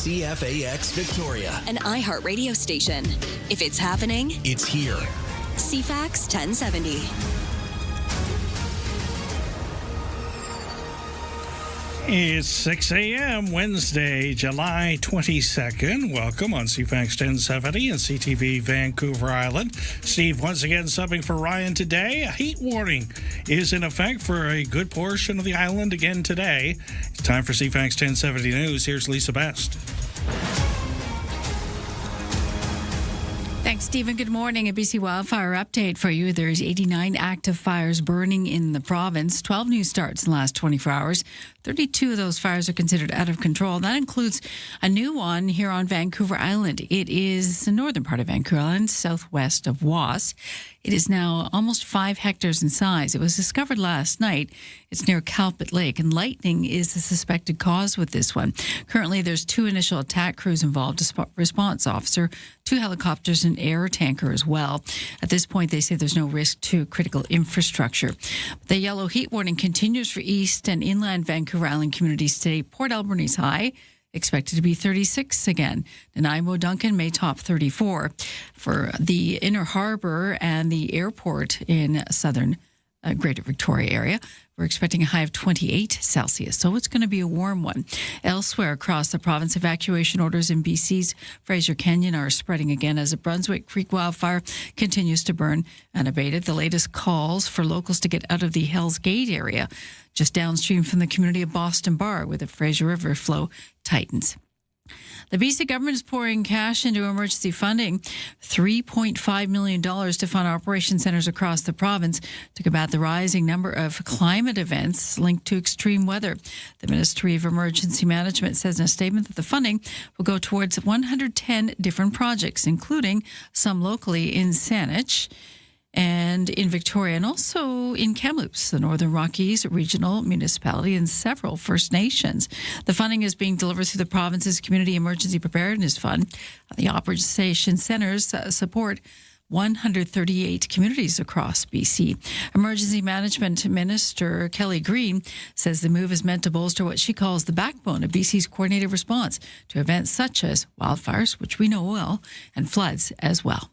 CFAX Victoria. An iHeart radio station. If it's happening, It's here. CFAX 1070. It's 6 a.m. Wednesday, July 22nd. Welcome on CFAX 1070 and CTV Vancouver Island. Steve once again subbing for Ryan today. A heat warning is in effect for a good portion of the island again today. It's time for CFAX 1070 News. Here's Lisa Best. Thanks, Stephen. Good morning. A BC wildfire update for you. There's 89 active fires burning in the province. 12 new starts in the last 24 hours. 32 of those fires are considered out of control. That includes a new one here on Vancouver Island. It is the northern part of Vancouver Island, southwest of Was. It is now almost 5 hectares in size. It was discovered last night. It's near Calpit Lake, and lightning is the suspected cause with this one. Currently, there's 2 initial attack crews involved, a response officer, 2 helicopters, and air tanker as well. At this point, they say there's no risk to critical infrastructure. The yellow heat warning continues for east and inland Vancouver Island communities today. Port Alberni's high expected to be 36 again. Nanaimo Duncan may top 34. For the inner harbour and the airport in southern Greater Victoria area, we're expecting a high of 28 Celsius, so it's going to be a warm one. Elsewhere across the province, evacuation orders in BC's Fraser Canyon are spreading again as the Brunswick Creek wildfire continues to burn unabated. The latest calls for locals to get out of the Hells Gate area, just downstream from the community of Boston Bar, where the Fraser River flow tightens. The BC government is pouring cash into emergency funding, $3.5 million to fund operation centres across the province to combat the rising number of climate events linked to extreme weather. The Ministry of Emergency Management says in a statement that the funding will go towards 110 different projects, including some locally in Saanich and in Victoria, and also in Kamloops, the Northern Rockies Regional Municipality, and several First Nations. The funding is being delivered through the province's Community Emergency Preparedness Fund. The operation centres support 138 communities across BC. Emergency Management Minister Kelly Green says the move is meant to bolster what she calls the backbone of BC's coordinated response to events such as wildfires, which we know well, and floods as well.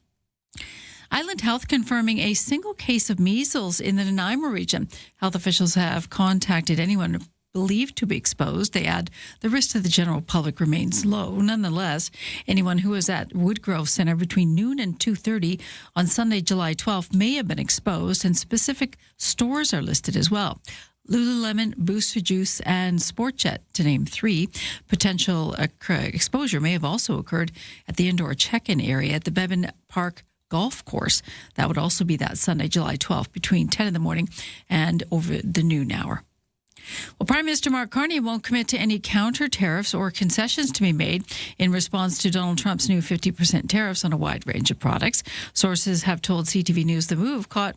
Island Health confirming a single case of measles in the Nanaimo region. Health officials have contacted anyone believed to be exposed. They add the risk to the general public remains low. Nonetheless, anyone who was at Woodgrove Centre between noon and 2:30 on Sunday, July 12th may have been exposed, and specific stores are listed as well. Lululemon, Booster Juice, and SportJet, to name 3. Potential exposure may have also occurred at the indoor check-in area at the Bevan Park golf course. That would also be that Sunday, July 12th, between 10 in the morning and over the noon hour. Well, Prime Minister Mark Carney won't commit to any counter tariffs or concessions to be made in response to Donald Trump's new 50% tariffs on a wide range of products. Sources have told CTV News the move caught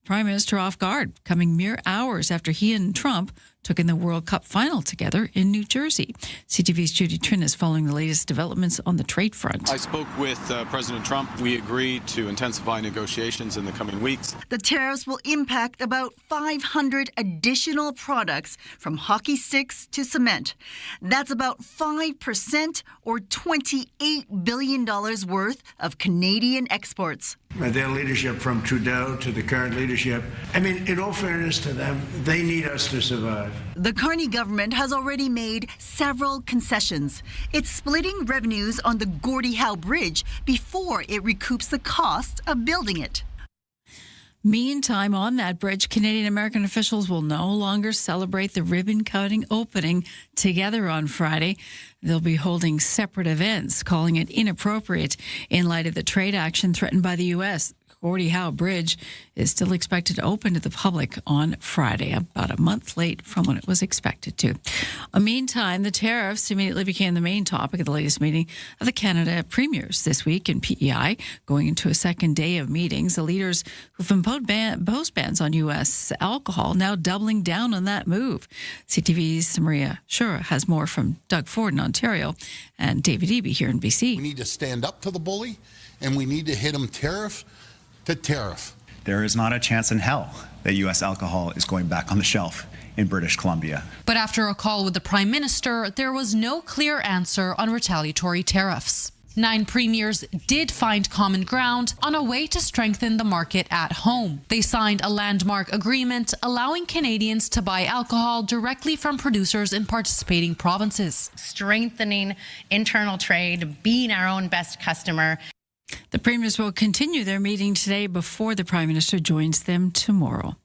Prime Minister off guard, coming mere hours after he and Trump took in the World Cup final together in New Jersey. CTV's Judy Trin is following the latest developments on the trade front. I spoke with President Trump. We agreed to intensify negotiations in the coming weeks. The tariffs will impact about 500 additional products, from hockey sticks to cement. That's about 5% or $28 billion worth of Canadian exports. Their leadership, from Trudeau to the current leadership, I mean, in all fairness to them, they need us to survive. The Carney government has already made several concessions. It's splitting revenues on the Gordie Howe Bridge before it recoups the cost of building it. Meantime, on that bridge, Canadian-American officials will no longer celebrate the ribbon-cutting opening together on Friday. They'll be holding separate events, calling it inappropriate in light of the trade action threatened by the U.S. Gordie Howe Bridge is still expected to open to the public on Friday, about a month late from when it was expected to. Meantime, the tariffs immediately became the main topic of the latest meeting of the Canada premiers this week in PEI, going into a second day of meetings. The leaders who've imposed bans on U.S. alcohol now doubling down on that move. CTV's Maria Shura has more from Doug Ford in Ontario and David Eby here in BC. We need to stand up to the bully, and we need to hit him tariff to tariff. there is not a chance in hell that U.S. alcohol is going back on the shelf in British Columbia. But after a call with the Prime Minister, there was no clear answer on retaliatory tariffs. 9 premiers did find common ground on a way to strengthen the market at home. They signed a landmark agreement allowing Canadians to buy alcohol directly from producers in participating provinces. Strengthening internal trade, being our own best customer. The premiers will continue their meeting today before the Prime Minister joins them tomorrow.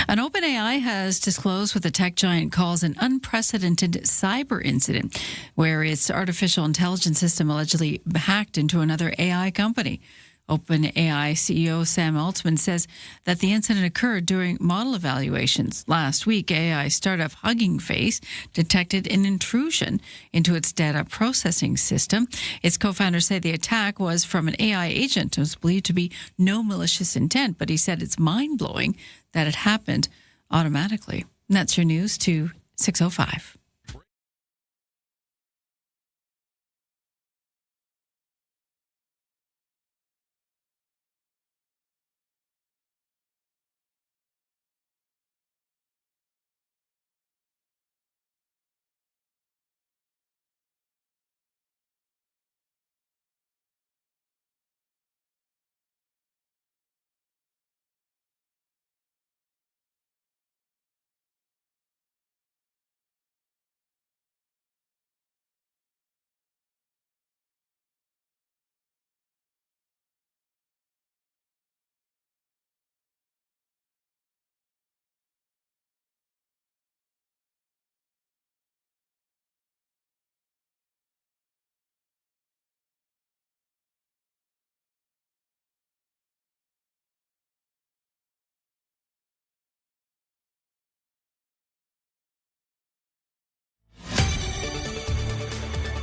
An OpenAI has disclosed what the tech giant calls an unprecedented cyber incident, where its artificial intelligence system allegedly hacked into another AI company. OpenAI CEO Sam Altman says that the incident occurred during model evaluations. Last week, AI startup Hugging Face detected an intrusion into its data processing system. Its co-founders say the attack was from an AI agent. It was believed to be no malicious intent, but he said it's mind-blowing that it happened automatically. And that's your news to 6:05.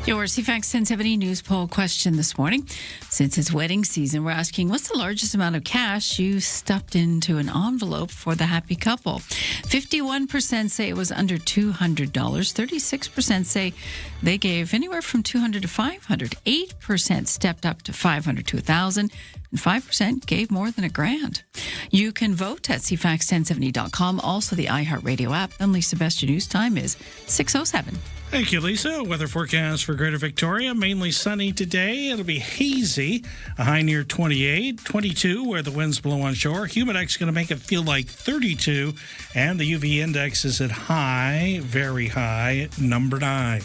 Your CFAX 1070 news poll question this morning. Since it's wedding season, we're asking, what's the largest amount of cash you stuffed into an envelope for the happy couple? 51% say it was under $200. 36% say they gave anywhere from $200 to $500. 8% stepped up to $500 to $1,000. And 5% gave more than $1,000. You can vote at CFAX1070.com. Also, the iHeartRadio app. And Lisa, best your news time is 6:07. Thank you, Lisa. Weather forecast for Greater Victoria. Mainly sunny today. It'll be hazy. A high near 28, 22 where the winds blow on shore. Humidex going to make it feel like 32. And the UV index is at high, very high, number 9.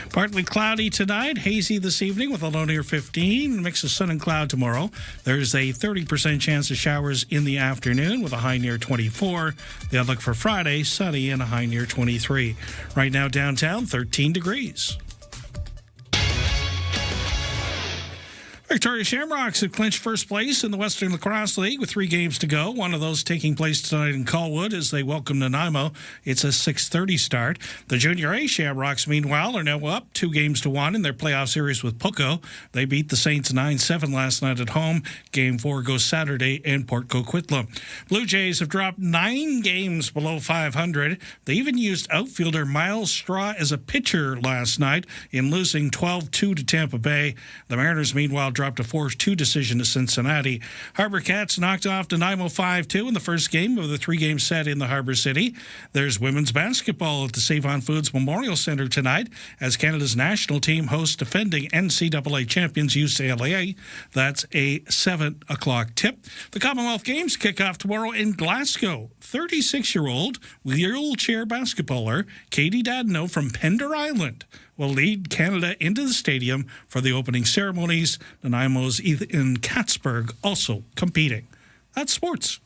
Partly cloudy tonight. Hazy this evening with a low near 15. A mix of sun and cloud tomorrow. There's a 30% chance of showers in the afternoon with a high near 24. The outlook for Friday, sunny and a high near 23. Right now downtown, 13 degrees. Victoria Shamrocks have clinched first place in the Western Lacrosse League with 3 games to go. One of those taking place tonight in Colwood as they welcome Nanaimo. It's a 6:30 start. The Junior A Shamrocks, meanwhile, are now up 2-1 in their playoff series with Pucko. They beat the Saints 9-7 last night at home. Game 4 goes Saturday in Port Coquitlam. Blue Jays have dropped 9 games below 500. They even used outfielder Miles Straw as a pitcher last night in losing 12-2 to Tampa Bay. The Mariners, meanwhile, dropped a 4-2 decision to Cincinnati. Harbor Cats knocked off Nanaimo 5-2 in the first game of the 3-game set in the Harbor City. There's women's basketball at the Save-On Foods Memorial Centre tonight as Canada's national team hosts defending NCAA champions UCLA. That's a 7 o'clock tip. The Commonwealth Games kick off tomorrow in Glasgow. 36-year-old wheelchair basketballer Katie Dadno from Pender Island will lead Canada into the stadium for the opening ceremonies. Nanaimo's Ethan Katzberg also competing. That's sports.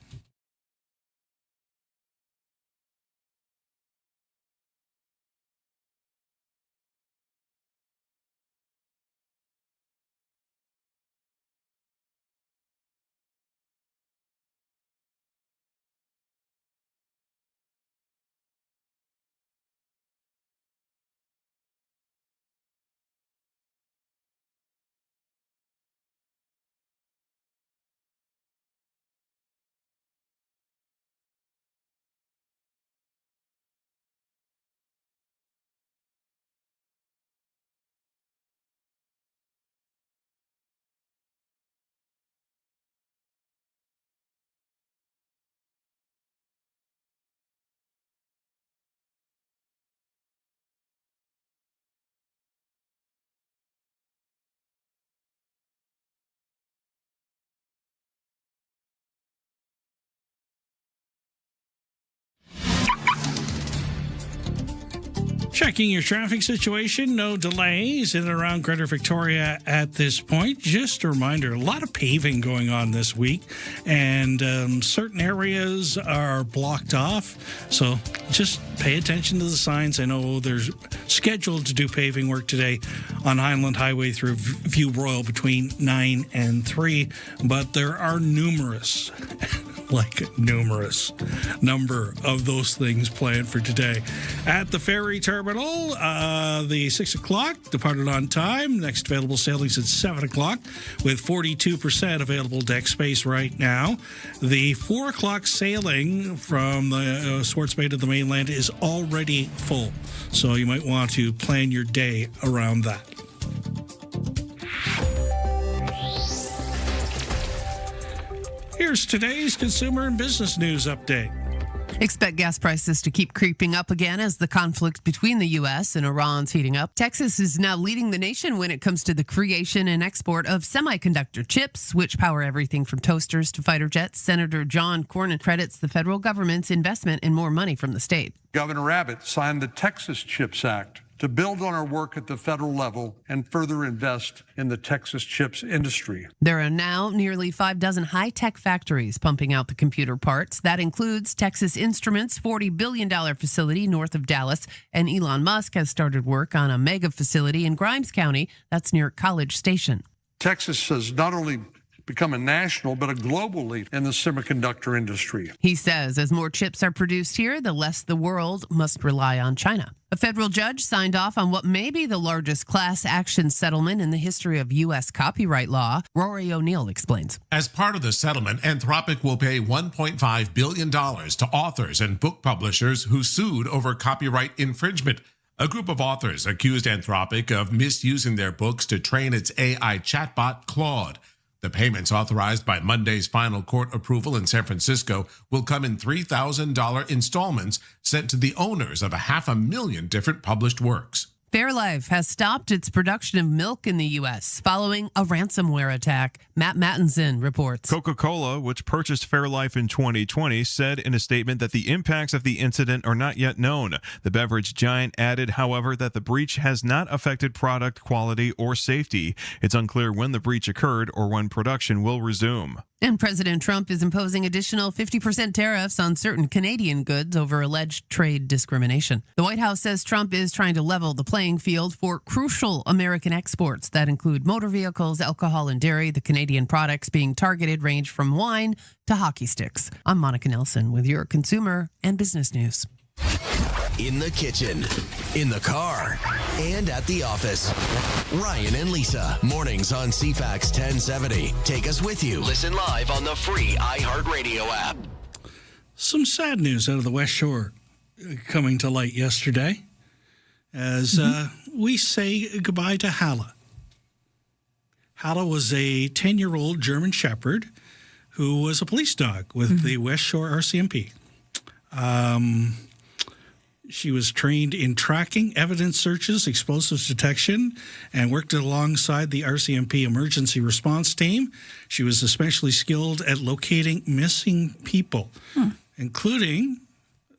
Checking your traffic situation, no delays in and around Greater Victoria at this point. Just a reminder, a lot of paving going on this week, and certain areas are blocked off. So just pay attention to the signs. I know there's scheduled to do paving work today on Highland Highway through View Royal between 9 and 3, but there are numerous number of those things planned for today. At the ferry terminal, the 6 o'clock departed on time. Next available sailings at 7 o'clock with 42% available deck space right now. The 4 o'clock sailing from the Swartz Bay to the mainland is already full, so you might want to plan your day around that. Here's today's consumer and business news update. Expect gas prices to keep creeping up again as the conflict between the U.S. and Iran's heating up. Texas is now leading the nation when it comes to the creation and export of semiconductor chips, which power everything from toasters to fighter jets. Senator John Cornyn credits the federal government's investment in more money from the state. Governor Abbott signed the Texas CHIPS Act to build on our work at the federal level and further invest in the Texas chips industry. There are now nearly 6 high-tech factories pumping out the computer parts. That includes Texas Instruments' $40 billion facility north of Dallas, and Elon Musk has started work on a mega facility in Grimes County that's near College Station. Texas has not only become a national but a global leader in the semiconductor industry. He says as more chips are produced here, the less the world must rely on China. A federal judge signed off on what may be the largest class action settlement in the history of U.S. copyright law. Rory O'Neill explains. As part of the settlement, Anthropic will pay $1.5 billion to authors and book publishers who sued over copyright infringement. A group of authors accused Anthropic of misusing their books to train its AI chatbot, Claude. The payments authorized by Monday's final court approval in San Francisco will come in $3,000 installments sent to the owners of 500,000 different published works. Fairlife has stopped its production of milk in the U.S. following a ransomware attack. Matt Mattinson reports. Coca-Cola, which purchased Fairlife in 2020, said in a statement that the impacts of the incident are not yet known. The beverage giant added, however, that the breach has not affected product quality or safety. It's unclear when the breach occurred or when production will resume. And President Trump is imposing additional 50% tariffs on certain Canadian goods over alleged trade discrimination. The White House says Trump is trying to level the playing field for crucial American exports that include motor vehicles, alcohol, and dairy. The Canadian products being targeted range from wine to hockey sticks. I'm Monica Nelson with your consumer and business news. In the kitchen, in the car, and at the office. Ryan and Lisa, mornings on CFAX 1070. Take us with you. Listen live on the free iHeartRadio app. Some sad news out of the West Shore coming to light yesterday as we say goodbye to Hala. Hala was a 10-year-old German Shepherd who was a police dog with the West Shore RCMP. She was trained in tracking, evidence searches, explosives detection, and worked alongside the RCMP emergency response team. She was especially skilled at locating missing people, including,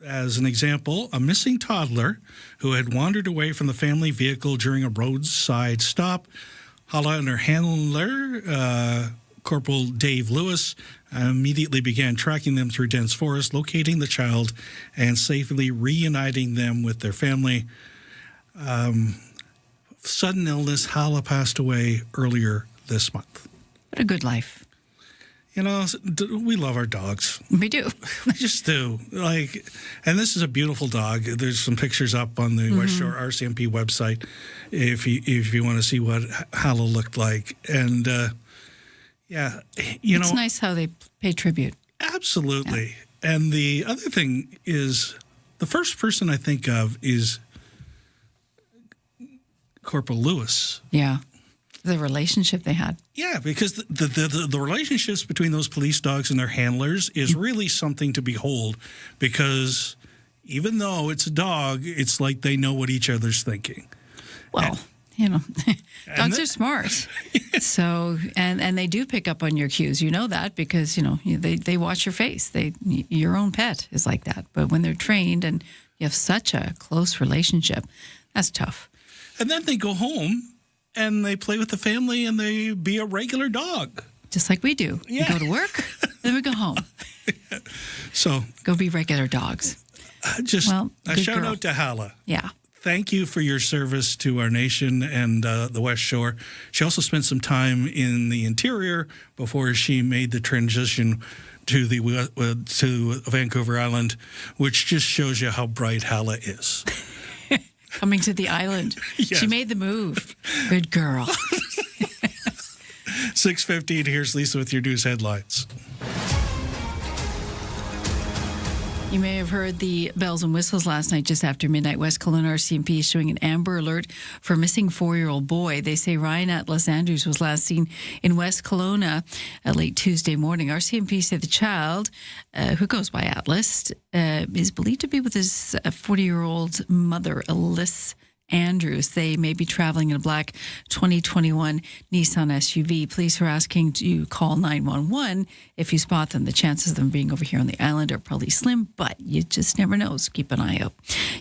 as an example, a missing toddler who had wandered away from the family vehicle during a roadside stop. Hala and her handler, Corporal Dave Lewis, immediately began tracking them through dense forest, locating the child, and safely reuniting them with their family. Sudden illness, Hala passed away earlier this month. What a good life. You know, we love our dogs. We do. We just do. And this is a beautiful dog. There's some pictures up on the West Shore RCMP website if you want to see what Hala looked like. And yeah, it's nice how they pay tribute. Absolutely. Yeah. And the other thing is, the first person I think of is Corporal Lewis. Yeah. The relationship they had. Yeah, because the relationships between those police dogs and their handlers is really something to behold, because even though it's a dog, it's like they know what each other's thinking. Well, Dogs are smart. So, and they do pick up on your cues. You know that because, they watch your face. Your own pet is like that. But when they're trained and you have such a close relationship, that's tough. And then they go home and they play with the family and they be a regular dog. Just like we do. Yeah. We go to work, then we go home. So go be regular dogs. A shout out to Hala. Yeah. Thank you for your service to our nation and the West Shore. She also spent some time in the interior before she made the transition to Vancouver Island, which just shows you how bright Hala is. Coming to the island. Yes. She made the move. Good girl. 6:15, here's Lisa with your news headlines. You may have heard the bells and whistles last night just after midnight. West Kelowna RCMP issuing an Amber Alert for a missing 4-year-old boy. They say Ryan Atlas Andrews was last seen in West Kelowna late Tuesday morning. RCMP said the child, who goes by Atlas, is believed to be with his 40-year-old mother, Alyssa Andrews. They may be traveling in a black 2021 Nissan SUV. Police are asking you call 911 if you spot them. The chances of them being over here on the island are probably slim, but you just never know, so keep an eye out.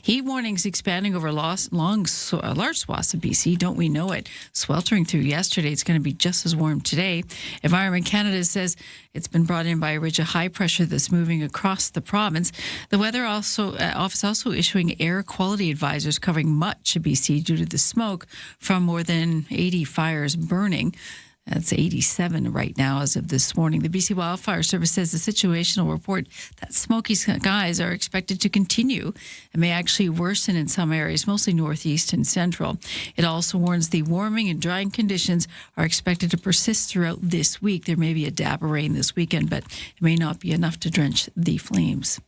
Heat warnings expanding over large swaths of BC. Don't we know it? Sweltering through yesterday. It's going to be just as warm today. Environment Canada says it's been brought in by a ridge of high pressure that's moving across the province. The Weather Office also issuing air quality advisors covering much of BC due to the smoke from more than 80 fires burning. That's 87 right now as of this morning. The BC Wildfire Service says the situation will report that smoky skies are expected to continue and may actually worsen in some areas, mostly northeast and central. It also warns the warming and drying conditions are expected to persist throughout this week. There may be a dab of rain this weekend, but it may not be enough to drench the flames.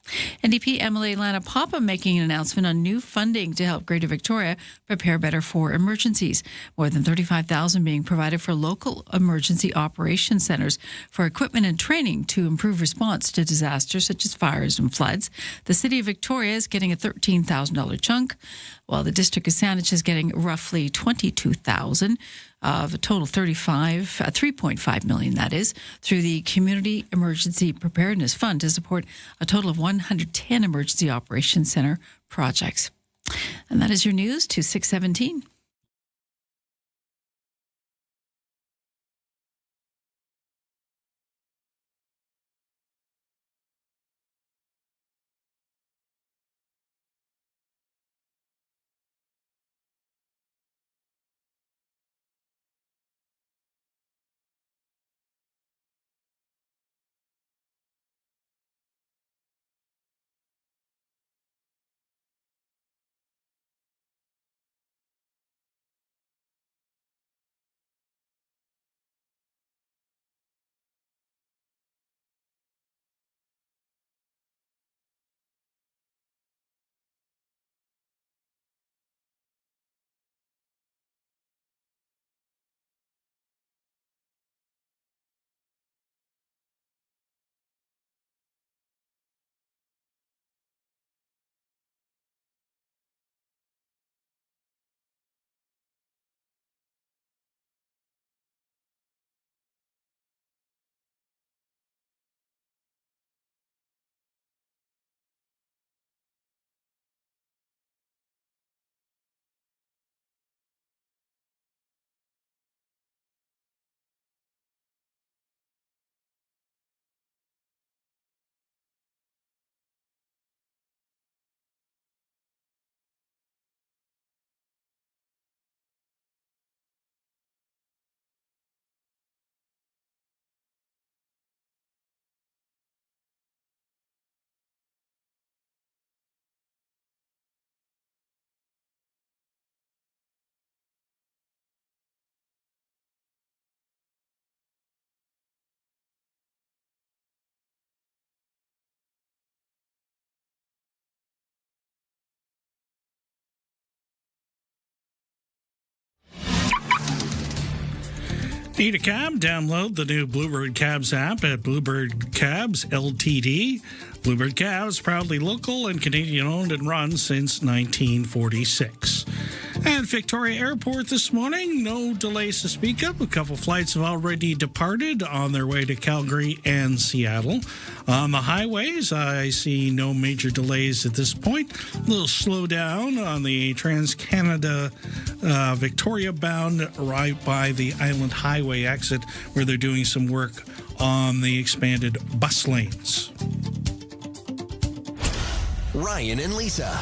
NDP MLA Lana Papa making an announcement on new funding to help Greater Victoria prepare better for emergencies. More than $35,000 being provided for local emergency operation centers for equipment and training to improve response to disasters such as fires and floods. The City of Victoria is getting a $13,000 chunk, while the District of Saanich is getting roughly $22,000 of a total $3.5 million, that is, through the Community Emergency Preparedness Fund to support a total of 110 emergency operation center projects. And that is your news to 6:17. Need a cab? Download the new Bluebird Cabs app at Bluebird Cabs Ltd. Bluebird Calves, proudly local and Canadian-owned and run since 1946. At Victoria Airport this morning, no delays to speak of. A couple flights have already departed on their way to Calgary and Seattle. On the highways, I see no major delays at this point. A little slowdown on the Trans-Canada Victoria-bound right by the Island Highway exit where they're doing some work on the expanded bus lanes. Ryan and Lisa.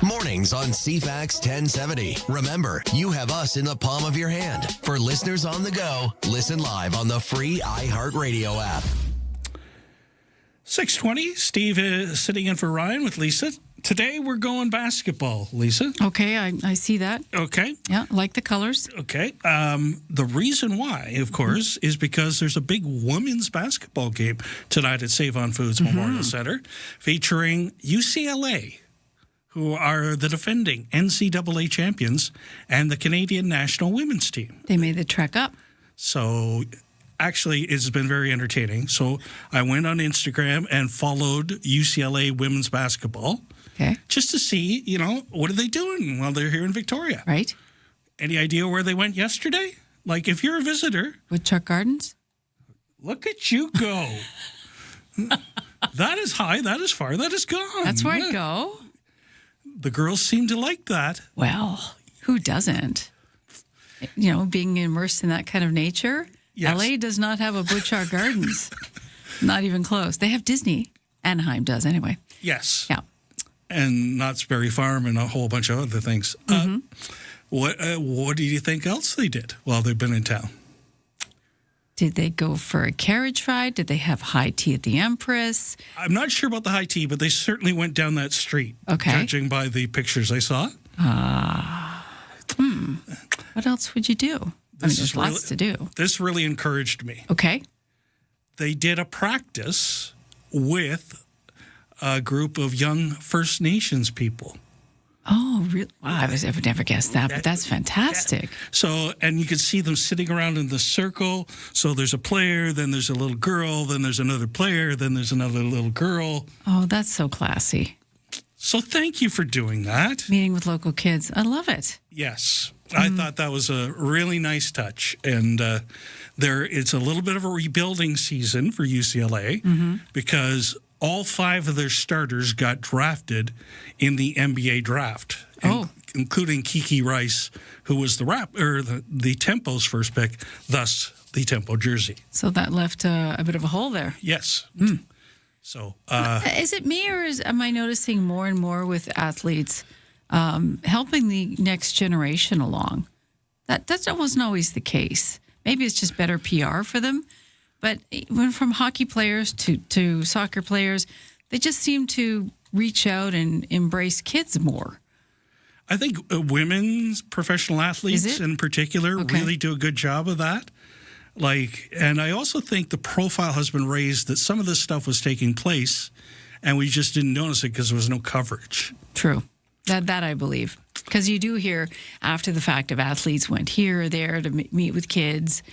Mornings on CFAX 1070. Remember, you have us in the palm of your hand. For listeners on the go, listen live on the free iHeartRadio app. 6:20. Steve is sitting in for Ryan with Lisa. Today we're going basketball, Lisa. Okay, I see that. Okay. Yeah, like the colors. Okay. The reason why, of course, is because there's a big women's basketball game tonight at Save On Foods Memorial Center featuring UCLA, who are the defending NCAA champions, and the Canadian national women's team. They made the trek up. So actually, it's been very entertaining. So I went on Instagram and followed UCLA women's basketball. Okay. Just to see, what are they doing while they're here in Victoria? Right. Any idea where they went yesterday? Like, if you're a visitor. Woodchuck Gardens? Look at you go. That is high, that is far, that is gone. That's where I go. The girls seem to like that. Well, who doesn't? Being immersed in that kind of nature. Yes. LA does not have a Woodchuck Gardens. Not even close. They have Disney. Anaheim does, anyway. Yes. Yeah. And Knott's Berry Farm and a whole bunch of other things. What do you think else they did while they've been in town? Did they go for a carriage ride? Did they have high tea at the Empress? I'm not sure about the high tea, but they certainly went down that street. Okay. Judging by the pictures I saw. What else would you do? There's lots to do. This really encouraged me. Okay. They did a practice with a group of young First Nations people. Oh, really? Wow, I would never guess that, but that's fantastic. Yeah. So, and you could see them sitting around in the circle. So there's a player, then there's a little girl, then there's another player, then there's another little girl. Oh, that's so classy. So thank you for doing that. Meeting with local kids. I love it. Yes. I thought that was a really nice touch. And it's a little bit of a rebuilding season for UCLA because all 5 of their starters got drafted in the NBA draft, including Kiki Rice, who was the Tempo's first pick, thus the Tempo jersey. So that left a bit of a hole there. Yes. So, is it me or am I noticing more and more with athletes helping the next generation along? That wasn't always the case. Maybe it's just better PR for them. But when from hockey players to soccer players, they just seem to reach out and embrace kids more. I think women's professional athletes in particular really do a good job of that. And I also think the profile has been raised that some of this stuff was taking place and we just didn't notice it because there was no coverage. True. That I believe. Because you do hear after the fact of athletes went here or there to meet with kids.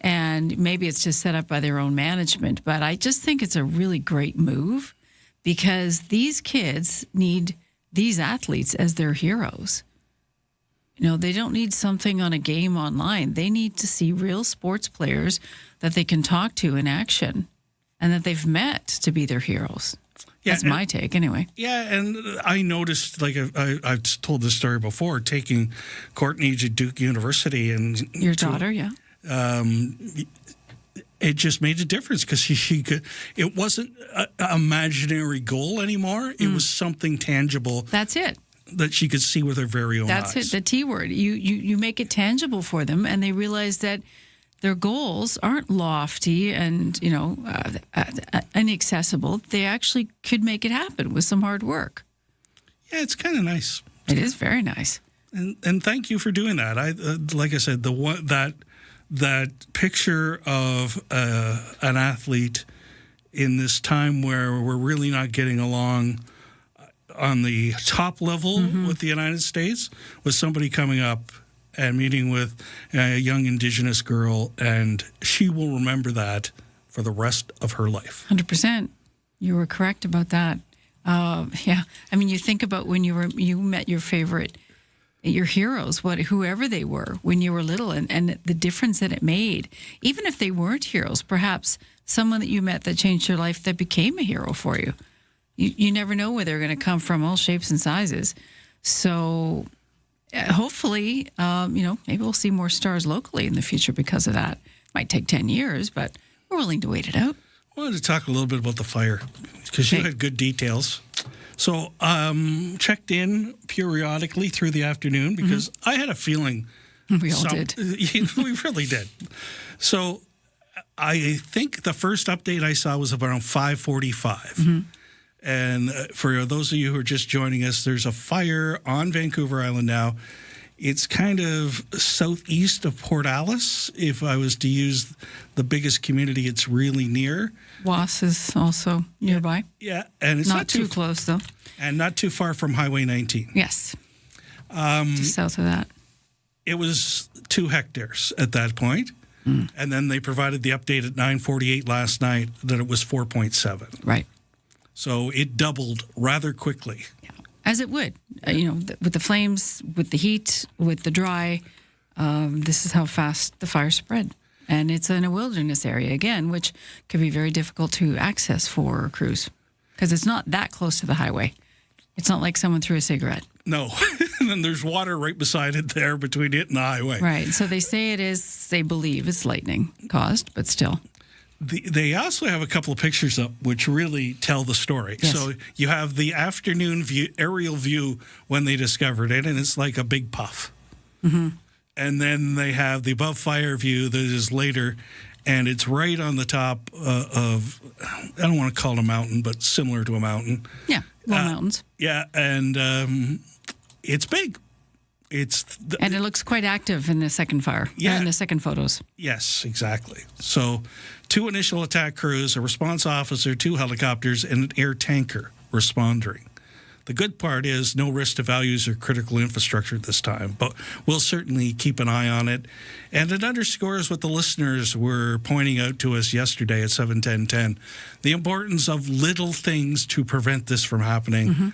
And maybe it's just set up by their own management. But I just think it's a really great move because these kids need these athletes as their heroes. They don't need something on a game online. They need to see real sports players that they can talk to in action and that they've met to be their heroes. Yeah, that's my take anyway. Yeah, and I noticed, I've told this story before, taking Courtney to Duke University. And your daughter, yeah. It just made a difference because she could. It wasn't an imaginary goal anymore. It was something tangible. That's it. That she could see with her very own eyes. That's it. The T word. You make it tangible for them, and they realize that their goals aren't lofty and inaccessible. They actually could make it happen with some hard work. Yeah, it's kind of nice. It is very nice. And thank you for doing that. Like I said, that picture of an athlete in this time where we're really not getting along on the top level with the United States, with somebody coming up and meeting with a young Indigenous girl, and she will remember that for the rest of her life. 100%. You were correct about that. Yeah. I mean, you think about when you met your heroes, whoever they were when you were little, and the difference that it made. Even if they weren't heroes, perhaps someone that you met that changed your life that became a hero for you. You never know where they're going to come from, all shapes and sizes. So hopefully, maybe we'll see more stars locally in the future because of that. Might take 10 years, but we're willing to wait it out. I wanted to talk a little bit about the fire because you had good details. So checked in periodically through the afternoon because I had a feeling. We all did. We really did. So I think the first update I saw was around 5:45. Mm-hmm. And for those of you who are just joining us, there's a fire on Vancouver Island now. It's kind of southeast of Port Alice. If I was to use the biggest community it's really near. Was is also nearby. Yeah, and it's not too close, though. And not too far from Highway 19. Yes. Just south of that. It was 2 hectares at that point. And then they provided the update at 9:48 last night that it was 4.7. Right. So it doubled rather quickly. Yeah. As it would. With the flames, with the heat, with the dry, this is how fast the fire spread. And it's in a wilderness area, again, which could be very difficult to access for crews because it's not that close to the highway. It's not like someone threw a cigarette. No. And then there's water right beside it there between it and the highway. Right. So they believe it's lightning caused, but still. They also have a couple of pictures up which really tell the story. Yes. So you have the afternoon aerial view when they discovered it, and it's like a big puff. Mm-hmm. And then they have the above fire view that is later, and it's right on the top of, I don't want to call it a mountain, but similar to a mountain. Yeah, mountains. Yeah, and it's big. And it looks quite active in the second fire. Yeah. In the second photos. Yes, exactly. So 2 initial attack crews, a response officer, 2 helicopters, and an air tanker responding. The good part is no risk to values or critical infrastructure this time, but we'll certainly keep an eye on it. And it underscores what the listeners were pointing out to us yesterday at 7:10:10, the importance of little things to prevent this from happening. Mm-hmm.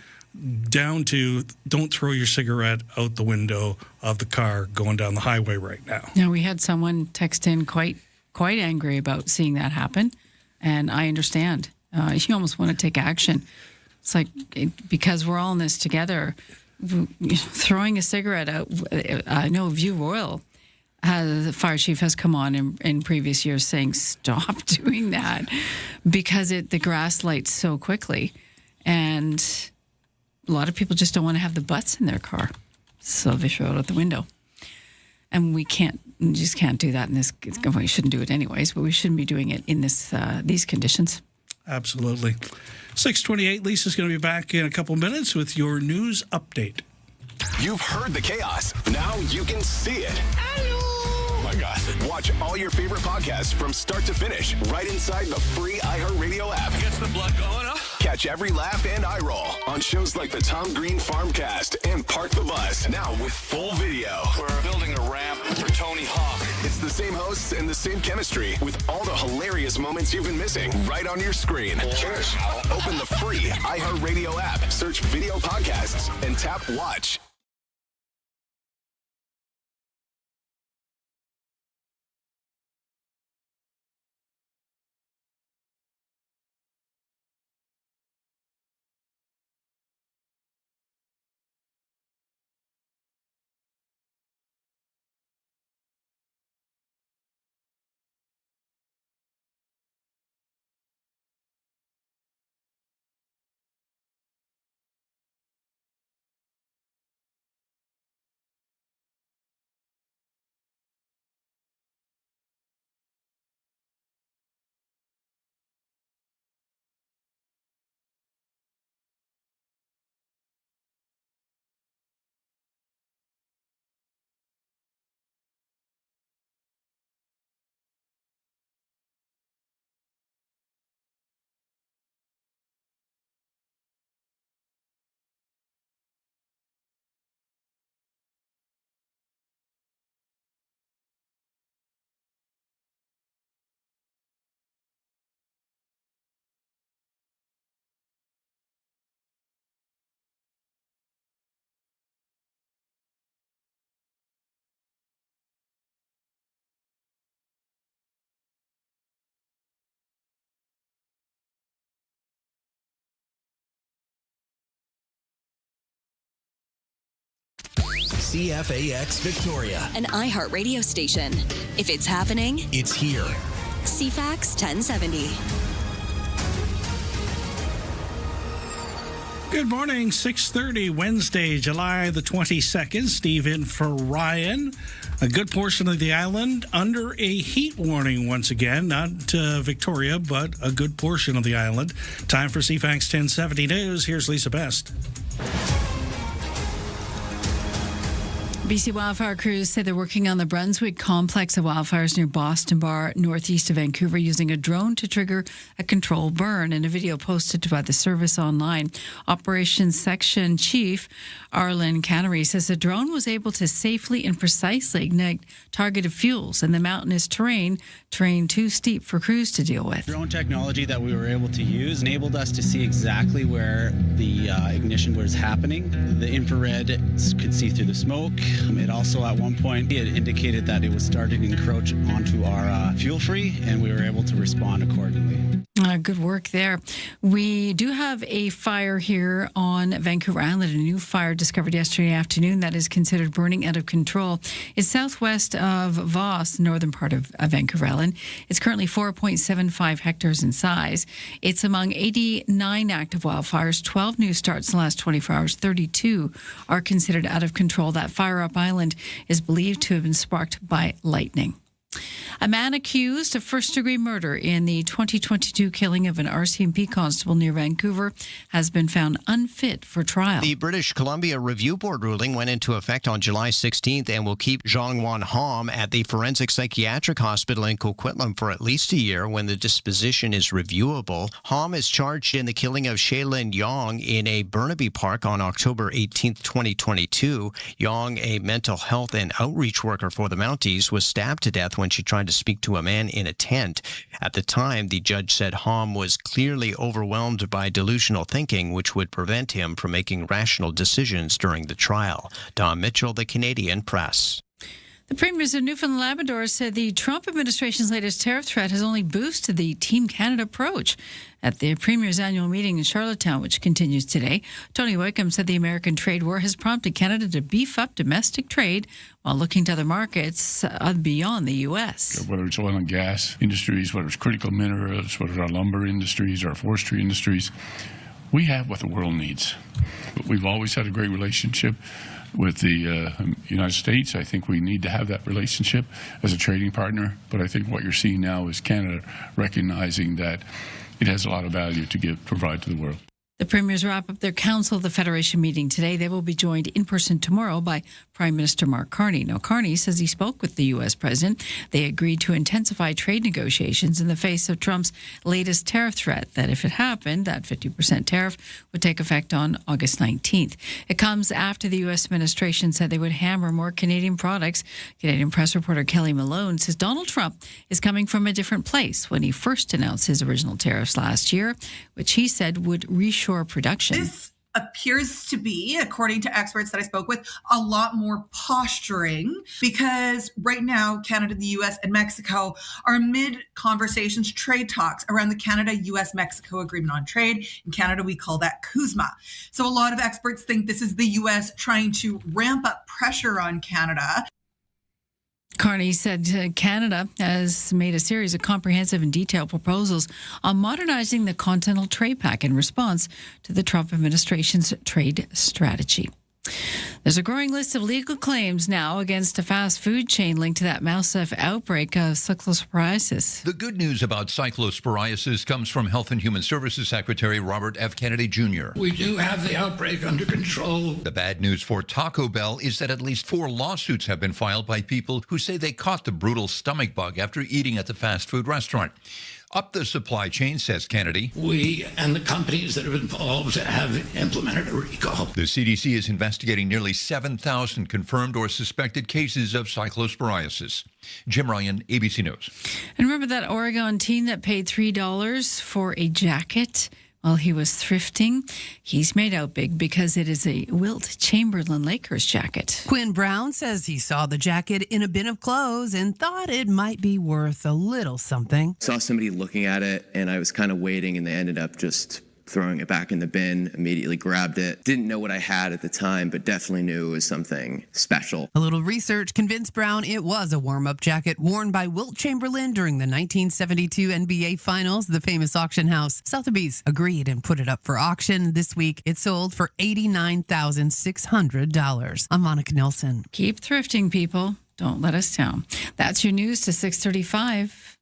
Down to don't throw your cigarette out the window of the car going down the highway right now. Now, we had someone text in quite angry about seeing that happen, and I understand. You almost want to take action. It's like, because we're all in this together, throwing a cigarette out. I know View Royal, the fire chief has come on in previous years saying, stop doing that because the grass lights so quickly. And a lot of people just don't want to have the butts in their car, so they throw it out the window. And we just can't do that in this. We shouldn't do it anyways, but we shouldn't be doing it in these conditions. Absolutely. 6:28. Lisa's going to be back in a couple minutes with your news update. You've heard the chaos. Now you can see it. Oh my God. Watch all your favorite podcasts from start to finish right inside the free iHeartRadio app. Gets the blood going, huh? Catch every laugh and eye roll on shows like the Tom Green Farmcast and Park the Bus. Now with full video. We're building a ramp for Tony Hawk. It's the same hosts and the same chemistry with all the hilarious moments you've been missing right on your screen. Cheers. Open the free iHeartRadio app, search video podcasts, and tap watch. CFAX Victoria. An iHeart radio station. If it's happening, It's here. CFAX 1070. Good morning, 6:30, Wednesday, July the 22nd. Steve in for Ryan. A good portion of the island under a heat warning once again. Not Victoria, but a good portion of the island. Time for CFAX 1070 News. Here's Lisa Best. BC wildfire crews say they're working on the Brunswick complex of wildfires near Boston Bar, northeast of Vancouver, using a drone to trigger a controlled burn. In a video posted by the service online, Operations Section Chief Arlen Cannery says the drone was able to safely and precisely ignite targeted fuels in the mountainous terrain too steep for crews to deal with. Drone technology that we were able to use enabled us to see exactly where the ignition was happening. The infrared could see through the smoke. It also, at one point, it indicated that it was starting to encroach onto our fuel free, and we were able to respond accordingly. Good work there. We do have a fire here on Vancouver Island, a new fire discovered yesterday afternoon that is considered burning out of control. It's southwest of Voss, northern part of Vancouver Island. It's currently 4.75 hectares in size. It's among 89 active wildfires, 12 new starts in the last 24 hours, 32 are considered out of control. That fire up island is believed to have been sparked by lightning. A man accused of first-degree murder in the 2022 killing of an RCMP constable near Vancouver has been found unfit for trial. The British Columbia Review Board ruling went into effect on July 16th and will keep Zhongwan Hom at the Forensic Psychiatric Hospital in Coquitlam for at least a year when the disposition is reviewable. Hom is charged in the killing of Shailin Yong in a Burnaby Park on October 18th, 2022. Yong, a mental health and outreach worker for the Mounties, was stabbed to death when she tried to speak to a man in a tent. At the time, the judge said Hom was clearly overwhelmed by delusional thinking, which would prevent him from making rational decisions during the trial. Don Mitchell, the Canadian Press. The premiers of Newfoundland and Labrador said the Trump administration's latest tariff threat has only boosted the Team Canada approach. At the premiers' annual meeting in Charlottetown, which continues today, Tony Wickham said the American trade war has prompted Canada to beef up domestic trade while looking to other markets beyond the U.S. Whether it's oil and gas industries, whether it's critical minerals, whether it's our lumber industries, our forestry industries, we have what the world needs. But we've always had a great relationship with the United States. I think we need to have that relationship as a trading partner. But I think what you're seeing now is Canada recognizing that it has a lot of value to provide to the world. The premiers wrap up their Council of the Federation meeting today. They will be joined in person tomorrow by Prime Minister Mark Carney. Now, Carney says he spoke with the U.S. president. They agreed to intensify trade negotiations in the face of Trump's latest tariff threat, that if it happened, that 50% tariff would take effect on August 19th. It comes after the U.S. administration said they would hammer more Canadian products. Canadian press reporter Kelly Malone says Donald Trump is coming from a different place when he first announced his original tariffs last year, which he said would reshore production. This appears to be, according to experts that I spoke with, a lot more posturing because right now, Canada, the U.S., and Mexico are mid conversations, trade talks around the Canada-U.S.-Mexico Agreement on Trade. In Canada, we call that CUSMA. So a lot of experts think this is the U.S. trying to ramp up pressure on Canada. Carney said Canada has made a series of comprehensive and detailed proposals on modernizing the Continental Trade Pact in response to the Trump administration's trade strategy. There's a growing list of legal claims now against a fast food chain linked to that mouse-F outbreak of cyclosporiasis. The good news about cyclosporiasis comes from Health and Human Services Secretary Robert F. Kennedy Jr. We do have the outbreak under control. The bad news for Taco Bell is that at least 4 lawsuits have been filed by people who say they caught the brutal stomach bug after eating at the fast food restaurant. Up the supply chain, says Kennedy. We and the companies that have involved have implemented a recall. The CDC is investigating nearly 7,000 confirmed or suspected cases of cyclosporiasis. Jim Ryan, ABC News. And remember that Oregon teen that paid $3 for a jacket while he was thrifting? He's made out big because it is a Wilt Chamberlain Lakers jacket. Quinn Brown says he saw the jacket in a bin of clothes and thought it might be worth a little something. Saw somebody looking at it, and I was kind of waiting, and they ended up just throwing it back in the bin, immediately grabbed it. Didn't know what I had at the time, but definitely knew it was something special. A little research convinced Brown it was a warm-up jacket worn by Wilt Chamberlain during the 1972 NBA Finals. The famous auction house Sotheby's agreed and put it up for auction. This week, it sold for $89,600. I'm Monica Nelson. Keep thrifting, people. Don't let us down. That's your news to 6:35.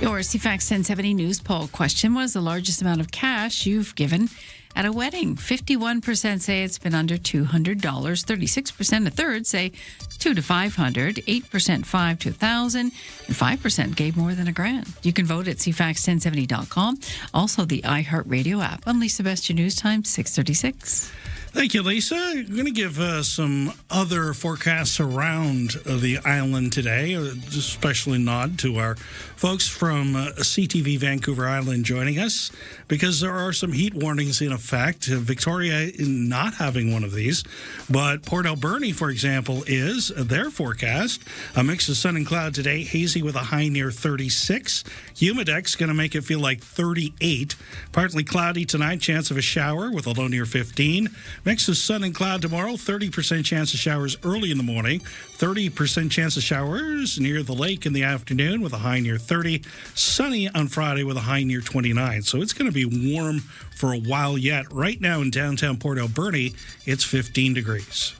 Your CFAX 1070 news poll question: what is the largest amount of cash you've given at a wedding? 51% say it's been under $200. 36%, a third, say $200 to $500. 8% $5 to $1,000, and 5% gave more than $1,000. You can vote at CFAX1070.com. Also, the iHeartRadio app. I'm Lisa Best, your news time, 6:36. Thank you, Lisa. I'm going to give some other forecasts around the island today, especially nod to our folks from CTV Vancouver Island joining us, because there are some heat warnings in effect. Victoria is not having one of these, but Port Alberni, for example, is their forecast. A mix of sun and cloud today, hazy with a high near 36. Humidex going to make it feel like 38. Partly cloudy tonight, chance of a shower with a low near 15. Mix of sun and cloud tomorrow, 30% chance of showers early in the morning, 30% chance of showers near the lake in the afternoon with a high near 30. Sunny on Friday with a high near 29. So it's going to be warm for a while yet. Right now in downtown Port Alberni, it's 15 degrees.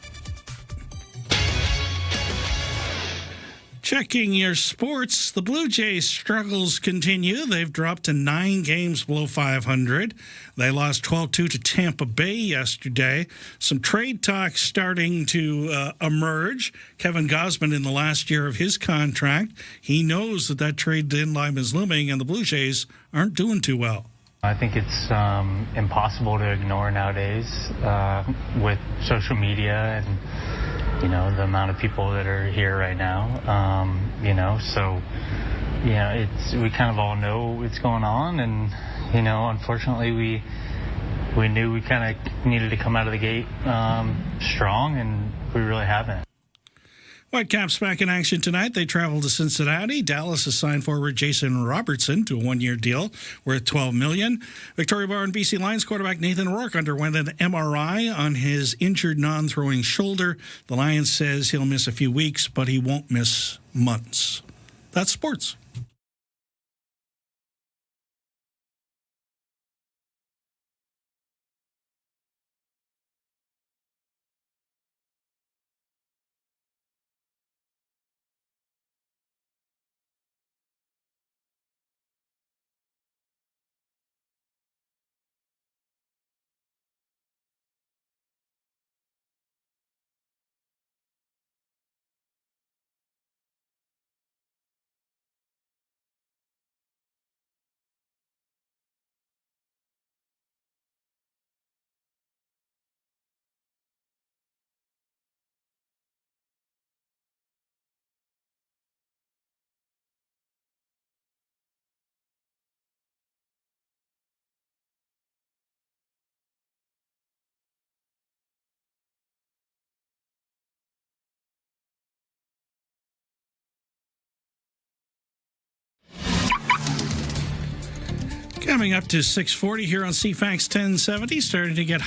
Checking your sports, the Blue Jays' struggles continue. They've dropped to 9 games below 500. They lost 12-2 to Tampa Bay yesterday. Some trade talk starting to emerge. Kevin Gausman in the last year of his contract. He knows that trade deadline is looming, and the Blue Jays aren't doing too well. I think it's impossible to ignore nowadays with social media and the amount of people that are here right now, we kind of all know what's going on, and, unfortunately we knew we kind of needed to come out of the gate strong, and we really haven't. Whitecaps back in action tonight. They travel to Cincinnati. Dallas has signed forward Jason Robertson to a 1-year deal worth $12 million. Victoria Bar and BC Lions quarterback Nathan Rourke underwent an MRI on his injured non-throwing shoulder. The Lions says he'll miss a few weeks, but he won't miss months. That's sports. Coming up to 6:40 here on CFAX 1070, starting to get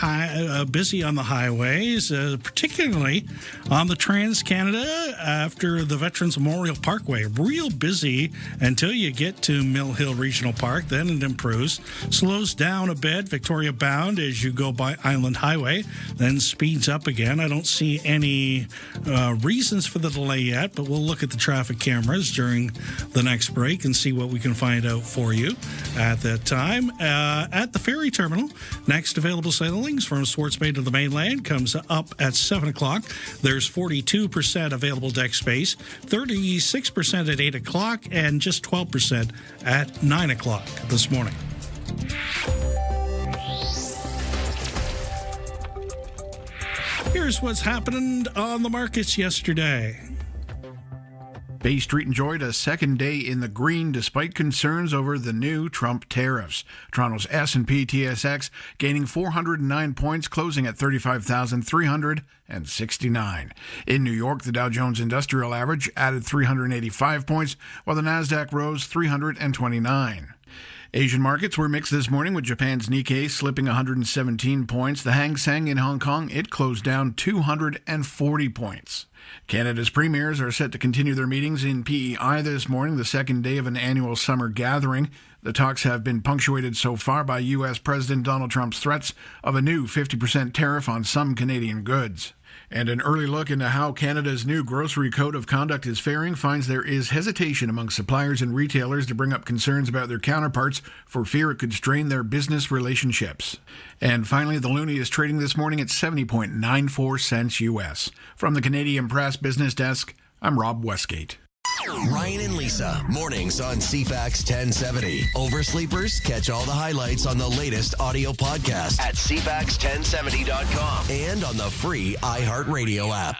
busy on the highways, particularly on the Trans-Canada after the Veterans Memorial Parkway. Real busy until you get to Mill Hill Regional Park, then it improves. Slows down a bit, Victoria bound as you go by Island Highway, then speeds up again. I don't see any reasons for the delay yet, but we'll look at the traffic cameras during the next break and see what we can find out for you at that time. At the ferry terminal, next available sailings from Swartz Bay to the mainland comes up at 7 o'clock. There's 42% available deck space, 36% at 8 o'clock, and just 12% at 9 o'clock this morning. Here's what's happening on the markets yesterday. Bay Street enjoyed a second day in the green despite concerns over the new Trump tariffs. Toronto's S&P TSX gaining 409 points, closing at 35,369. In New York, the Dow Jones Industrial Average added 385 points, while the Nasdaq rose 329. Asian markets were mixed this morning, with Japan's Nikkei slipping 117 points. The Hang Seng in Hong Kong, it closed down 240 points. Canada's premiers are set to continue their meetings in PEI this morning, the second day of an annual summer gathering. The talks have been punctuated so far by U.S. President Donald Trump's threats of a new 50% tariff on some Canadian goods. And an early look into how Canada's new grocery code of conduct is faring finds there is hesitation among suppliers and retailers to bring up concerns about their counterparts for fear it could strain their business relationships. And finally, the loonie is trading this morning at 70.94 cents U.S. From the Canadian Press Business Desk, I'm Rob Westgate. Ryan and Lisa, mornings on CFAX 1070. Oversleepers, catch all the highlights on the latest audio podcast at CFAX1070.com and on the free iHeartRadio app.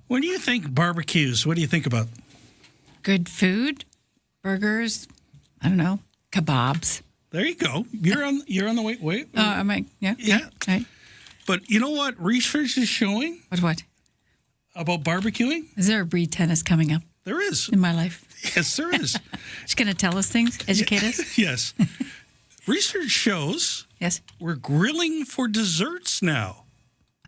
When you think barbecues, what do you think about? Good food, burgers, I don't know, kebabs. There you go. You're on the way. Am I? Yeah. Yeah. Right. But you know what research is showing? What? About barbecuing? Is there a breed tennis coming up? There is. In my life? Yes, there is. She's going to tell us things, educate us? Yes. Research shows we're grilling for desserts now.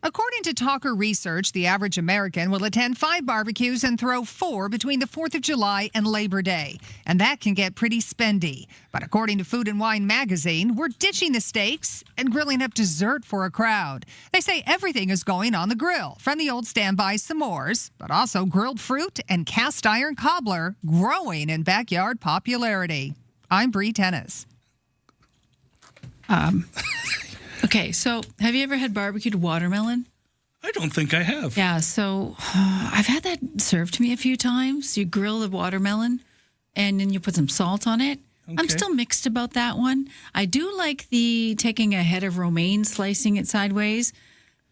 According to Talker Research, the average American will attend 5 barbecues and throw 4 between the 4th of July and Labor Day. And that can get pretty spendy. But according to Food and Wine magazine, we're ditching the steaks and grilling up dessert for a crowd. They say everything is going on the grill, from the old standby s'mores, but also grilled fruit and cast iron cobbler growing in backyard popularity. I'm Bree Tennis. Okay, so have you ever had barbecued watermelon? I don't think I have. Yeah, so I've had that served to me a few times. You grill the watermelon, and then you put some salt on it. Okay. I'm still mixed about that one. I do like taking a head of romaine, slicing it sideways,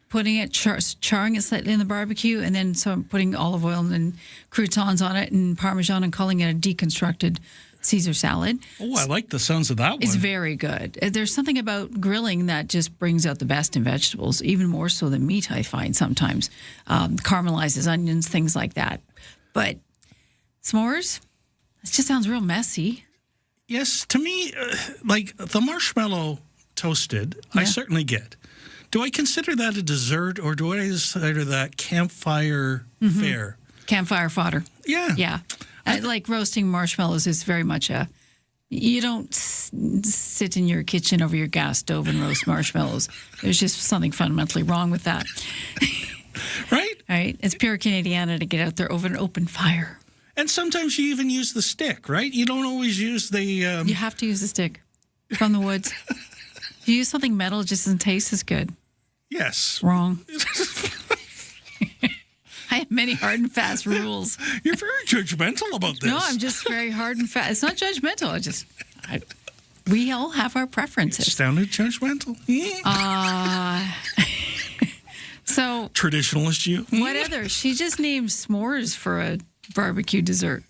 putting it, charring it slightly in the barbecue, and then putting olive oil and croutons on it and Parmesan and calling it a deconstructed Caesar salad. Oh, I like the sounds of that one. It's very good. There's something about grilling that just brings out the best in vegetables, even more so than meat, I find sometimes. Caramelizes onions, things like that. But s'mores, it just sounds real messy. Yes, to me, like the marshmallow toasted, I certainly get. Do I consider that a dessert, or do I consider that campfire fare? Campfire fodder. Yeah. Yeah. Like roasting marshmallows is very much you don't sit in your kitchen over your gas stove and roast marshmallows. There's just something fundamentally wrong with that. Right? Right? It's pure Canadiana to get out there over an open fire. And sometimes you even use the stick, right? You don't always use the... You have to use the stick from the woods. If you use something metal, it just doesn't taste as good. Yes. Wrong. I have many hard and fast rules. You're very judgmental about this. No, I'm just very hard and fast. It's not judgmental. We all have our preferences. It sounded judgmental. So traditionalist you. What other? She just named s'mores for a barbecue dessert.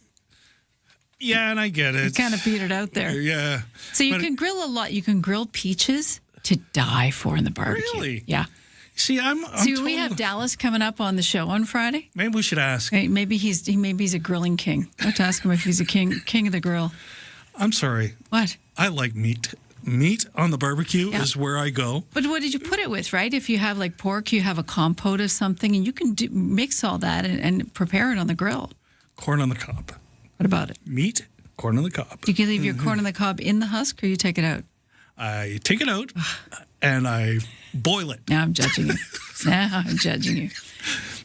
Yeah, and I get it. You kind of beat it out there. Yeah. So you can grill a lot. You can grill peaches to die for in the barbecue. Really? Yeah. See, we have Dallas coming up on the show on Friday. Maybe we should ask. Maybe he's a grilling king. I have to ask him if he's a king of the grill. I'm sorry. What? I like meat. Meat on the barbecue is where I go. But what did you put it with, right? If you have like pork, you have a compote of something, and you can mix all that and prepare it on the grill. Corn on the cob. What about it? Meat, corn on the cob. Do you leave your corn on the cob in the husk, or you take it out? I take it out and I boil it. Now I'm judging you.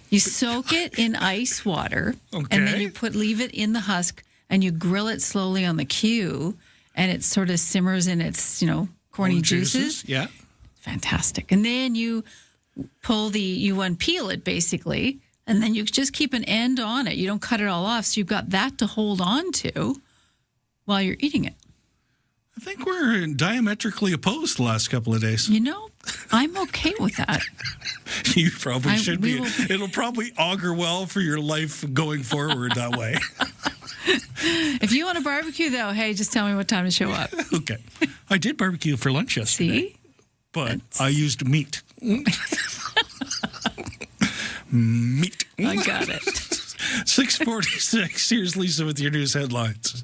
You soak it in ice water, and then you leave it in the husk, and you grill it slowly on the Q, and it sort of simmers in its, corny juices. Yeah. Fantastic. And then you you unpeel it basically, and then you just keep an end on it. You don't cut it all off, so you've got that to hold on to while you're eating it. I think we're diametrically opposed the last couple of days. I'm okay with that. You probably should be. It'll probably augur well for your life going forward that way. If you want a barbecue, though, hey, just tell me what time to show up. Okay. I did barbecue for lunch yesterday. See? But I used meat. Meat. I got it. 6:46. Here's Lisa with your news headlines.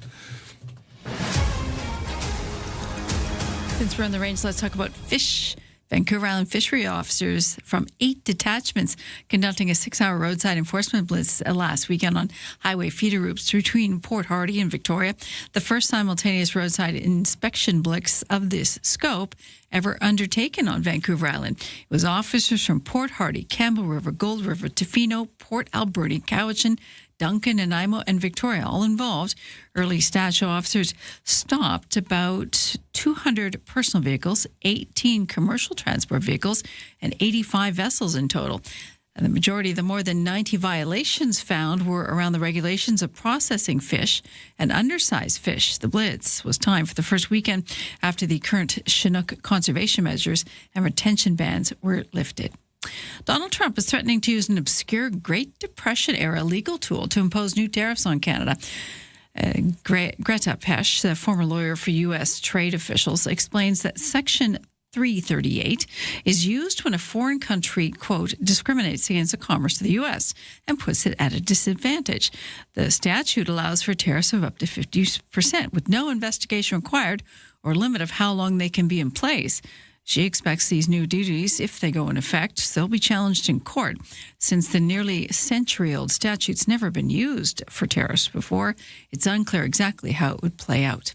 Since we're on the range, let's talk about fish. Vancouver Island fishery officers from 8 detachments conducting a 6-hour roadside enforcement blitz last weekend on highway feeder routes between Port Hardy and Victoria. The first simultaneous roadside inspection blitz of this scope ever undertaken on Vancouver Island. It was officers from Port Hardy, Campbell River, Gold River, Tofino, Port Alberni, Cowichan, Duncan, Nanaimo, and Victoria, all involved. Early Stacho officers stopped about 200 personal vehicles, 18 commercial transport vehicles, and 85 vessels in total. And the majority of the more than 90 violations found were around the regulations of processing fish and undersized fish. The blitz was timed for the first weekend after the current Chinook conservation measures and retention bans were lifted. Donald Trump is threatening to use an obscure Great Depression-era legal tool to impose new tariffs on Canada. Greta Pesch, the former lawyer for U.S. trade officials, explains that Section 338 is used when a foreign country, quote, discriminates against the commerce of the U.S. and puts it at a disadvantage. The statute allows for tariffs of up to 50% with no investigation required or limit of how long they can be in place. She expects these new duties, if they go in effect, they'll be challenged in court. Since the nearly century-old statute's never been used for tariffs before, it's unclear exactly how it would play out.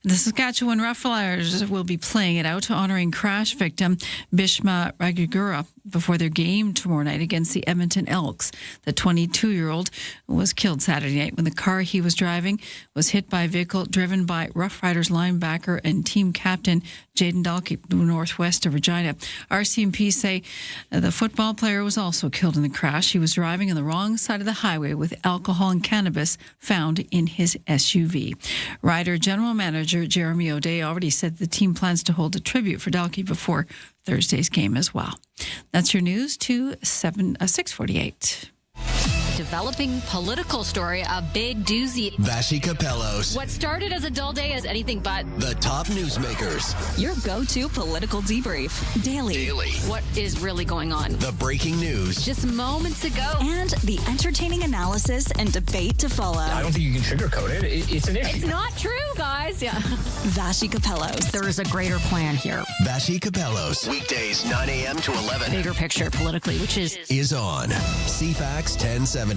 The Saskatchewan Roughliners will be playing it out, honoring crash victim Bishma Ragigura before their game tomorrow night against the Edmonton Elks. The 22-year-old was killed Saturday night when the car he was driving was hit by a vehicle driven by Rough Riders linebacker and team captain Jaden Dalkey, northwest of Regina. RCMP say the football player was also killed in the crash. He was driving on the wrong side of the highway with alcohol and cannabis found in his SUV. Rider General Manager Jeremy O'Day already said the team plans to hold a tribute for Dalkey before Thursday's game as well. That's your news to 6:48. Developing political story, a big doozy. Vashi Capellos. What started as a dull day is anything but. The top newsmakers. Your go-to political debrief. Daily. What is really going on? The breaking news. Just moments ago. And the entertaining analysis and debate to follow. I don't think you can sugarcoat it. It's an issue. It's not true, guys. Yeah. Vashi Capellos. There is a greater plan here. Vashi Capellos. Weekdays 9 a.m. to 11. Bigger picture politically, which is on CFAX 1070.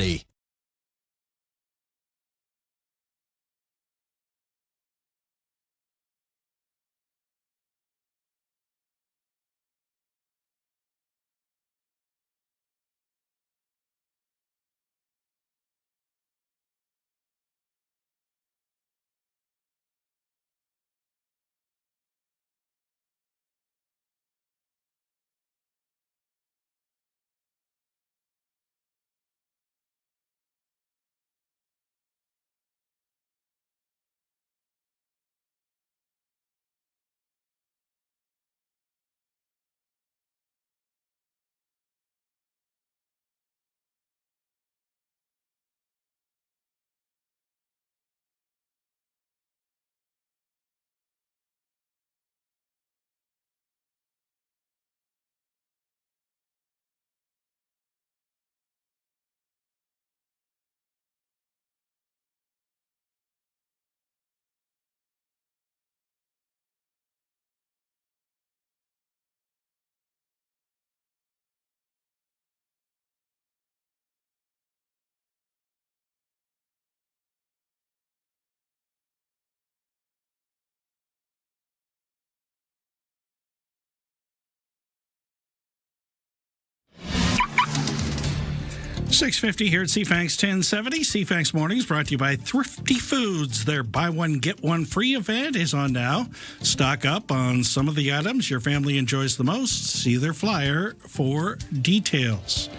6:50 here at CFAX 1070. CFAX Mornings brought to you by Thrifty Foods. Their buy one, get one free event is on now. Stock up on some of the items your family enjoys the most. See their flyer for details.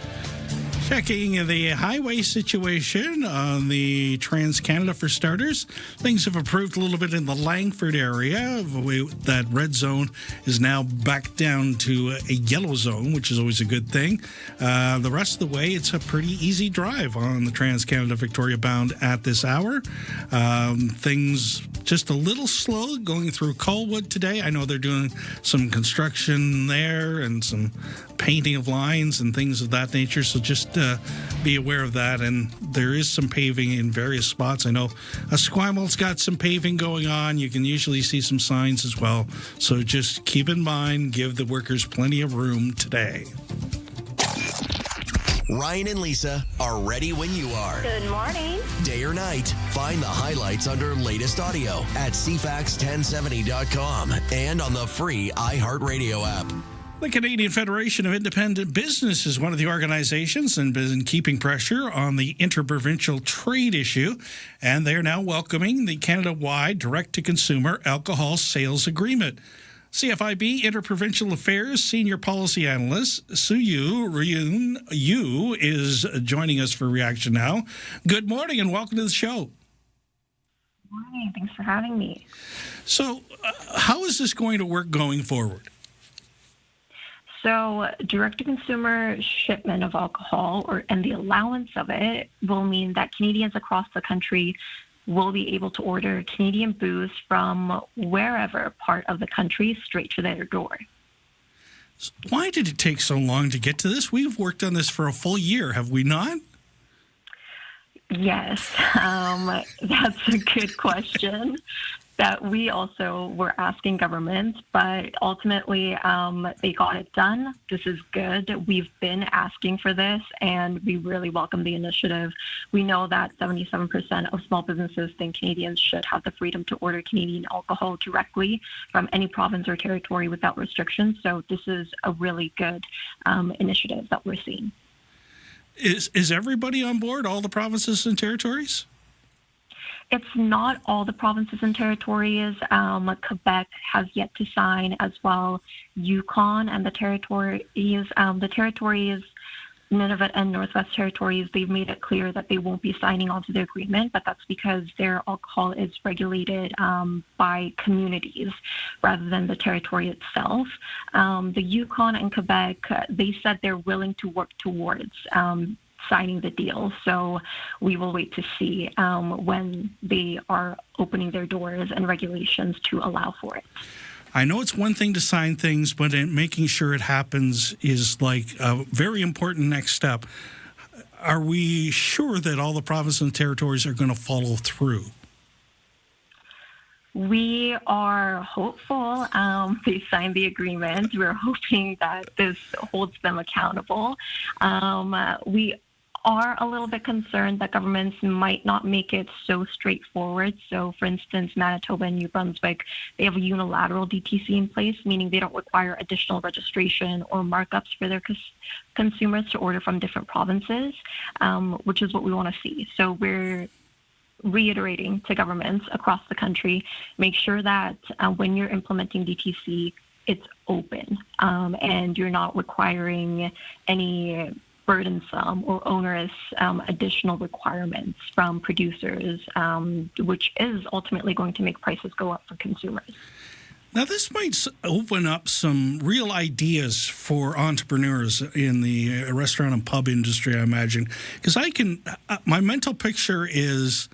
Checking the highway situation on the Trans-Canada for starters. Things have improved a little bit in the Langford area. That red zone is now back down to a yellow zone, which is always a good thing. The rest of the way, it's a pretty easy drive on the Trans-Canada Victoria bound at this hour. Things just a little slow going through Colwood today. I know they're doing some construction there and some painting of lines and things of that nature, so just be aware of that. And there is some paving in various spots. I know Esquimal's got some paving going on. You can usually see some signs as well, so just keep in mind, give the workers plenty of room today. Ryan and Lisa are ready when you are. Good morning. Day or night, find the highlights under latest audio at CFAX1070.com and on the free iHeartRadio app. The Canadian Federation of Independent Business is one of the organizations and been keeping pressure on the interprovincial trade issue, and they are now welcoming the Canada-wide direct-to-consumer alcohol sales agreement. CFIB Interprovincial Affairs Senior Policy Analyst Suyu Ryun Yu is joining us for reaction now. Good morning and welcome to the show. Good morning. Thanks for having me. So, how is this going to work going forward? So, direct-to-consumer shipment of alcohol and the allowance of it will mean that Canadians across the country will be able to order Canadian booze from wherever part of the country straight to their door. Why did it take so long to get to this? We've worked on this for a full year, have we not? Yes, that's a good question that we also were asking government, but ultimately they got it done. This is good. We've been asking for this, and we really welcome the initiative. We know that 77% of small businesses think Canadians should have the freedom to order Canadian alcohol directly from any province or territory without restrictions. So this is a really good initiative that we're seeing. Is everybody on board, all the provinces and territories? It's not all the provinces and territories. Quebec has yet to sign as well. Yukon and the territories, Nunavut and Northwest Territories, they've made it clear that they won't be signing onto the agreement, but that's because their alcohol is regulated by communities rather than the territory itself. The Yukon and Quebec, they said they're willing to work towards signing the deal. So we will wait to see when they are opening their doors and regulations to allow for it. I know it's one thing to sign things, but making sure it happens is like a very important next step. Are we sure that all the provinces and territories are going to follow through? We are hopeful. They signed the agreement. We're hoping that this holds them accountable. We are a little bit concerned that governments might not make it so straightforward. So, for instance, Manitoba and New Brunswick, they have a unilateral DTC in place, meaning they don't require additional registration or markups for their consumers to order from different provinces, which is what we want to see. So we're reiterating to governments across the country, make sure that when you're implementing DTC, it's open and you're not requiring any burdensome or onerous additional requirements from producers, which is ultimately going to make prices go up for consumers. Now, this might open up some real ideas for entrepreneurs in the restaurant and pub industry, I imagine. Because my mental picture is,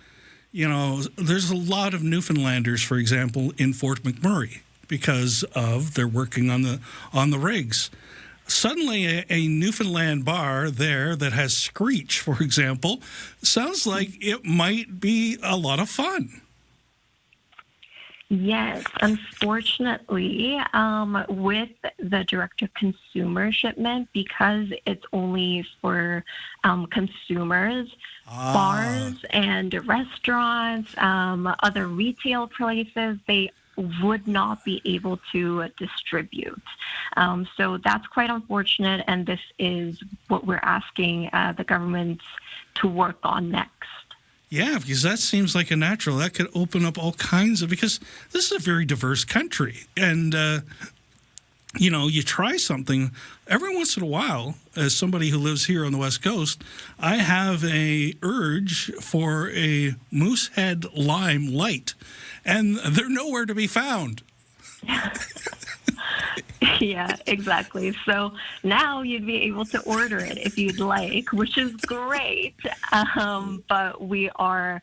there's a lot of Newfoundlanders, for example, in Fort McMurray because of they're working on the rigs. Suddenly, a Newfoundland bar there that has Screech, for example, sounds like it might be a lot of fun. Yes, unfortunately, with the direct-to-consumer shipment, because it's only for consumers, bars and restaurants, other retail places, they would not be able to distribute. So that's quite unfortunate, and this is what we're asking the government to work on next. Yeah, because that seems like a natural. That could open up all kinds of, because this is a very diverse country. And, you try something every once in a while. As somebody who lives here on the West Coast, I have a urge for a Moosehead Lime Light, and they're nowhere to be found. Yeah, exactly. So now you'd be able to order it if you'd like, which is great. But we are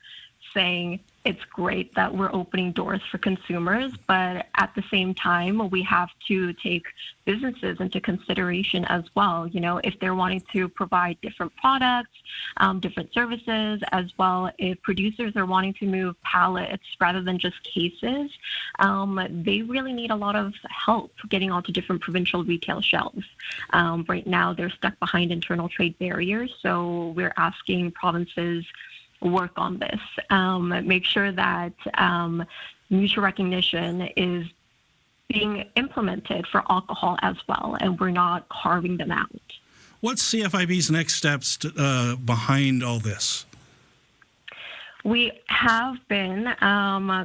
saying it's great that we're opening doors for consumers, but at the same time, we have to take businesses into consideration as well. If they're wanting to provide different products, different services, as well, if producers are wanting to move pallets rather than just cases, they really need a lot of help getting onto different provincial retail shelves. Right now, they're stuck behind internal trade barriers, so we're asking provinces work on this, make sure that mutual recognition is being implemented for alcohol as well, and we're not carving them out. What's CFIB's next steps behind all this? We have been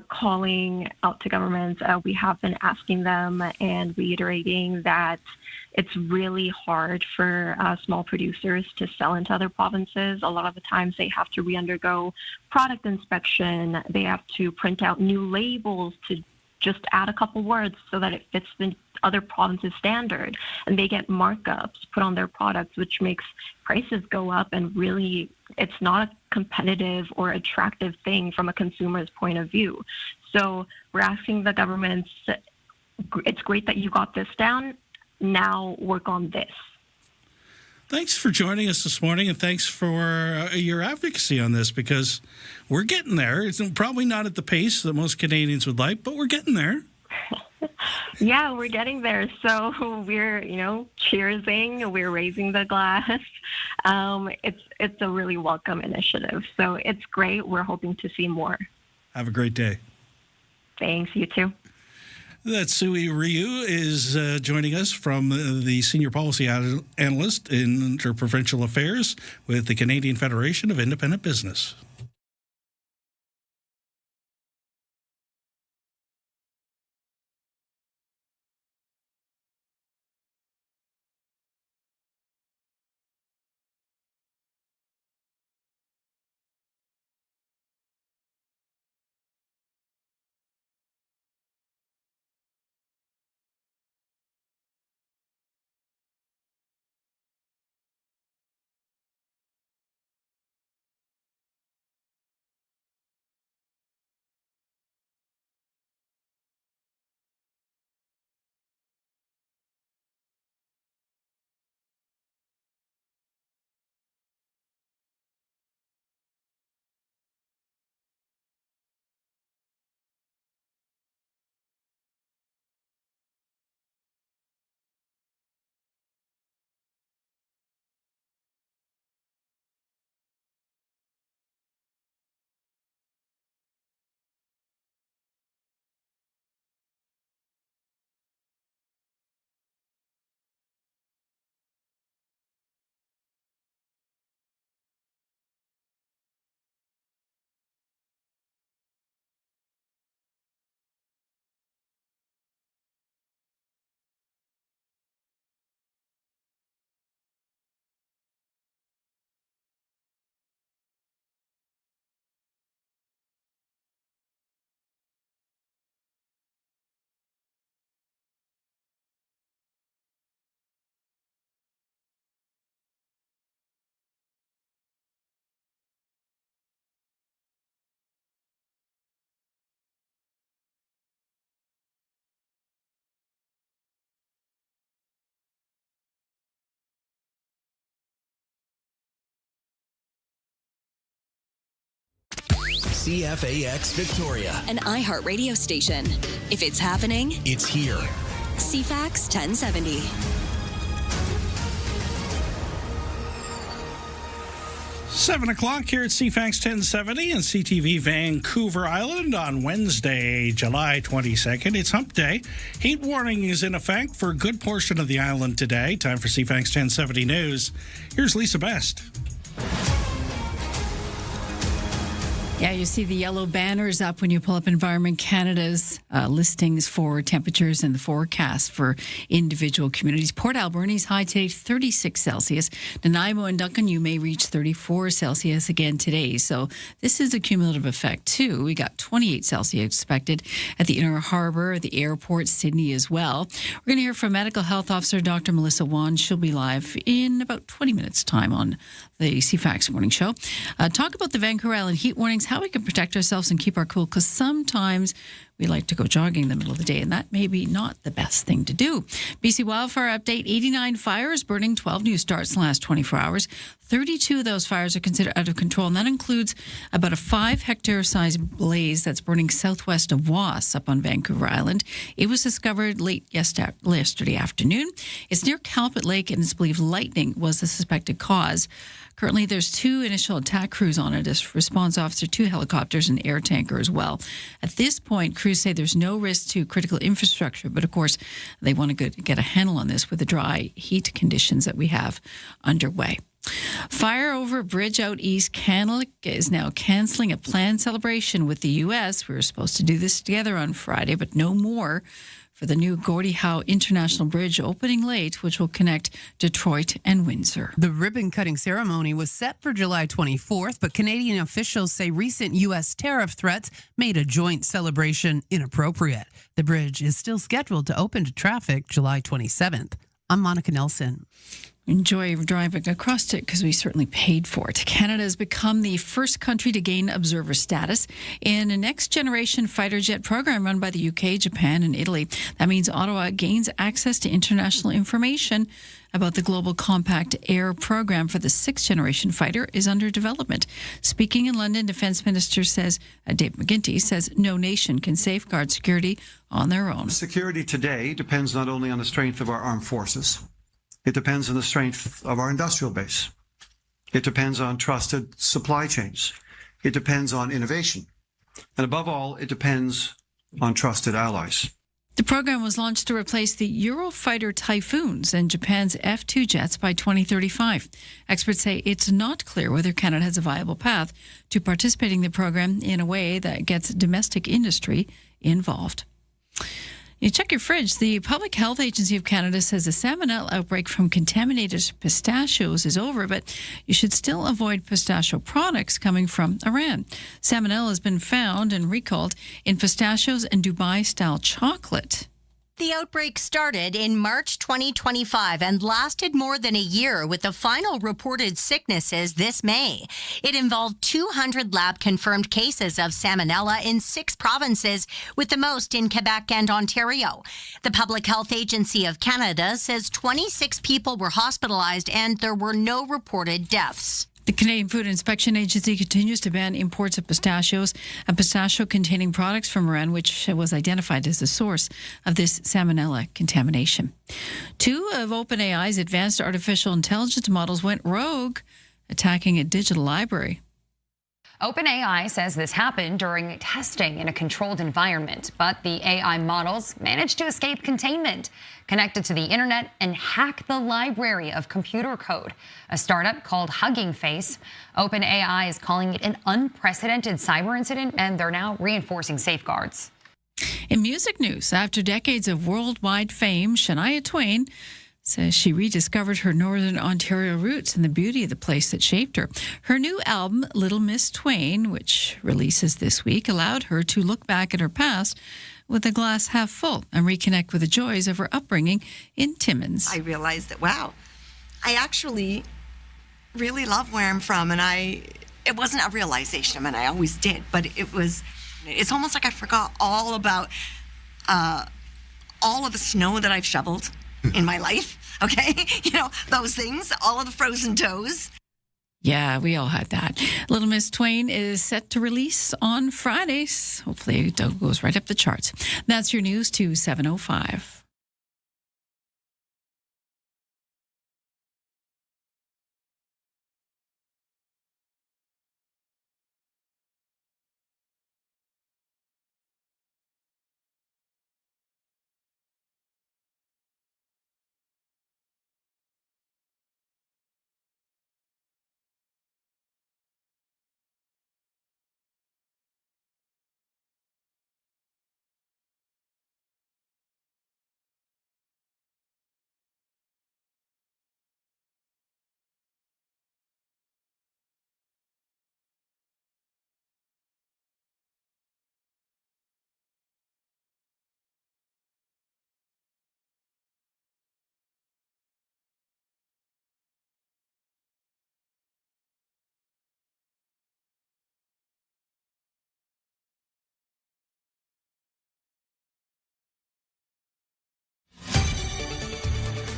calling out to governments. We have been asking them and reiterating that it's really hard for small producers to sell into other provinces. A lot of the times they have to re-undergo product inspection. They have to print out new labels to just add a couple words so that it fits the other provinces' standard. And they get markups put on their products, which makes prices go up. And really, it's not a competitive or attractive thing from a consumer's point of view. So we're asking the governments, it's great that you got this down. Now work on this. Thanks for joining us this morning, and thanks for your advocacy on this, because we're getting there. It's probably not at the pace that most Canadians would like, but we're getting there. Yeah, we're getting there. So we're, cheersing, we're raising the glass. It's a really welcome initiative. So it's great. We're hoping to see more. Have a great day. Thanks, you too. That's Sui Ryu is joining us from the Senior Policy Analyst in Interprovincial Affairs with the Canadian Federation of Independent Business. CFAX Victoria, an iHeartRadio station. If it's happening, it's here. CFAX 1070. 7 o'clock here at CFAX 1070 and CTV Vancouver Island on Wednesday, July 22nd. It's Hump Day. Heat warning is in effect for a good portion of the island today. Time for CFAX 1070 News. Here's Lisa Best. Yeah, you see the yellow banners up when you pull up Environment Canada's listings for temperatures and the forecast for individual communities. Port Alberni's high today, 36 Celsius. Nanaimo and Duncan, you may reach 34 Celsius again today. So this is a cumulative effect, too. We got 28 Celsius expected at the Inner Harbour, the airport, Sydney as well. We're going to hear from Medical Health Officer Dr. Melissa Wan. She'll be live in about 20 minutes' time on the CFAX Morning Show. Talk about the Vancouver Island heat warnings, how we can protect ourselves and keep our cool, because sometimes we like to go jogging in the middle of the day, and that may be not the best thing to do. BC wildfire update, 89 fires burning, 12 new starts in the last 24 hours. 32 of those fires are considered out of control, and that includes about a 5-hectare-sized blaze that's burning southwest of Was up on Vancouver Island. It was discovered late yesterday afternoon. It's near Calpit Lake, and it's believed lightning was the suspected cause. Currently, there's 2 initial attack crews on it, a response officer, 2 helicopters, and air tanker as well. At this point, crews say there's no risk to critical infrastructure, but of course, they want to get a handle on this with the dry heat conditions that we have underway. Fire over a bridge out east. Canada is now canceling a planned celebration with the U.S. We were supposed to do this together on Friday, but no more for the new Gordie Howe International Bridge opening late, which will connect Detroit and Windsor. The ribbon-cutting ceremony was set for July 24th, but Canadian officials say recent U.S. tariff threats made a joint celebration inappropriate. The bridge is still scheduled to open to traffic July 27th. I'm Monica Nelson. Enjoy driving across it because we certainly paid for it. Canada has become the first country to gain observer status in a next-generation fighter jet program run by the UK, Japan, and Italy. That means Ottawa gains access to international information about the Global Compact Air program for the 6th-generation fighter is under development. Speaking in London, Defence Minister Dave McGuinty says no nation can safeguard security on their own. Security today depends not only on the strength of our armed forces, it depends on the strength of our industrial base. It depends on trusted supply chains. It depends on innovation. And above all, it depends on trusted allies. The program was launched to replace the Eurofighter Typhoons and Japan's F-2 jets by 2035. Experts say it's not clear whether Canada has a viable path to participating in the program in a way that gets domestic industry involved. You check your fridge. The Public Health Agency of Canada says the salmonella outbreak from contaminated pistachios is over, but you should still avoid pistachio products coming from Iran. Salmonella has been found and recalled in pistachios and Dubai-style chocolate. The outbreak started in March 2025 and lasted more than a year, with the final reported sicknesses this May. It involved 200 lab-confirmed cases of salmonella in 6 provinces, with the most in Quebec and Ontario. The Public Health Agency of Canada says 26 people were hospitalized and there were no reported deaths. The Canadian Food Inspection Agency continues to ban imports of pistachios and pistachio-containing products from Iran, which was identified as the source of this salmonella contamination. 2 of OpenAI's advanced artificial intelligence models went rogue, attacking a digital library. OpenAI says this happened during testing in a controlled environment, but the AI models managed to escape containment, connected to the internet, and hack the library of computer code. A startup called Hugging Face. OpenAI is calling it an unprecedented cyber incident, and they're now reinforcing safeguards. In music news, after decades of worldwide fame, Shania Twain says she rediscovered her Northern Ontario roots and the beauty of the place that shaped her. Her new album, Little Miss Twain, which releases this week, allowed her to look back at her past with a glass half full and reconnect with the joys of her upbringing in Timmins. I realized that, wow, I actually really love where I'm from, and it wasn't a realization. I mean, I always did, but it's almost like I forgot all about all of the snow that I've shoveled in my life, okay? Those things, all of the frozen toes. Yeah, we all had that. Little Miss Twain is set to release on Fridays. Hopefully it goes right up the charts. That's your news to 7:05.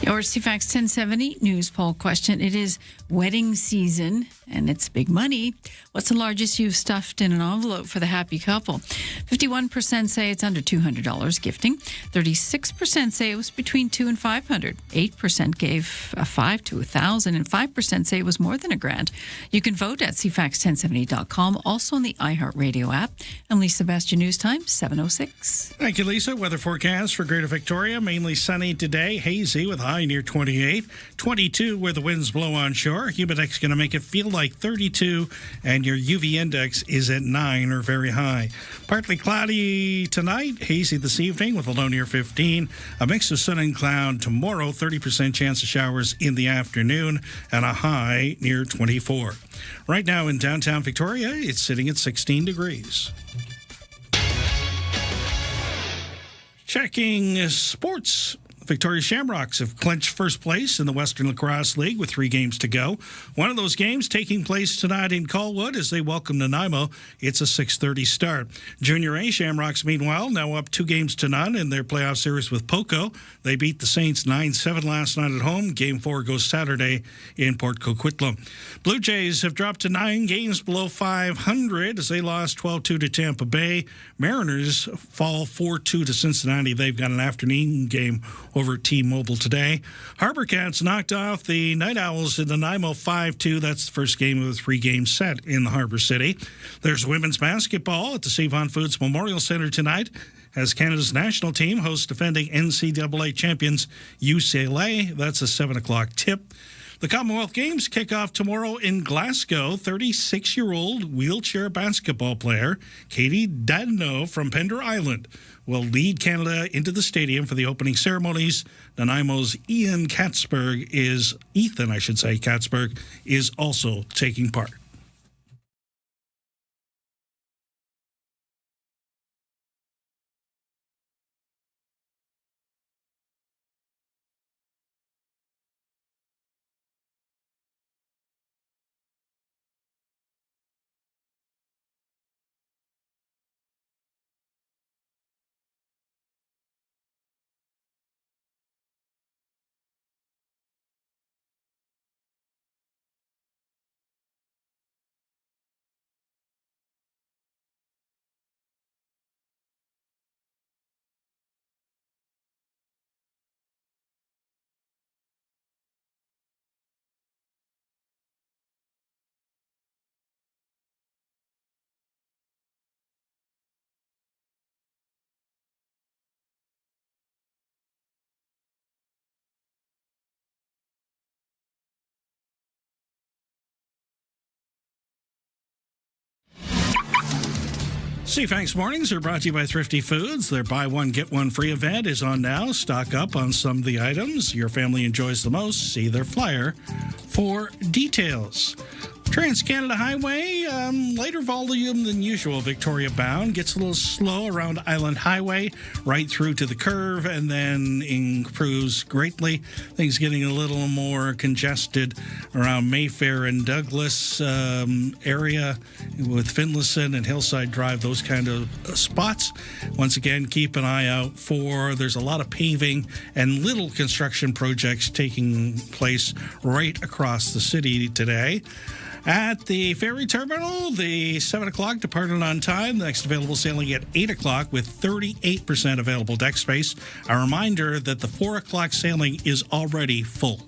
Your CFAX 1070 news poll question. It is wedding season and it's big money. What's the largest you've stuffed in an envelope for the happy couple? 51% say it's under $200 gifting. 36% say it was between $200 and $500. 8% gave a $5 to $1,000 and 5% say it was more than $1,000. You can vote at CFAX1070.com, also on the iHeartRadio app. I'm Lisa Best, your news time, 7:06. Thank you, Lisa. Weather forecast for Greater Victoria, mainly sunny today, hazy with high near 28, 22 where the winds blow onshore. Humidex going to make it feel like 32, and your UV index is at 9 or very high. Partly cloudy tonight, hazy this evening with a low near 15. A mix of sun and cloud tomorrow, 30% chance of showers in the afternoon, and a high near 24. Right now in downtown Victoria, it's sitting at 16 degrees. Checking sports. Victoria Shamrocks have clinched first place in the Western Lacrosse League with 3 games to go. One of those games taking place tonight in Colwood as they welcome Nanaimo. It's a 6:30 start. Junior A Shamrocks, meanwhile, now up 2 games to none in their playoff series with Poco. They beat the Saints 9-7 last night at home. Game 4 goes Saturday in Port Coquitlam. Blue Jays have dropped to 9 games below 500 as they lost 12-2 to Tampa Bay. Mariners fall 4-2 to Cincinnati. They've got an afternoon game over at T-Mobile today. Harbor Cats knocked off the Night Owls in Nanaimo 5-2. That's the first game of a 3-game set in the Harbor City. There's women's basketball at the Save-On Foods Memorial Center tonight as Canada's national team hosts defending NCAA champions UCLA. That's a 7 o'clock tip. The Commonwealth Games kick off tomorrow in Glasgow. 36-year-old wheelchair basketball player Katie Dadno from Pender Island will lead Canada into the stadium for the opening ceremonies. Nanaimo's Ethan Katzberg is also taking part. CFAX Mornings are brought to you by Thrifty Foods. Their buy one, get one free event is on now. Stock up on some of the items your family enjoys the most. See their flyer for details. Trans-Canada Highway, lighter volume than usual. Victoria bound gets a little slow around Island Highway, right through to the curve, and then improves greatly. Things getting a little more congested around Mayfair and Douglas area with Finlayson and Hillside Drive, those kind of spots. Once again, keep an eye out for, there's a lot of paving and little construction projects taking place right across the city today. At the ferry terminal, the 7 o'clock departed on time. The next available sailing at 8 o'clock with 38% available deck space. A reminder that the 4 o'clock sailing is already full.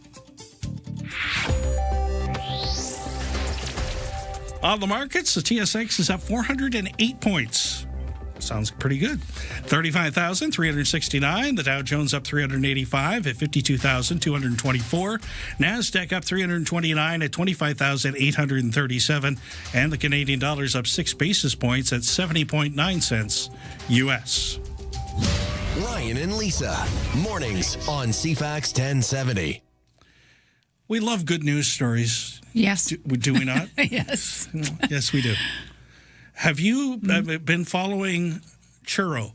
On the markets, the TSX is up 408 points. Sounds pretty good. 35,369. The Dow Jones up 385 at 52,224. NASDAQ up 329 at 25,837. And the Canadian dollar's up 6 basis points at 70.9 cents U.S. Ryan and Lisa, mornings on CFAX 1070. We love good news stories. Yes. Do we not? Yes. Yes, we do. Have you been following Churro?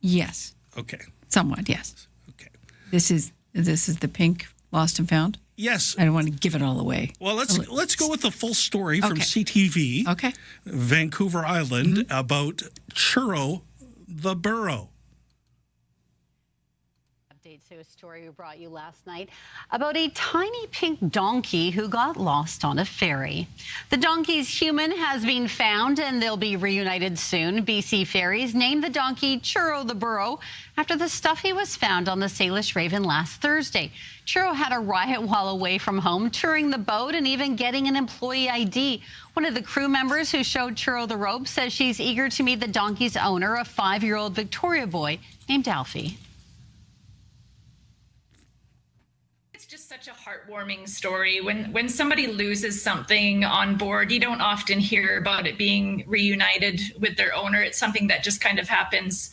Yes. Okay. Somewhat, yes. Okay. This is the pink lost and found? Yes. I don't want to give it all away. Well, let's go with the full story from Okay. CTV. Okay. Vancouver Island about Churro the burro. update to a story we brought you last night about a tiny pink donkey who got lost on a ferry. The donkey's human has been found and they'll be reunited soon. BC Ferries named the donkey Churro the Burro after the stuffy was found on the Salish Raven last Thursday. Churro had a riot while away from home, touring the boat and even getting an employee ID. One of the crew members who showed Churro the rope says she's eager to meet the donkey's owner, a 5-year-old Victoria boy named Alfie. It's just such a heartwarming story. When somebody loses something on board, you don't often hear about it being reunited with their owner. It's something that just kind of happens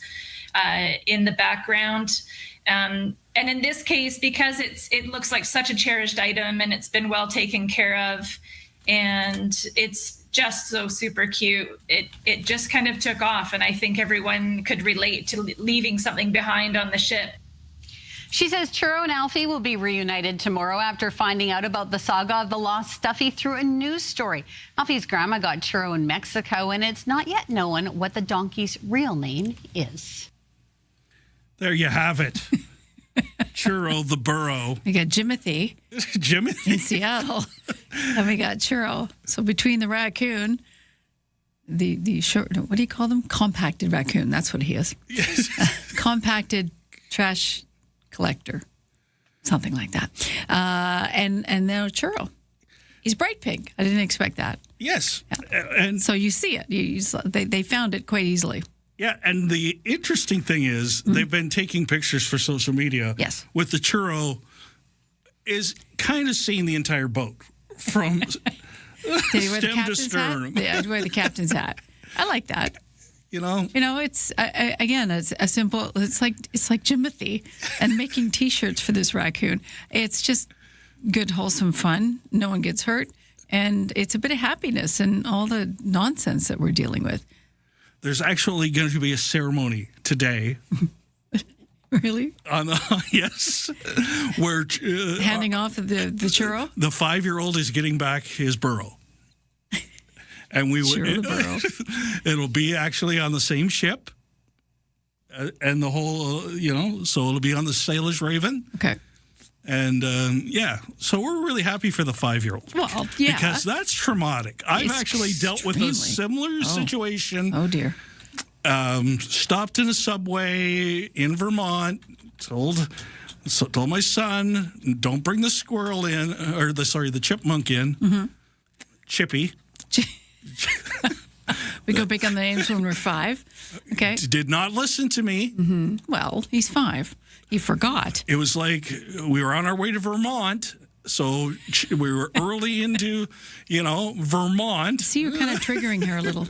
in the background. And in this case, because it looks like such a cherished item and it's been well taken care of, and it's just so super cute, it just kind of took off. And I think everyone could relate to leaving something behind on the ship. She says Churro and Alfie will be reunited tomorrow after finding out about the saga of the lost stuffy through a news story. Alfie's grandma got Churro in Mexico, and it's not yet known what the donkey's real name is. There you have it. Churro the Burro. We got Jimothy. Jimothy? In Seattle. And we got Churro. So between the raccoon, the short, what do you call them? Compacted raccoon. That's what he is. Yes. Compacted trash collector. Something like that. And now Churro. He's bright pink. I didn't expect that. Yes. Yeah. And so you see it. They found it quite easily. Yeah, and the interesting thing is they've been taking pictures for social media. Yes. With the Churro is kind of seeing the entire boat from stem to stern. Yeah, I'd wear the captain's hat. I like that. You know, it's again, it's a simple. It's like Jimothy and making T-shirts for this raccoon. It's just good, wholesome fun. No one gets hurt, and it's a bit of happiness and all the nonsense that we're dealing with. There's actually going to be a ceremony today. Really? Yes. Where handing off the Churro? The 5-year-old is getting back his burro. And it'll be actually on the same ship. And the whole, so it'll be on the Salish Raven. Okay. And so we're really happy for the 5-year-old. Well, yeah. Because that's traumatic. I've actually dealt with a similar situation. Oh, dear. Stopped in a subway in Vermont, told my son, don't bring the squirrel in, or the chipmunk in. Mm-hmm. Chippy. We go big on the names when we're 5. Okay. Did not listen to me. Mm-hmm. Well, he's 5. He forgot. It was like we were on our way to Vermont, so we were early into, Vermont. See, you're kind of triggering her a little.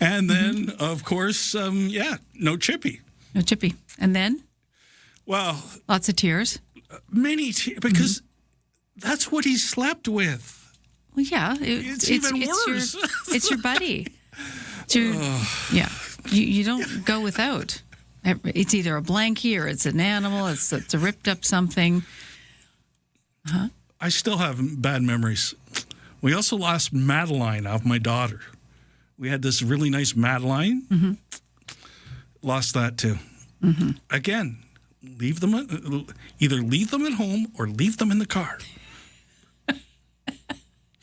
And then, of course, no Chippy. No Chippy. And then? Well. Lots of tears? Many tears, because that's what he slept with. Well, yeah. It's even worse. It's your buddy. Yeah. You don't go without. It's either a blankie or it's an animal. It's a ripped up something. Huh? I still have bad memories. We also lost Madeline, of my daughter. We had this really nice Madeline. Mm-hmm. Lost that too. Mm-hmm. Again, either leave them at home or leave them in the car.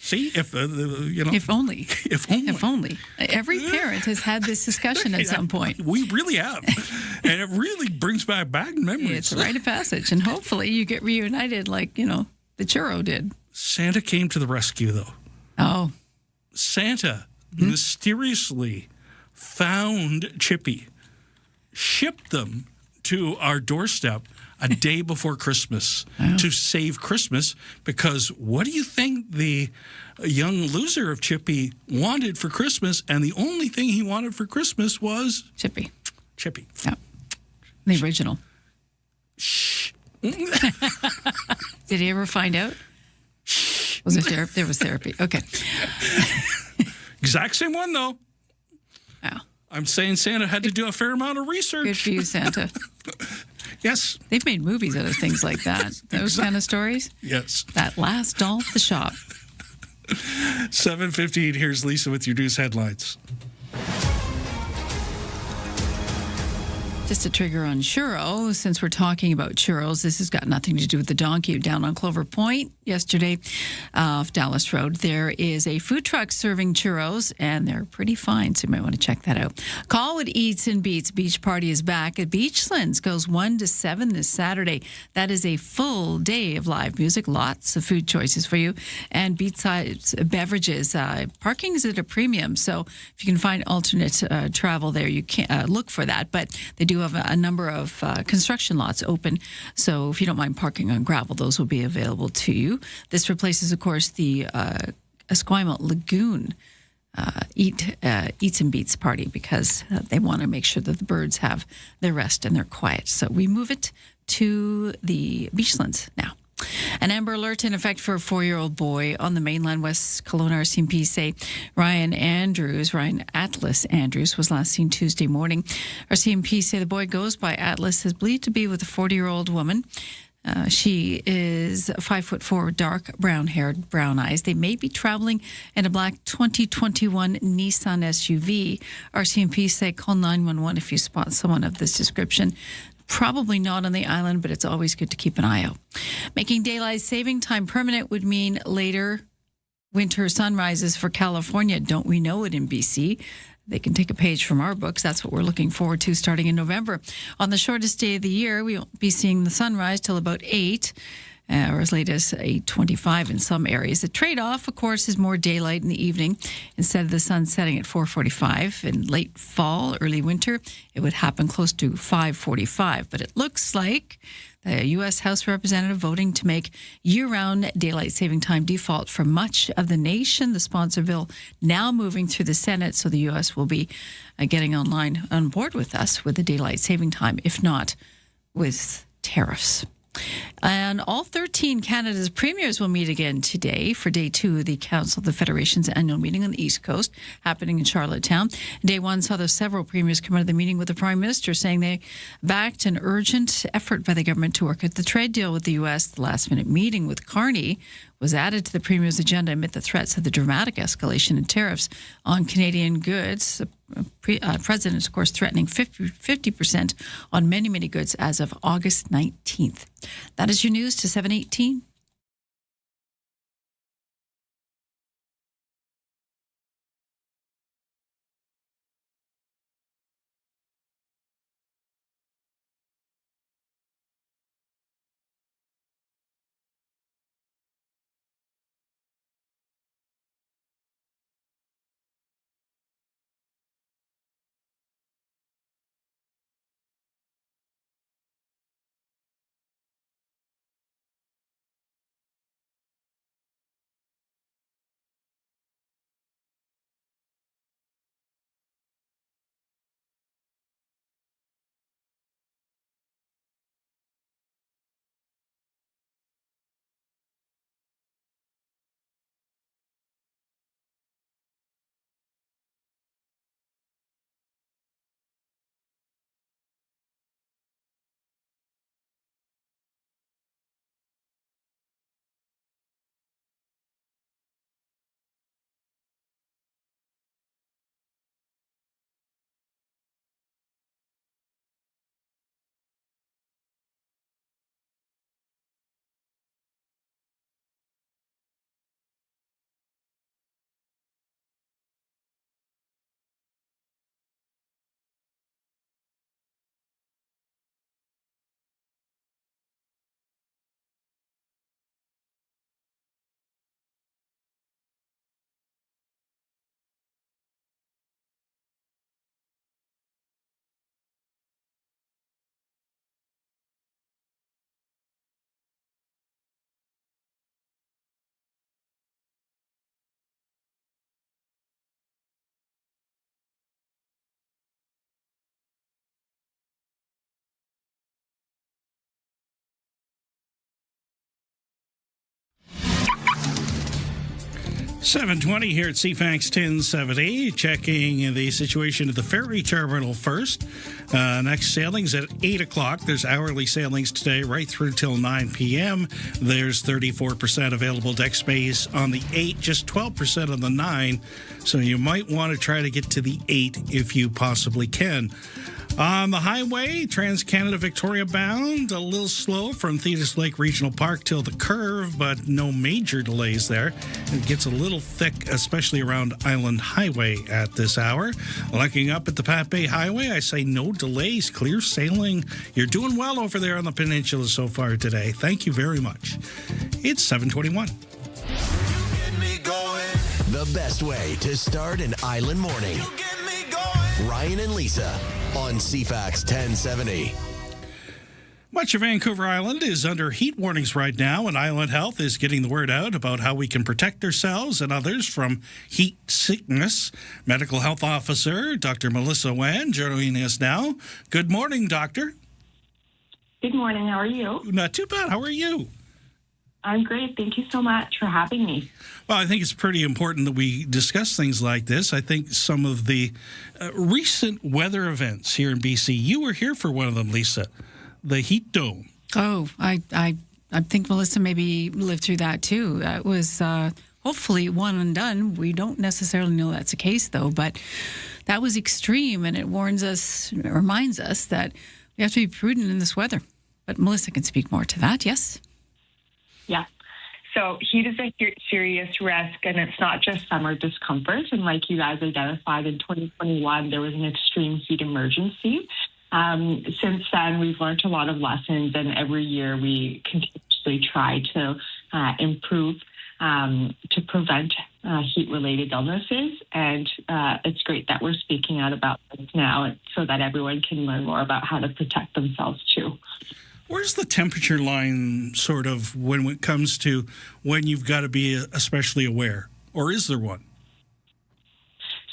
See, if only. If only. Every parent has had this discussion at some point. We really have. And it really brings back memories. It's a rite of passage. And hopefully you get reunited like, the Churro did. Santa came to the rescue, though. Oh. Santa mysteriously found Chippy, shipped them to our doorstep a day before Christmas to save Christmas, because what do you think the young loser of Chippy wanted for Christmas? And the only thing he wanted for Christmas was Chippy. Yeah. The original. Shh. Did he ever find out? Was it therapy? There was therapy. Okay. Exact same one, though. Wow. I'm saying Santa had to do a fair amount of research. Good for you, Santa. Yes. They've made movies out of things like that. Those kind of stories. Yes. That last doll at the shop. 7:15. Here's Lisa with your news headlines. Just a trigger on churro. Since we're talking about churros, this has got nothing to do with the donkey. Down on Clover Point yesterday off Dallas Road, there is a food truck serving churros, and they're pretty fine, so you might want to check that out. Colwood Eats and Beats Beach Party is back at Beachlands. Goes 1 to 7 this Saturday. That is a full day of live music, lots of food choices for you, and beachside beverages. Parking is at a premium, so if you can find alternate travel there, you can look for that. But they do have a number of construction lots open, so if you don't mind parking on gravel, those will be available to you. This replaces, of course, the Esquimalt Lagoon Eats and Beats party, because they want to make sure that the birds have their rest and they're quiet. So we move it to the Beachlands now. An Amber Alert in effect for a 4-year-old boy on the mainland. West Kelowna RCMP say Ryan Atlas Andrews was last seen Tuesday morning. RCMP say the boy goes by Atlas is believed to be with a 40-year-old woman. She is 5'4", dark brown-haired, brown eyes. They may be traveling in a black 2021 Nissan SUV. RCMP say call 911 if you spot someone of this description. Probably not on the island, but it's always good to keep an eye out. Making daylight saving time permanent would mean later winter sunrises for California. Don't we know it in BC? They can take a page from our books. That's what we're looking forward to starting in November. On the shortest day of the year, we won't be seeing the sunrise till about 8, or as late as 8:25 in some areas. The trade-off, of course, is more daylight in the evening. Instead of the sun setting at 4:45 in late fall, early winter, it would happen close to 5:45. But it looks like the U.S. House Representative voting to make year-round daylight saving time default for much of the nation. The sponsor bill now moving through the Senate, so the U.S. will be getting on board with us with the daylight saving time, if not with tariffs. And all 13 Canada's premiers will meet again today for day 2 of the Council of the Federation's annual meeting on the East Coast, happening in Charlottetown. Day 1 saw the several premiers come out of the meeting with the Prime Minister, saying they backed an urgent effort by the government to work out the trade deal with the U.S. The last-minute meeting with Carney was added to the Premier's agenda amid the threats of the dramatic escalation in tariffs on Canadian goods. The President, of course, threatening 50% on many, many goods as of August 19th. That is your news to 7:18. $7:20 here at CFAX 1070. Checking the situation at the ferry terminal first. Next sailings at 8 o'clock. There's hourly sailings today right through till 9 p.m. There's 34% available deck space on the 8, just 12% on the 9. So you might want to try to get to the 8 if you possibly can. On the highway, Trans-Canada Victoria bound, a little slow from Thetis Lake Regional Park till the curve, but no major delays there. It gets a little thick, especially around Island Highway at this hour. Looking up at the Pat Bay Highway, I say no delays, clear sailing. You're doing well over there on the peninsula so far today. Thank you very much. It's 7:21. The best way to start an island morning. Ryan and Lisa on CFAX 1070. Much of Vancouver Island is under heat warnings right now, and Island Health is getting the word out about how we can protect ourselves and others from heat sickness. Medical Health Officer Dr. Melissa Wan joining us now. Good morning, Doctor. Good morning. How are you? Not too bad. How are you? I'm great. Thank you so much for having me. Well, I think it's pretty important that we discuss things like this. I think some of the recent weather events here in BC, you were here for one of them, Lisa, the heat dome. Oh, I think Melissa maybe lived through that too. It was hopefully one and done. We don't necessarily know that's the case, though, but that was extreme, and it reminds us that we have to be prudent in this weather. But Melissa can speak more to that, yes? Yeah. So heat is a serious risk, and it's not just summer discomfort. And like you guys identified, in 2021, there was an extreme heat emergency. Since then, we've learned a lot of lessons, and every year we continuously try to improve to prevent heat-related illnesses. And it's great that we're speaking out about this now so that everyone can learn more about how to protect themselves too. Where's the temperature line sort of when it comes to when you've got to be especially aware? Or is there one?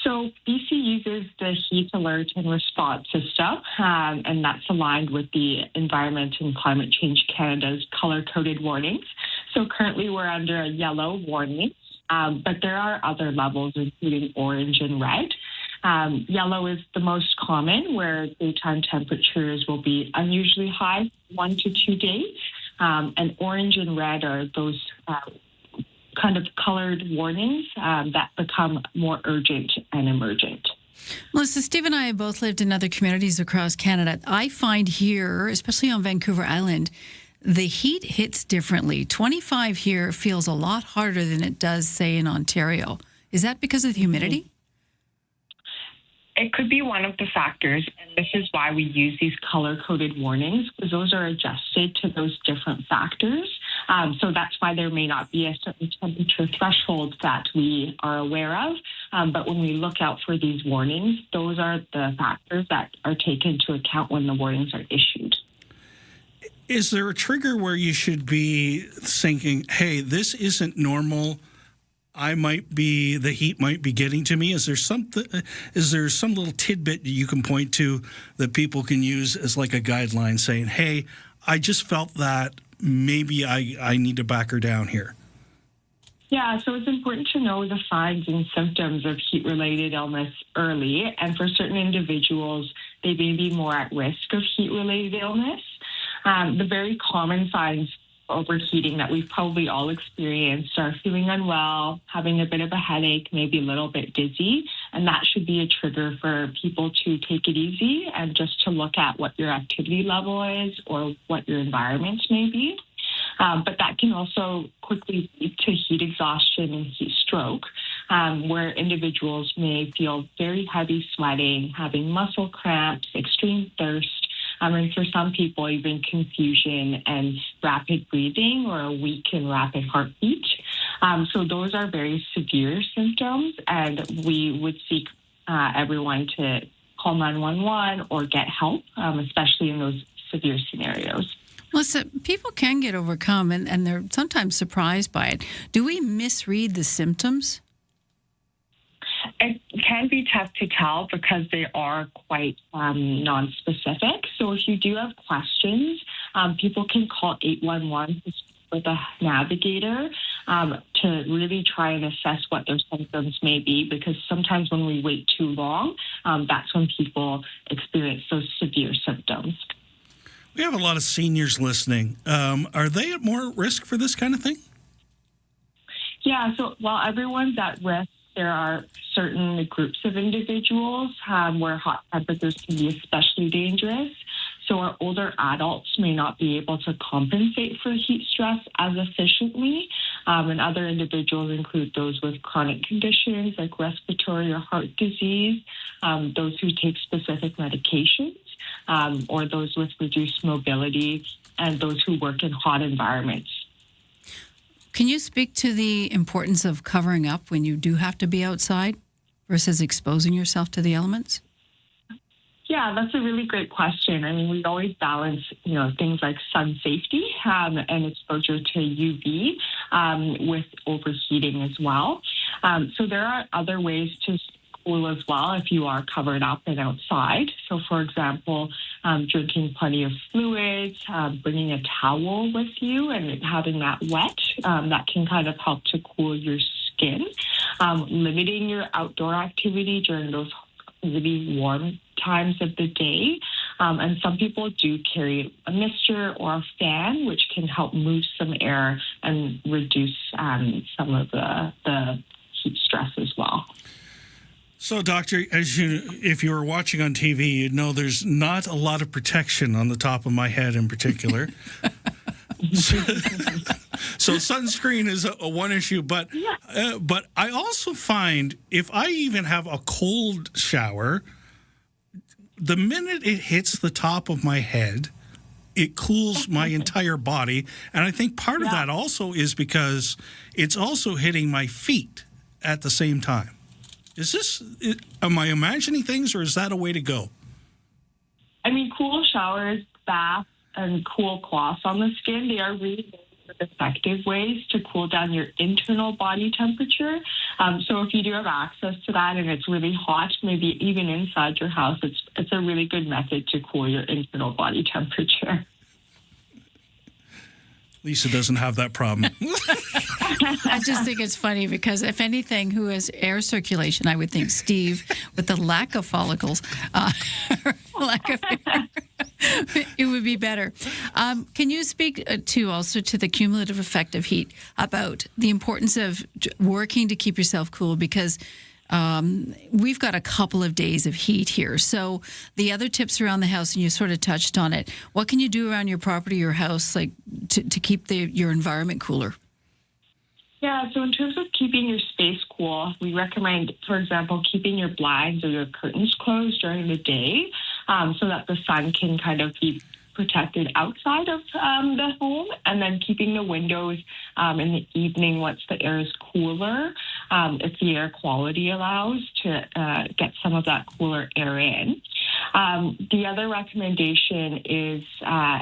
So BC uses the Heat Alert and Response System, and that's aligned with the Environment and Climate Change Canada's color-coded warnings. So currently we're under a yellow warning, but there are other levels, including orange and red. Yellow is the most common, where daytime temperatures will be unusually high, 1 to 2 days. And orange and red are those kind of colored warnings that become more urgent and emergent. Melissa, Steve and I have both lived in other communities across Canada. I find here, especially on Vancouver Island, the heat hits differently. 25 here feels a lot harder than it does, say, in Ontario. Is that because of the humidity? It could be one of the factors, and this is why we use these color-coded warnings, because those are adjusted to those different factors. So that's why there may not be a certain temperature threshold that we are aware of. But when we look out for these warnings, those are the factors that are taken into account when the warnings are issued. Is there a trigger where you should be thinking, hey, this isn't normal? The heat might be getting to me. Is there some little tidbit you can point to that people can use as like a guideline saying, hey, I just felt that maybe I need to back her down here? Yeah, so it's important to know the signs and symptoms of heat-related illness early. And for certain individuals, they may be more at risk of heat-related illness. The very common signs overheating that we've probably all experienced are feeling unwell, having a bit of a headache, maybe a little bit dizzy, and that should be a trigger for people to take it easy and just to look at what your activity level is or what your environment may be. But that can also quickly lead to heat exhaustion and heat stroke, where individuals may feel very heavy sweating, having muscle cramps, extreme thirst, and for some people, even confusion and rapid breathing or a weak and rapid heartbeat. So those are very severe symptoms, and we would seek everyone to call 911 or get help, especially in those severe scenarios. Melissa, people can get overcome, and they're sometimes surprised by it. Do we misread the symptoms? It can be tough to tell because they are quite non-specific. So if you do have questions, people can call 811 to speak with a navigator to really try and assess what their symptoms may be, because sometimes when we wait too long, that's when people experience those severe symptoms. We have a lot of seniors listening. Are they at more risk for this kind of thing? Yeah, so while everyone's at risk, there are certain groups of individuals where hot temperatures can be especially dangerous. So our older adults may not be able to compensate for heat stress as efficiently. And other individuals include those with chronic conditions like respiratory or heart disease, those who take specific medications, or those with reduced mobility, and those who work in hot environments. Can you speak to the importance of covering up when you do have to be outside versus exposing yourself to the elements? Yeah, that's a really great question. I mean, we always balance, things like sun safety and exposure to UV with overheating as well. So there are other ways to cool as well if you are covered up and outside. So, for example, drinking plenty of fluids, bringing a towel with you and having that wet, that can kind of help to cool your skin. Limiting your outdoor activity during those really warm times of the day. And some people do carry a mister or a fan, which can help move some air and reduce some of the heat stress as well. So, Doctor, if you were watching on TV, you'd know there's not a lot of protection on the top of my head in particular. So sunscreen is a one issue, but I also find if I even have a cold shower, the minute it hits the top of my head, it cools my entire body. And I think part of that also is because it's also hitting my feet at the same time. Am I imagining things, or is that a way to go? I mean, cool showers, baths, and cool cloths on the skin, they are really effective ways to cool down your internal body temperature. So if you do have access to that and it's really hot, maybe even inside your house, it's a really good method to cool your internal body temperature. Lisa doesn't have that problem. I just think it's funny because if anything, who has air circulation, I would think Steve with the lack of follicles, lack of hair, it would be better. Can you speak also to the cumulative effect of heat, about the importance of working to keep yourself cool? Because we've got a couple of days of heat here. So the other tips around the house, and you sort of touched on it, what can you do around your property, your house, like to keep your environment cooler? Yeah, so in terms of keeping your space cool, we recommend, for example, keeping your blinds or your curtains closed during the day so that the sun can kind of be protected outside of the home, and then keeping the windows in the evening once the air is cooler, if the air quality allows, to get some of that cooler air in. The other recommendation is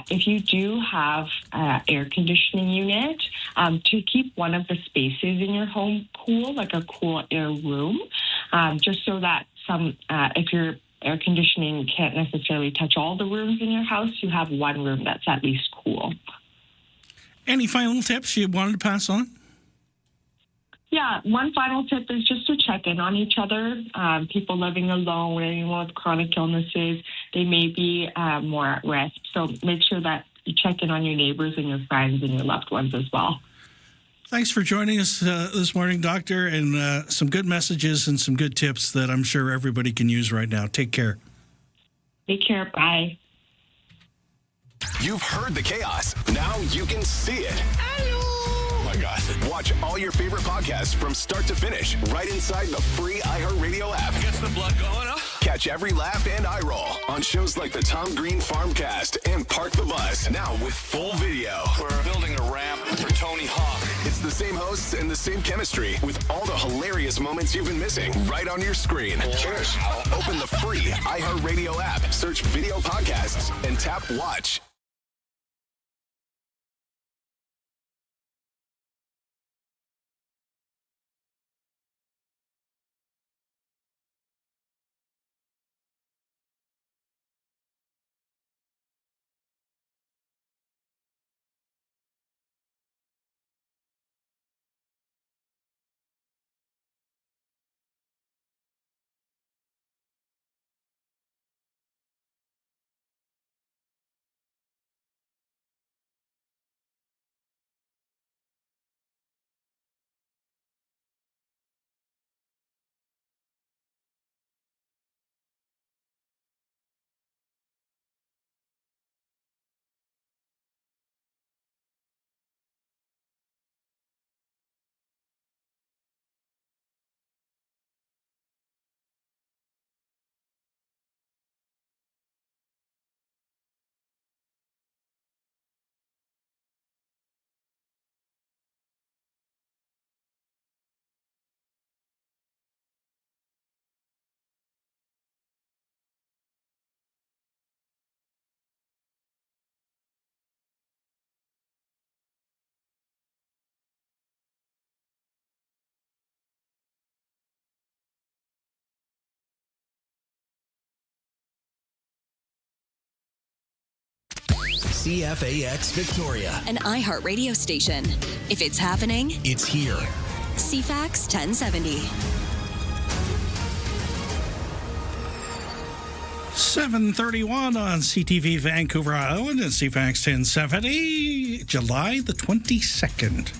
if you do have an air conditioning unit, to keep one of the spaces in your home cool, like a cool air room, just so that if your air conditioning can't necessarily touch all the rooms in your house, you have one room that's at least cool. Any final tips you wanted to pass on? Yeah, one final tip is just to check in on each other. People living alone, anyone with chronic illnesses, they may be more at risk. So make sure that you check in on your neighbors and your friends and your loved ones as well. Thanks for joining us this morning, Doctor, and some good messages and some good tips that I'm sure everybody can use right now. Take care. Take care. Bye. You've heard the chaos. Now you can see it. Oh my God. Watch all your favorite podcasts from start to finish right inside the free iHeartRadio app. Gets the blood going, huh? Catch every laugh and eye roll on shows like the Tom Green Farmcast and Park the Bus. Now with full video. We're building a ramp for Tony Hawk. It's the same hosts and the same chemistry with all the hilarious moments you've been missing right on your screen. Cheers. Open the free iHeartRadio app, search video podcasts, and tap watch. CFAX Victoria. An iHeart radio station. If it's happening, It's here. CFAX 1070. 7:31 on CTV Vancouver Island and CFAX 1070, July the 22nd.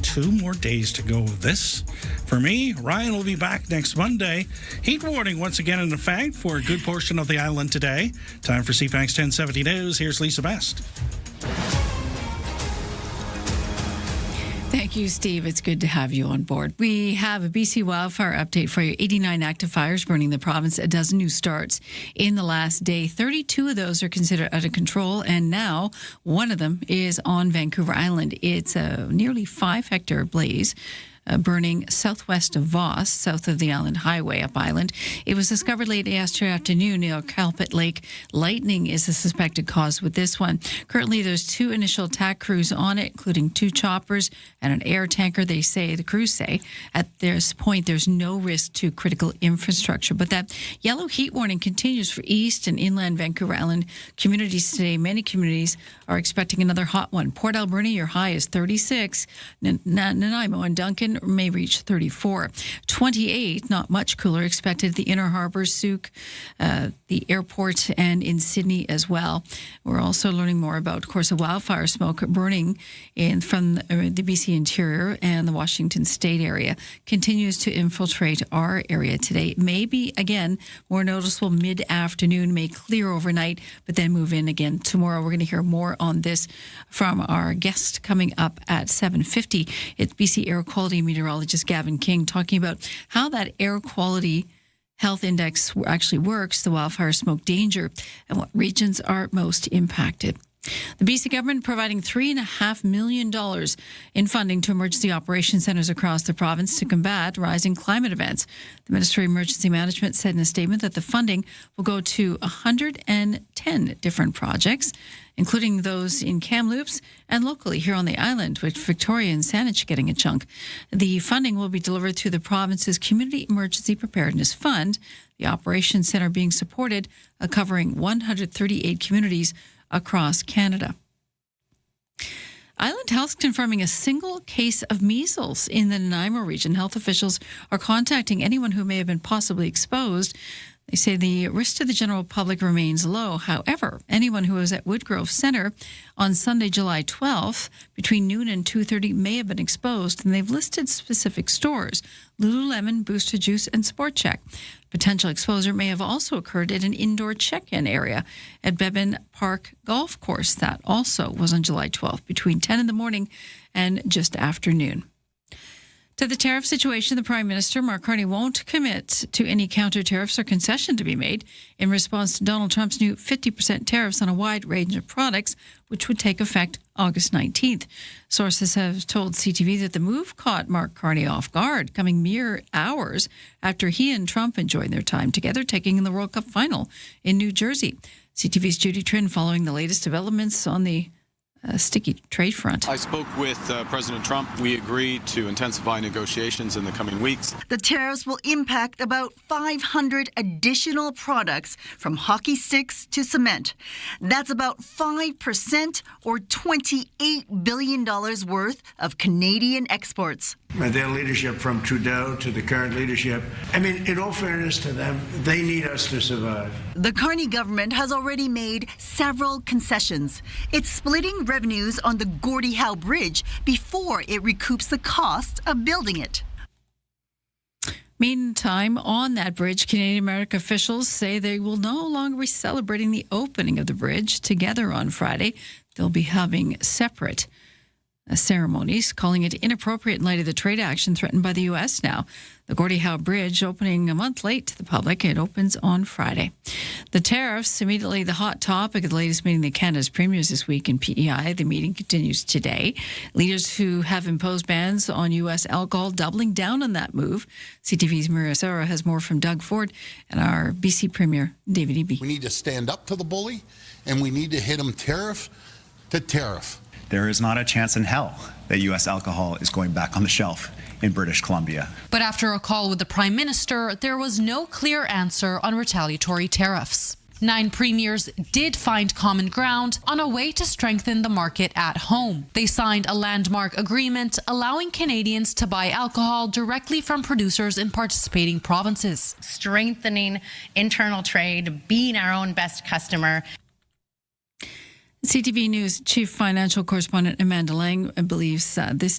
2 more days to go of this. For me, Ryan will be back next Monday. Heat warning once again in effect for a good portion of the island today. Time for CFAX 1070 News. Here's Lisa Best. Thank you, Steve. It's good to have you on board. We have a BC wildfire update for you. 89 active fires burning the province, a dozen new starts in the last day. 32 of those are considered out of control, and now one of them is on Vancouver Island. It's a nearly 5-hectare blaze. Burning southwest of Voss, south of the Island Highway up island. It was discovered late yesterday afternoon near Calpit Lake. Lightning is the suspected cause with this one. Currently, there's 2 initial attack crews on it, including 2 choppers and an air tanker. The crews say, at this point, there's no risk to critical infrastructure. But that yellow heat warning continues for east and inland Vancouver Island communities today. Many communities are expecting another hot one. Port Alberni, your high is 36. Nanaimo and Duncan may reach 34. 28, not much cooler, expected at the Inner Harbour, Souk, the airport, and in Sydney as well. We're also learning more about, of course, the wildfire smoke burning from the BC interior and the Washington state area continues to infiltrate our area today. Maybe, again, more noticeable mid-afternoon, may clear overnight, but then move in again tomorrow. We're going to hear more on this from our guest coming up at 7:50. It's BC Air Quality Meteorologist Gavin King talking about how that air quality health index actually works, the wildfire smoke danger, and what regions are most impacted. The BC government providing $3.5 million in funding to emergency operations centres across the province to combat rising climate events. The Ministry of Emergency Management said in a statement that the funding will go to 110 different projects, including those in Kamloops and locally here on the island, with Victoria and Saanich getting a chunk. The funding will be delivered through the province's Community Emergency Preparedness Fund, the Operations Centre being supported, covering 138 communities across Canada. Island Health confirming a single case of measles in the Nanaimo region. Health officials are contacting anyone who may have been possibly exposed. They say the risk to the general public remains low. However, anyone who was at Woodgrove Centre on Sunday, July 12th, between noon and 2:30 may have been exposed, and they've listed specific stores: Lululemon, Booster Juice, and Sport Check. Potential exposure may have also occurred at an indoor check-in area at Bevan Park Golf Course. That also was on July 12th, between 10 in the morning and just after noon. To the tariff situation, the Prime Minister, Mark Carney, won't commit to any counter-tariffs or concession to be made in response to Donald Trump's new 50% tariffs on a wide range of products, which would take effect August 19th. Sources have told CTV that the move caught Mark Carney off guard, coming mere hours after he and Trump enjoyed their time together, taking in the World Cup final in New Jersey. CTV's Judy Trin following the latest developments on the sticky trade front. I spoke with President Trump. We agreed to intensify negotiations in the coming weeks. The tariffs will impact about 500 additional products, from hockey sticks to cement. That's about 5% or $28 billion worth of Canadian exports. Their leadership, from Trudeau to the current leadership, I mean, in all fairness to them, they need us to survive. The Carney government has already made several concessions. It's splitting revenues on the Gordie Howe Bridge before it recoups the cost of building it. Meantime, on that bridge, Canadian American officials say they will no longer be celebrating the opening of the bridge together on Friday. They'll be having separate ceremonies, calling it inappropriate in light of the trade action threatened by the U.S. now. The Gordie Howe Bridge opening a month late to the public. It opens on Friday. The tariffs, immediately the hot topic of the latest meeting of Canada's premiers this week in PEI. The meeting continues today. Leaders who have imposed bans on U.S. alcohol doubling down on that move. CTV's Maria Serra has more from Doug Ford and our BC Premier, David Eby. We need to stand up to the bully, and we need to hit him tariff to tariff. There is not a chance in hell that U.S. alcohol is going back on the shelf in British Columbia. But after a call with the Prime Minister, there was no clear answer on retaliatory tariffs. 9 premiers did find common ground on a way to strengthen the market at home. They signed a landmark agreement allowing Canadians to buy alcohol directly from producers in participating provinces. Strengthening internal trade, being our own best customer. CTV News chief financial correspondent Amanda Lang believes this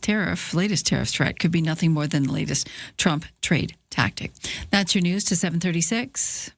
latest tariff threat could be nothing more than the latest Trump trade tactic. That's your news to 7:36.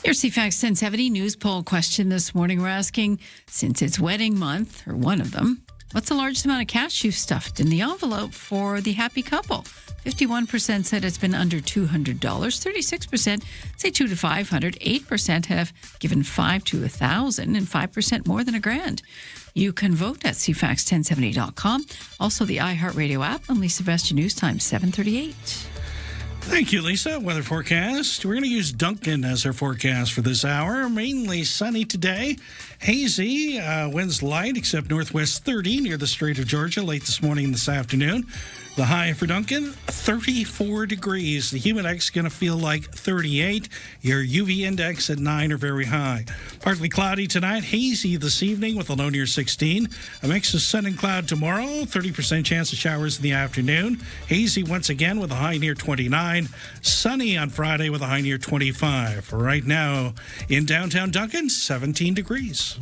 Your CFAX 1070 news poll question this morning. We're asking, since it's wedding month, or one of them, what's the largest amount of cash you've stuffed in the envelope for the happy couple? 51% said it's been under $200. 36% say $200 to $500. 8% have given $5 to $1,000, and 5% more than $1,000. You can vote at CFAX1070.com. Also, the iHeartRadio app. I'm Lisa Vester, News Time 7:38. Thank you, Lisa. Weather forecast. We're going to use Duncan as our forecast for this hour. Mainly sunny today. Hazy. Winds light, except northwest 30 near the Strait of Georgia late this morning and this afternoon. The high for Duncan, 34 degrees. The humid index is going to feel like 38. Your UV index at 9 or very high. Partly cloudy tonight, hazy this evening with a low near 16. A mix of sun and cloud tomorrow, 30% chance of showers in the afternoon. Hazy once again with a high near 29. Sunny on Friday with a high near 25. Right now in downtown Duncan, 17 degrees.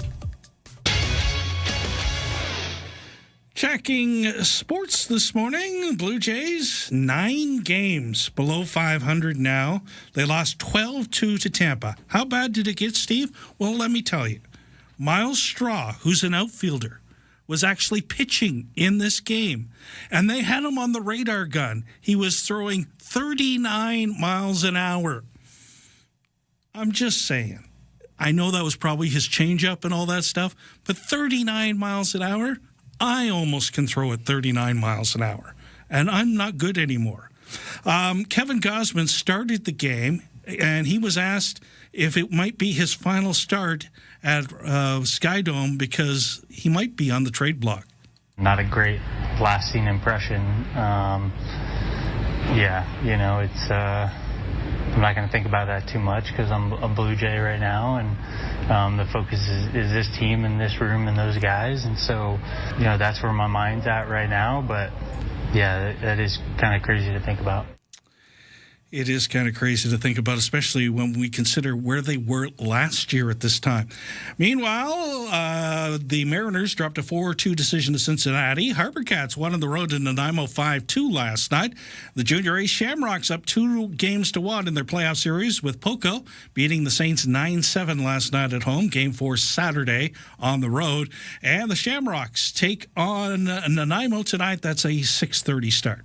Checking sports this morning. Blue Jays, 9 games below 500 now. They lost 12-2 to Tampa. How bad did it get, Steve? Well, let me tell you. Miles Straw, who's an outfielder, was actually pitching in this game. And they had him on the radar gun. He was throwing 39 miles an hour. I'm just saying. I know that was probably his changeup and all that stuff, but 39 miles an hour? I almost can throw at 39 miles an hour, and I'm not good anymore. Kevin Gausman started the game, and he was asked if it might be his final start at Skydome because he might be on the trade block. Not a great lasting impression. It's... I'm not going to think about that too much because I'm a Blue Jay right now, and the focus is this team and this room and those guys, and so that's where my mind's at right now. But yeah, that is kind of crazy to think about. It is kind of crazy to think about, especially when we consider where they were last year at this time. Meanwhile, the Mariners dropped a 4-2 decision to Cincinnati. Harbor Cats won on the road in Nanaimo 5-2 last night. The Junior A Shamrocks up 2-1 in their playoff series with Poco beating the Saints 9-7 last night at home. Game 4 Saturday on the road. And the Shamrocks take on Nanaimo tonight. That's a 6:30 start.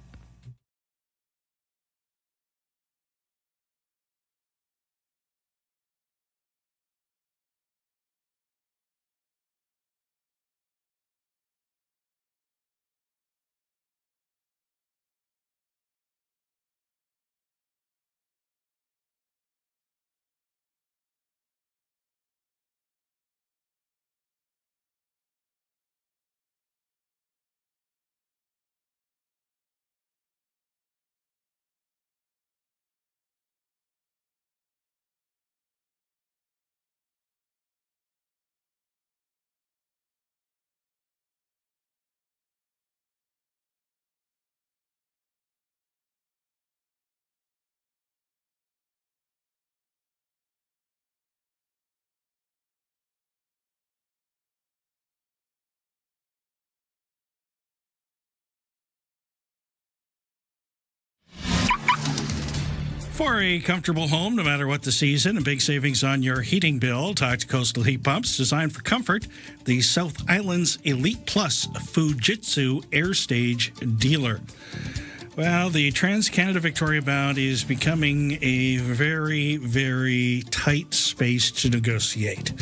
For a comfortable home, no matter what the season, and big savings on your heating bill, talk to Coastal Heat Pumps, designed for comfort, the South Island's Elite Plus Fujitsu Air Stage dealer. Well, the Trans-Canada Victoria Bound is becoming a very, very tight space to negotiate.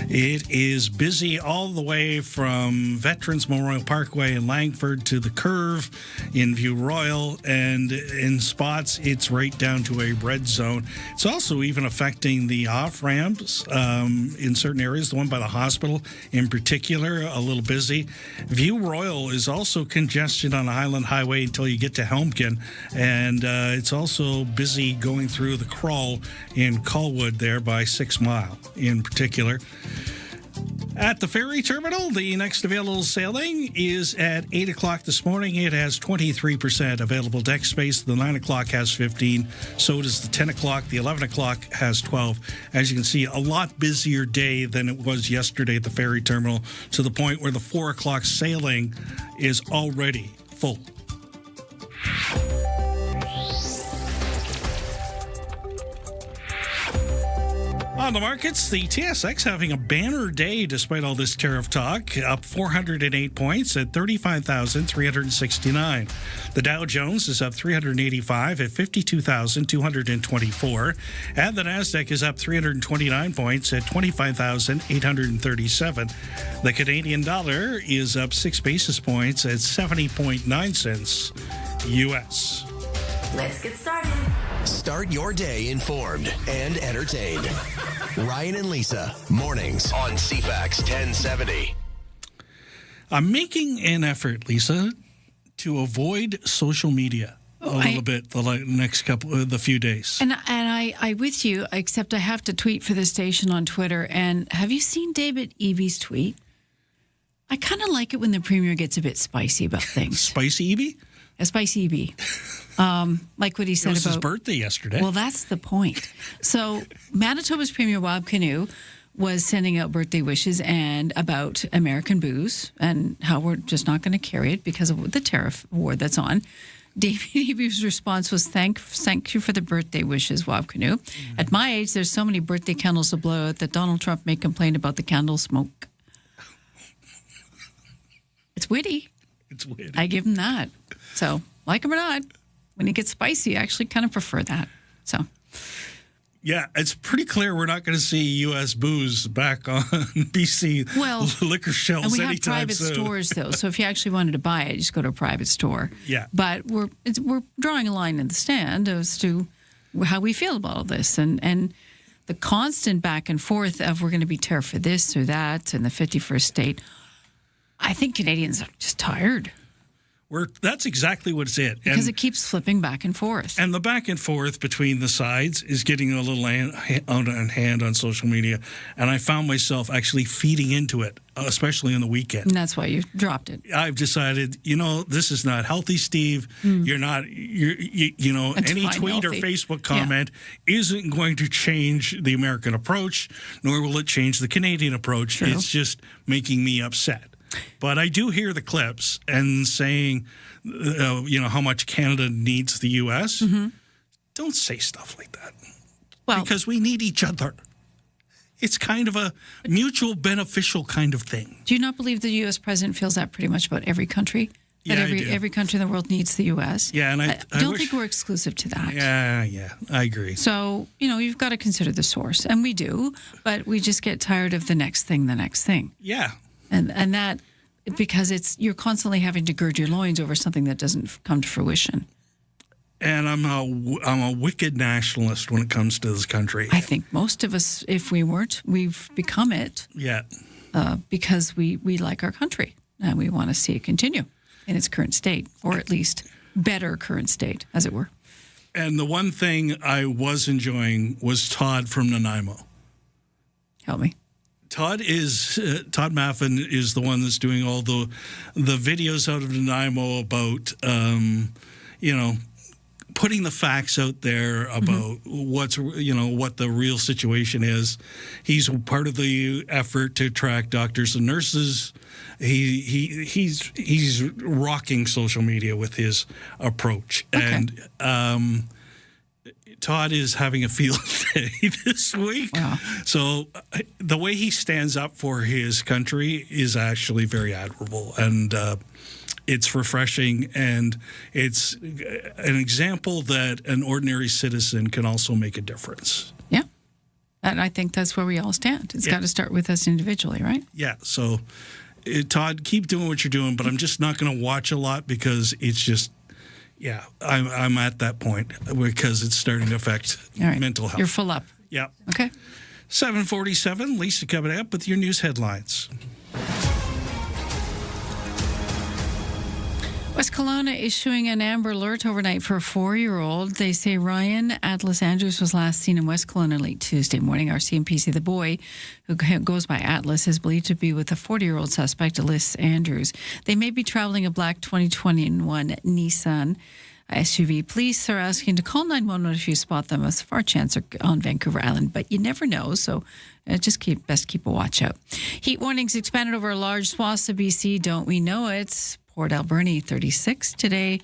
It is busy all the way from Veterans Memorial Parkway in Langford to the Curve in View Royal, and in spots it's right down to a red zone. It's also even affecting the off-ramps in certain areas, the one by the hospital in particular, a little busy. View Royal is also congested on Highland Highway until you get to Helmkin, and it's also busy going through the crawl in Colwood there by 6 Mile in particular. At the ferry terminal, the next available sailing is at 8 o'clock this morning. It has 23% available deck space. The 9 o'clock has 15. So does the 10 o'clock. The 11 o'clock has 12. As you can see, a lot busier day than it was yesterday at the ferry terminal, to the point where the 4 o'clock sailing is already full. On the markets, the TSX having a banner day despite all this tariff talk, up 408 points at 35,369. The Dow Jones is up 385 at 52,224. And the NASDAQ is up 329 points at 25,837. The Canadian dollar is up 6 basis points at 70.9 cents U.S. Let's get started. Start your day informed and entertained. Ryan and Lisa, mornings on CFAX 1070. I'm making an effort, Lisa, to avoid social media a little bit the next the few days. And I with you, except I have to tweet for the station on Twitter. And have you seen David Eby's tweet? I kind of like it when the premier gets a bit spicy about things. Spicy Eby? A spicy Eby. Like what he said it was about his birthday yesterday. Well, that's the point. So Manitoba's Premier Bob Canoe was sending out birthday wishes and about American booze and how we're just not going to carry it because of the tariff war that's on. David Eby's response was, thank you for the birthday wishes, Bob Canoe. Mm-hmm. At my age, there's so many birthday candles to blow out that Donald Trump may complain about the candle smoke. It's witty. It's witty. I give him that. So, like him or not, when he gets spicy, I actually kind of prefer that. So, yeah, it's pretty clear we're not going to see U.S. booze back on BC liquor shelves and we have anytime private soon. stores, though. So if you actually wanted to buy it, just go to a private store. Yeah. But we're drawing a line in the sand as to how we feel about all this. And the constant back and forth of we're going to be tariff for this or that in the 51st state, I think Canadians are just tired. That's exactly what's it. Because it keeps flipping back and forth. And the back and forth between the sides is getting a little out of hand on social media. And I found myself actually feeding into it, especially on the weekend. And that's why you dropped it. I've decided, this is not healthy, Steve. You're not, any tweet healthy. or Facebook comment isn't going to change the American approach, nor will it change the Canadian approach. True. It's just making me upset. But I do hear the clips and saying, how much Canada needs the U.S. Mm-hmm. Don't say stuff like that. Well, because we need each other. It's kind of a mutual beneficial kind of thing. Do you not believe the U.S. president feels that pretty much about every country? That every country in the world needs the U.S.? Yeah, and I don't think we're exclusive to that. Yeah, I agree. So, you've got to consider the source. And we do, but we just get tired of the next thing. Yeah. And that, because you're constantly having to gird your loins over something that doesn't come to fruition. And I'm a wicked nationalist when it comes to this country. I think most of us, if we weren't, we've become it. Yeah. Because we like our country and we want to see it continue in its current state, or at least better current state, as it were. And the one thing I was enjoying was Todd from Nanaimo. Help me. Todd Maffin is the one that's doing all the videos out of Nanaimo about, putting the facts out there about what the real situation is. He's part of the effort to attract doctors and nurses. He's rocking social media with his approach. Okay. And Todd is having a field day this week. Wow. So the way he stands up for his country is actually very admirable. And it's refreshing. And it's an example that an ordinary citizen can also make a difference. Yeah. And I think that's where we all stand. It's got to start with us individually, right? Yeah. So, Todd, keep doing what you're doing, but I'm just not going to watch a lot because it's just, I'm at that point because it's starting to affect mental health. You're full up. Yeah. Okay. 7:47, Lisa coming up with your news headlines. West Kelowna issuing an Amber Alert overnight for a 4-year-old. They say Ryan Atlas Andrews was last seen in West Kelowna late Tuesday morning. Our CMPC, the boy who goes by Atlas, is believed to be with a 40-year-old suspect, Alyssa Andrews. They may be traveling a black 2021 Nissan SUV. Police are asking to call 911 if you spot them. As far chance are on Vancouver Island, but you never know, so just keep a watch out. Heat warnings expanded over large swaths of BC. Don't we know it? Port Alberni, 36 today,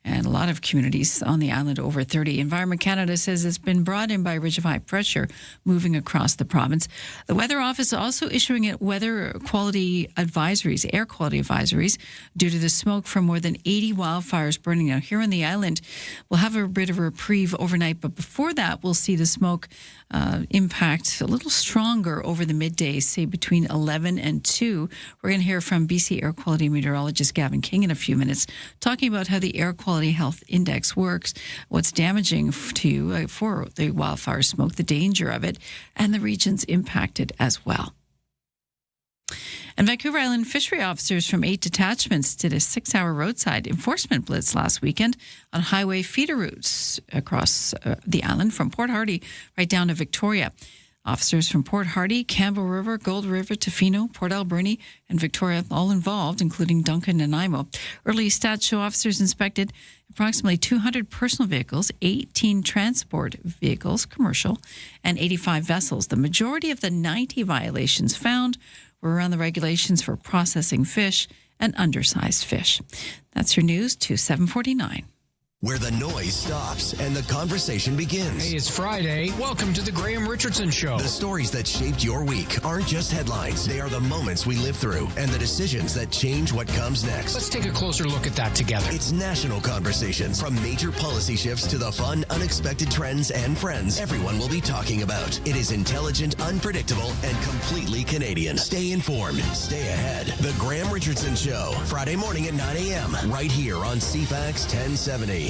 and a lot of communities on the island over 30. Environment Canada says it's been brought in by a ridge of high pressure moving across the province. The Weather Office also issuing weather quality advisories, air quality advisories, due to the smoke from more than 80 wildfires burning. Now, here on the island, we'll have a bit of a reprieve overnight, but before that, we'll see the smoke impact a little stronger over the midday, say between 11 and 2. We're going to hear from BC Air Quality Meteorologist Gavin King in a few minutes, talking about how the Air Quality Health Index works, what's damaging to you for the wildfire smoke, the danger of it, and the regions impacted as well. And Vancouver Island fishery officers from 8 detachments did a 6-hour roadside enforcement blitz last weekend on highway feeder routes across the island from Port Hardy right down to Victoria. Officers from Port Hardy, Campbell River, Gold River, Tofino, Port Alberni, and Victoria all involved, including Duncan and Nanaimo. Early stats show officers inspected approximately 200 personal vehicles, 18 transport vehicles, commercial, and 85 vessels. The majority of the 90 violations found were around the regulations for processing fish and undersized fish. That's your news to 7:49. Where the noise stops and the conversation begins. Hey, it's Friday. Welcome to the Graham Richardson Show. The stories that shaped your week aren't just headlines. They are the moments we live through and the decisions that change what comes next. Let's take a closer look at that together. It's national conversations. From major policy shifts to the fun, unexpected trends and friends everyone will be talking about. It is intelligent, unpredictable, and completely Canadian. Stay informed. Stay ahead. The Graham Richardson Show. Friday morning at 9 a.m. right here on CFAX 1070.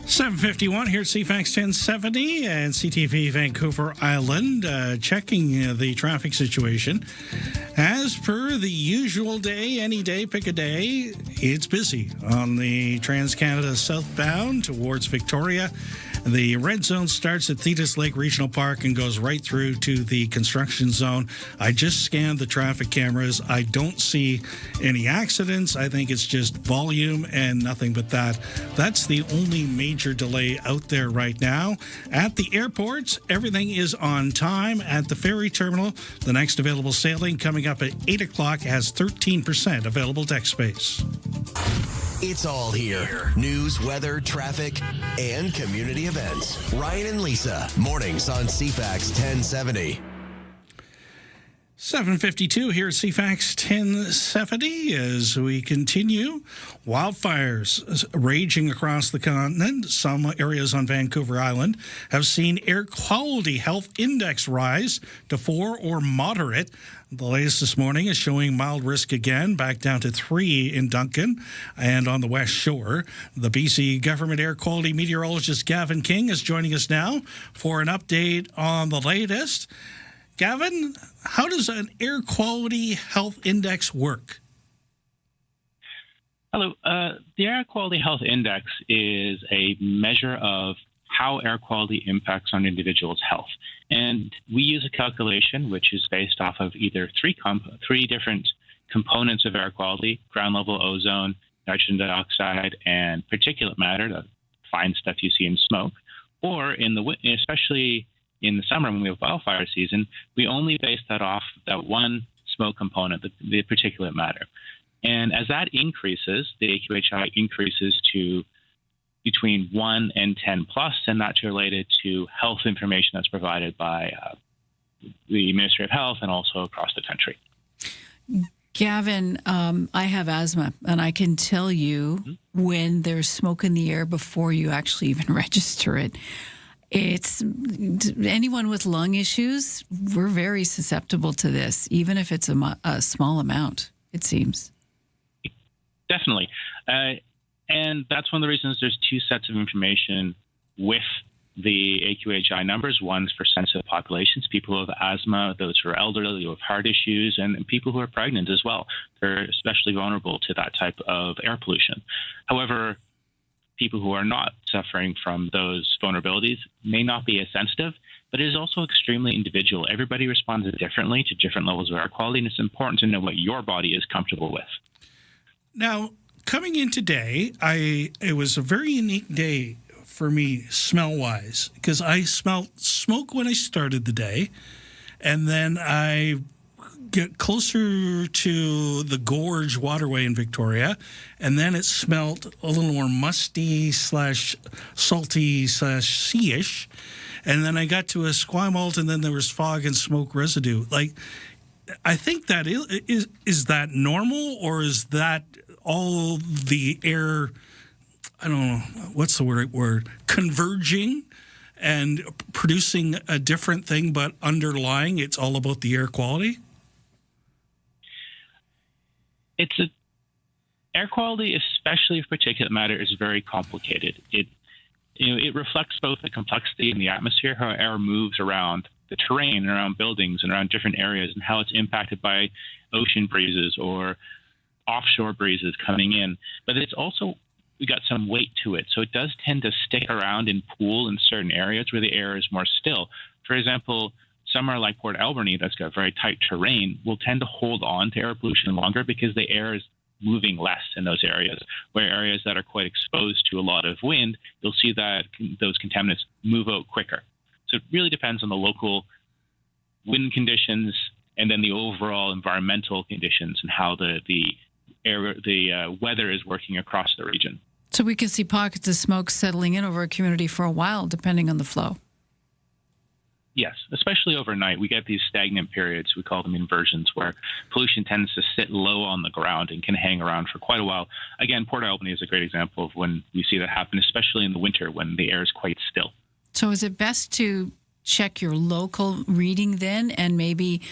$7:51 here at CFAX 1070 and CTV Vancouver Island, checking the traffic situation. As per the usual day, any day, pick a day, it's busy on the Trans-Canada southbound towards Victoria. The red zone starts at Thetis Lake Regional Park and goes right through to the construction zone. I just scanned the traffic cameras. I don't see any accidents. I think it's just volume and nothing but that. That's the only major delay out there right now. At the airports, everything is on time. At the ferry terminal, the next available sailing coming up at 8 o'clock has 13% available deck space. It's all here. News, weather, traffic, and community events. Ryan and Lisa, mornings on CFAX 1070. 7:52 here at CFAX 1070 as we continue. Wildfires raging across the continent. Some areas on Vancouver Island have seen air quality health index rise to 4 or moderate. The latest this morning is showing mild risk again, back down to 3 in Duncan and on the West Shore. The BC Government Air Quality Meteorologist Gavin King is joining us now for an update on the latest. Gavin, how does an air quality health index work? Hello. The Air Quality Health Index is a measure of how air quality impacts on individuals' health. And we use a calculation which is based off of either three different components of air quality: ground level ozone, nitrogen dioxide, and particulate matter, the fine stuff you see in smoke. Or especially in the summer when we have wildfire season, we only base that off that one smoke component, the particulate matter. And as that increases, the AQHI increases to between 1 and 10 plus, and that's related to health information that's provided by the Ministry of Health and also across the country. Gavin, I have asthma, and I can tell you when there's smoke in the air before you actually even register it. It's anyone with lung issues, we're very susceptible to this, even if it's a small amount, it seems. Definitely. And that's one of the reasons there's two sets of information with the AQHI numbers. One's for sensitive populations, people who have asthma, those who are elderly, who have heart issues, and people who are pregnant as well. They're especially vulnerable to that type of air pollution. However, people who are not suffering from those vulnerabilities may not be as sensitive, but it is also extremely individual. Everybody responds differently to different levels of air quality, and it's important to know what your body is comfortable with. Now, coming in today, it was a very unique day for me smell-wise, because I smelled smoke when I started the day, and then I get closer to the Gorge waterway in Victoria, and then it smelled a little more musty / salty / sea-ish, and then I got to Esquimalt, and then there was fog and smoke residue. Like, I think that is that normal, or is that all the air, I don't know, what's the word, converging and producing a different thing, but underlying it's all about the air quality? Air quality, especially of particulate matter, is very complicated. It reflects both the complexity in the atmosphere, how air moves around the terrain, around buildings, and around different areas, and how it's impacted by ocean breezes or offshore breezes coming in. But it's also, we got some weight to it. So it does tend to stick around and pool in certain areas where the air is more still. For example, somewhere like Port Alberni that's got very tight terrain will tend to hold on to air pollution longer because the air is moving less in those areas. Where areas that are quite exposed to a lot of wind, you'll see that those contaminants move out quicker. So it really depends on the local wind conditions and then the overall environmental conditions and how the weather is working across the region. So we could see pockets of smoke settling in over a community for a while, depending on the flow. Yes, especially overnight. We get these stagnant periods. We call them inversions, where pollution tends to sit low on the ground and can hang around for quite a while. Again, Port Alberni is a great example of when we see that happen, especially in the winter when the air is quite still. So is it best to check your local reading then and maybe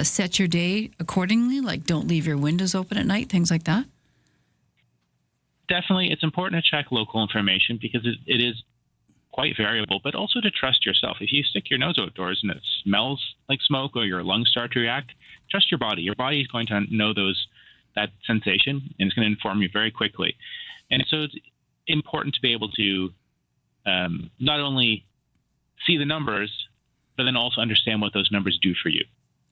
set your day accordingly, like don't leave your windows open at night, things like that? Definitely. It's important to check local information because it is quite variable, but also to trust yourself. If you stick your nose outdoors and it smells like smoke or your lungs start to react, trust your body. Your body is going to know that sensation, and it's going to inform you very quickly. And so it's important to be able to not only see the numbers, but then also understand what those numbers do for you.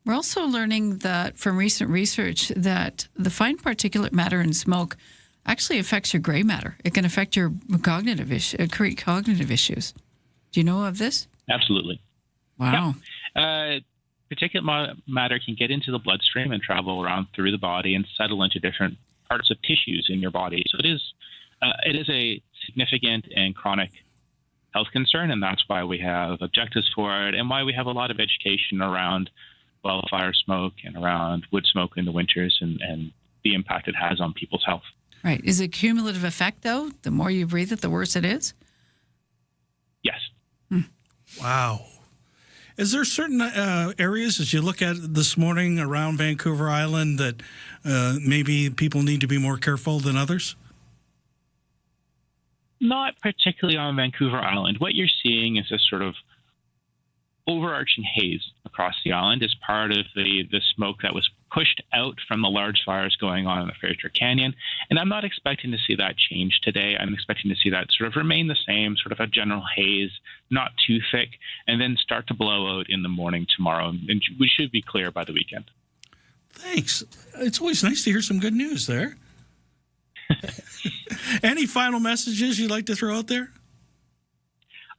We're also learning that from recent research that the fine particulate matter in smoke actually affects your gray matter. It can affect your create cognitive issues. Do you know of this? Absolutely. Wow. Yeah. Particulate matter can get into the bloodstream and travel around through the body and settle into different parts of tissues in your body. So it is a significant and chronic health concern, and that's why we have objectives for it and why we have a lot of education around wildfire smoke and around wood smoke in the winters and the impact it has on people's health. Right. Is it a cumulative effect, though? The more you breathe it, the worse it is? Yes. Wow. Is there certain areas, as you look at this morning around Vancouver Island, that maybe people need to be more careful than others? Not particularly on Vancouver Island. What you're seeing is a sort of overarching haze across the island as part of the smoke that was pushed out from the large fires going on in the Fraser Canyon. And I'm not expecting to see that change today. I'm expecting to see that sort of remain the same, sort of a general haze, not too thick, and then start to blow out in the morning tomorrow. And we should be clear by the weekend. Thanks. It's always nice to hear some good news there. Any final messages you'd like to throw out there?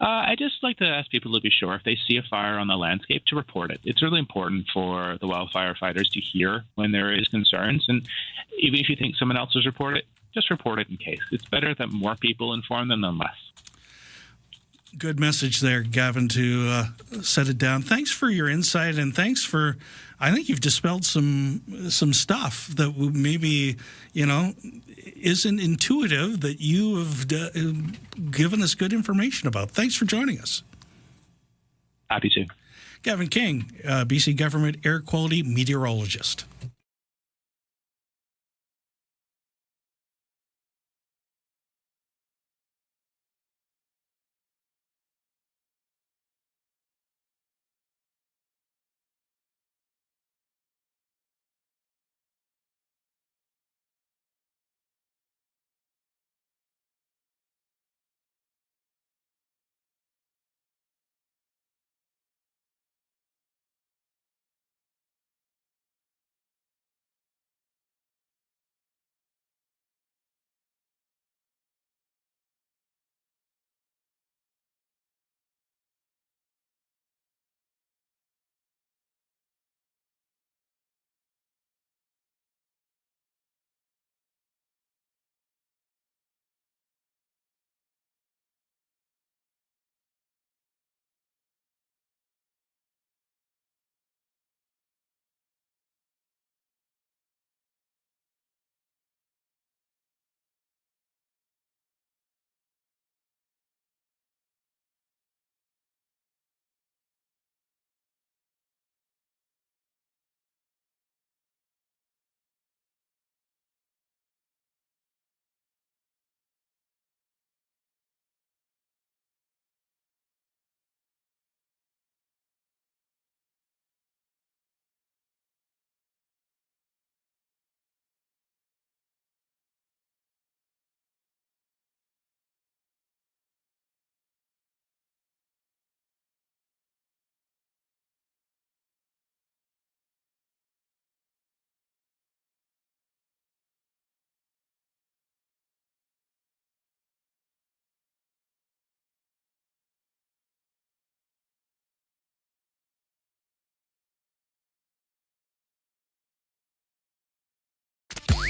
I just like to ask people to be sure if they see a fire on the landscape to report it. It's really important for the wildfire fighters to hear when there is concerns. And even if you think someone else has reported it, just report it in case. It's better that more people inform them than less. Good message there, Gavin, to set it down. Thanks for your insight, and thanks for, I think you've dispelled some stuff that maybe, isn't intuitive that you have given us good information about. Thanks for joining us. Happy to. Gavin King, BC Government Air Quality Meteorologist.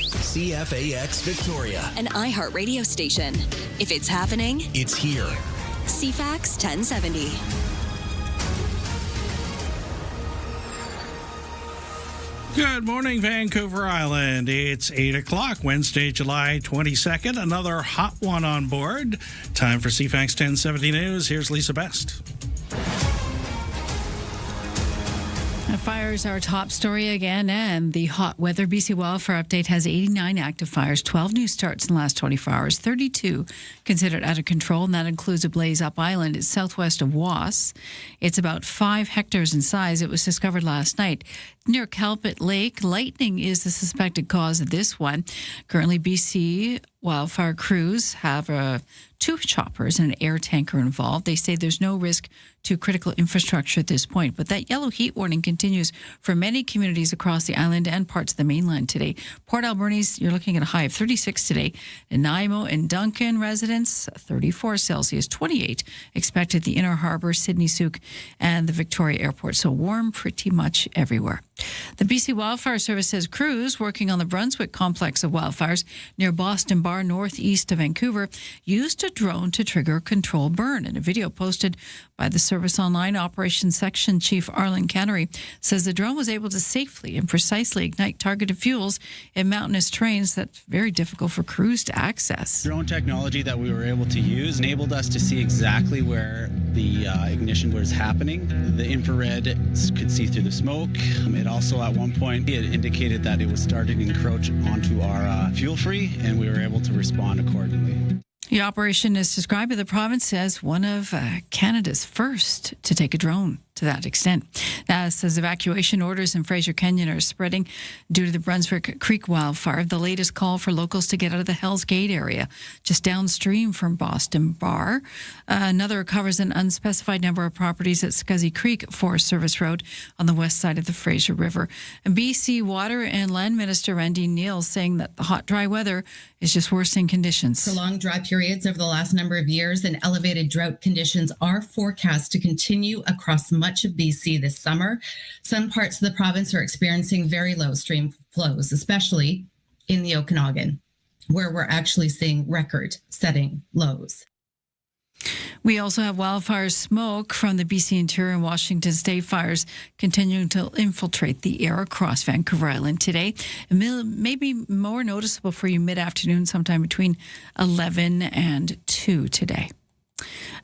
CFAX Victoria, An iHeart radio station. If it's happening, it's here. CFAX 1070. Good morning, Vancouver Island. It's 8 o'clock, Wednesday, July 22nd. Another hot one on board. Time for CFAX 1070 News. Here's Lisa Best. Fires are our top story again, and the hot weather. BC Wildfire Update has 89 active fires, 12 new starts in the last 24 hours, 32 considered out of control, and that includes a blaze up island. It's southwest of Was. It's about 5 hectares in size. It was discovered last night. Near Calpit Lake, lightning is the suspected cause of this one. Currently, BC wildfire crews have 2 choppers and an air tanker involved. They say there's no risk to critical infrastructure at this point, but that yellow heat warning continues for many communities across the island and parts of the mainland today. Port Alberni's, you're looking at a high of 36 today. Nanaimo and Duncan residents, 34 Celsius, 28 expected the Inner Harbour, Sydney Souk, and the Victoria Airport. So warm pretty much everywhere. The BC Wildfire Service says crews working on the Brunswick complex of wildfires near Boston Bar, northeast of Vancouver, used a drone to trigger a controlled burn. In a video posted by the Service Online Operations Section Chief Arlen Cannery says the drone was able to safely and precisely ignite targeted fuels in mountainous terrains that's very difficult for crews to access. Drone technology that we were able to use enabled us to see exactly where the ignition was happening. The infrared could see through the smoke. It also, at one point, it indicated that it was starting to encroach onto our fuel free, and we were able to respond accordingly. The operation is described by the province as one of Canada's first to take a drone to that extent. Says evacuation orders in Fraser Canyon are spreading due to the Brunswick Creek wildfire. The latest call for locals to get out of the Hell's Gate area, just downstream from Boston Bar. Another covers an unspecified number of properties at Scuzzy Creek Forest Service Road on the west side of the Fraser River. And BC Water and Land Minister Randy Neal saying that the hot, dry weather is just worsening conditions. Prolonged dry periods over the last number of years and elevated drought conditions are forecast to continue across much of BC this summer. Some parts of the province are experiencing very low stream flows, especially in the Okanagan, where we're actually seeing record-setting lows. We also have wildfire smoke from the BC Interior and Washington State fires continuing to infiltrate the air across Vancouver Island today. Maybe more noticeable for you mid-afternoon, sometime between 11 and 2 today.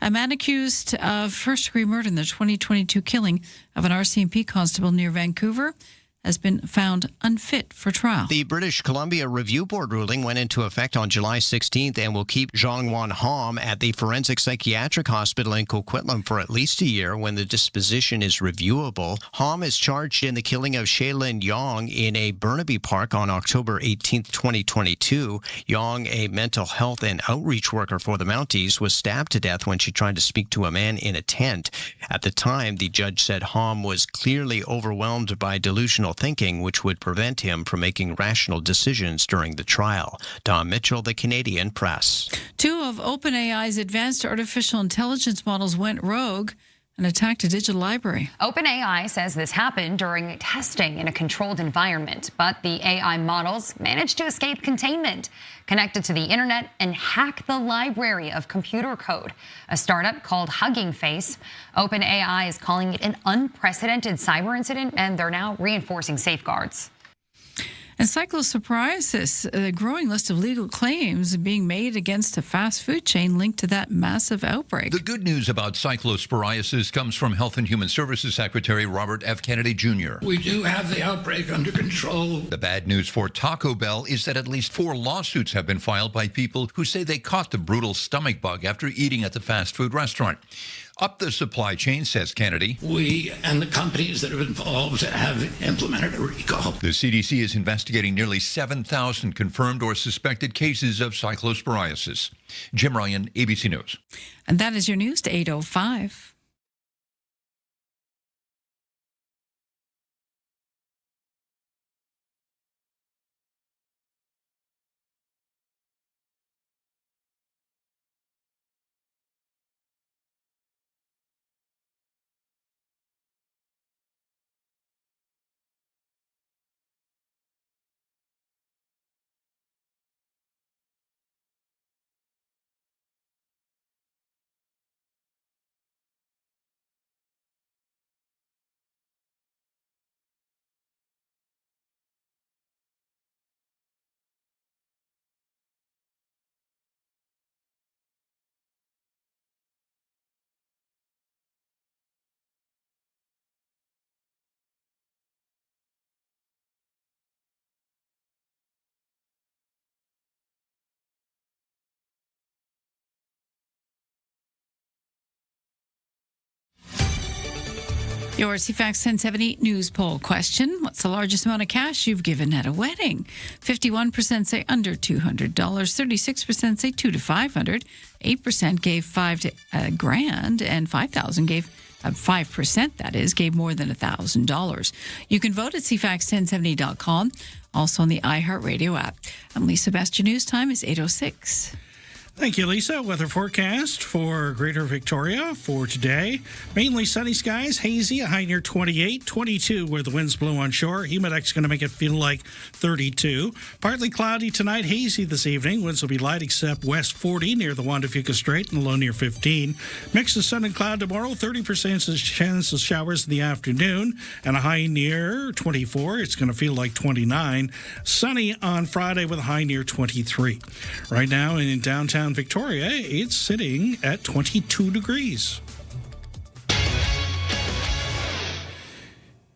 A man accused of first-degree murder in the 2022 killing of an RCMP constable near Vancouver has been found unfit for trial. The British Columbia Review Board ruling went into effect on July 16th and will keep Zhongwan Hom at the Forensic Psychiatric Hospital in Coquitlam for at least a year when the disposition is reviewable. Hom is charged in the killing of Shailin Yong in a Burnaby Park on October 18th, 2022. Yong, a mental health and outreach worker for the Mounties, was stabbed to death when she tried to speak to a man in a tent. At the time, the judge said Hom was clearly overwhelmed by delusional thinking, which would prevent him from making rational decisions during the trial. Tom Mitchell, the Canadian Press. 2 of OpenAI's advanced artificial intelligence models went rogue and attacked a digital library. OpenAI says this happened during testing in a controlled environment, but the AI models managed to escape containment, connected to the internet, and hack the library of computer code. A startup called Hugging Face. OpenAI is calling it an unprecedented cyber incident, and they're now reinforcing safeguards. And cyclosporiasis, a growing list of legal claims being made against a fast food chain linked to that massive outbreak. The good news about cyclosporiasis comes from Health and Human Services Secretary Robert F. Kennedy Jr. We do have the outbreak under control. The bad news for Taco Bell is that at least 4 lawsuits have been filed by people who say they caught the brutal stomach bug after eating at the fast food restaurant. Up the supply chain, says Kennedy. We and the companies that have involved have implemented a recall. The CDC is investigating nearly 7,000 confirmed or suspected cases of cyclosporiasis. Jim Ryan, ABC News. And that is your news to 8:05. Your CFAX 1070 news poll question. What's the largest amount of cash you've given at a wedding? 51% say under $200. 36% say $200 to $500. 8% gave $5 to $1,000, and 5,000 gave 5%, that is, gave more than $1,000. You can vote at CFAX1070.com, also on the iHeartRadio app. I'm Lisa Best. Your news time is 8:06. Thank you, Lisa. Weather forecast for Greater Victoria for today. Mainly sunny skies, hazy, a high near 28, 22 where the winds blow on shore. Humidex going to make it feel like 32. Partly cloudy tonight, hazy this evening. Winds will be light except west 40 near the Juan de Fuca Strait and low near 15. Mix of sun and cloud tomorrow, 30% chance of showers in the afternoon and a high near 24. It's going to feel like 29. Sunny on Friday with a high near 23. Right now in downtown Victoria, it's sitting at 22 degrees.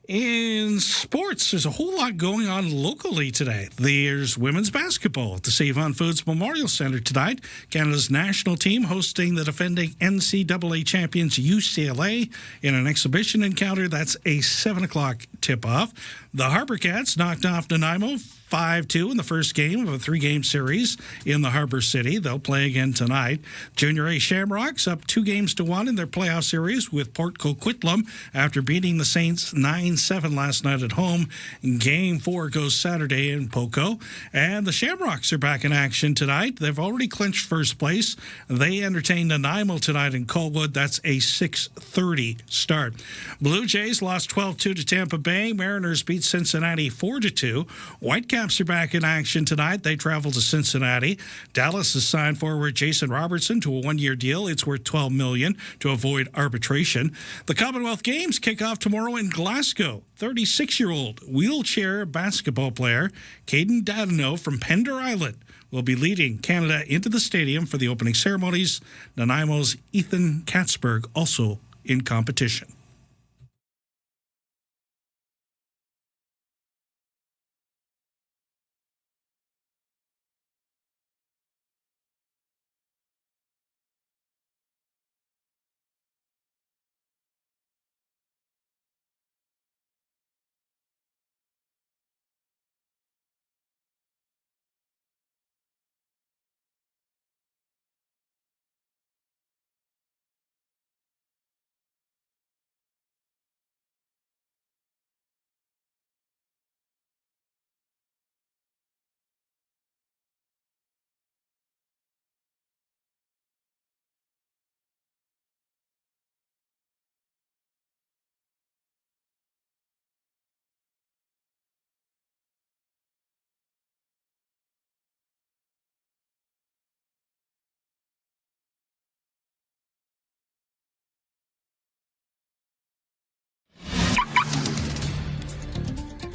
In sports, there's a whole lot going on locally today. There's women's basketball at the Save-On Foods Memorial Centre tonight. Canada's national team hosting the defending NCAA champions UCLA in an exhibition encounter. That's a 7 o'clock tip-off. The Harbour Cats knocked off Nanaimo 5-2 in the first game of a 3-game series in the Harbor City. They'll play again tonight. Junior A Shamrocks up 2-1 in their playoff series with Port Coquitlam after beating the Saints 9-7 last night at home. Game 4 goes Saturday in Poco. And the Shamrocks are back in action tonight. They've already clinched first place. They entertain Nanaimo tonight in Colwood. That's a 6:30 start. Blue Jays lost 12-2 to Tampa Bay. Mariners beat Cincinnati 4-2. Whitecaps are back in action tonight. They travel to Cincinnati. Dallas has signed forward Jason Robertson to a 1-year deal. It's worth $12 million to avoid arbitration. The Commonwealth Games kick off tomorrow in Glasgow. 36-year-old wheelchair basketball player Caden Dadino from Pender Island will be leading Canada into the stadium for the opening ceremonies. Nanaimo's Ethan Katzberg also in competition.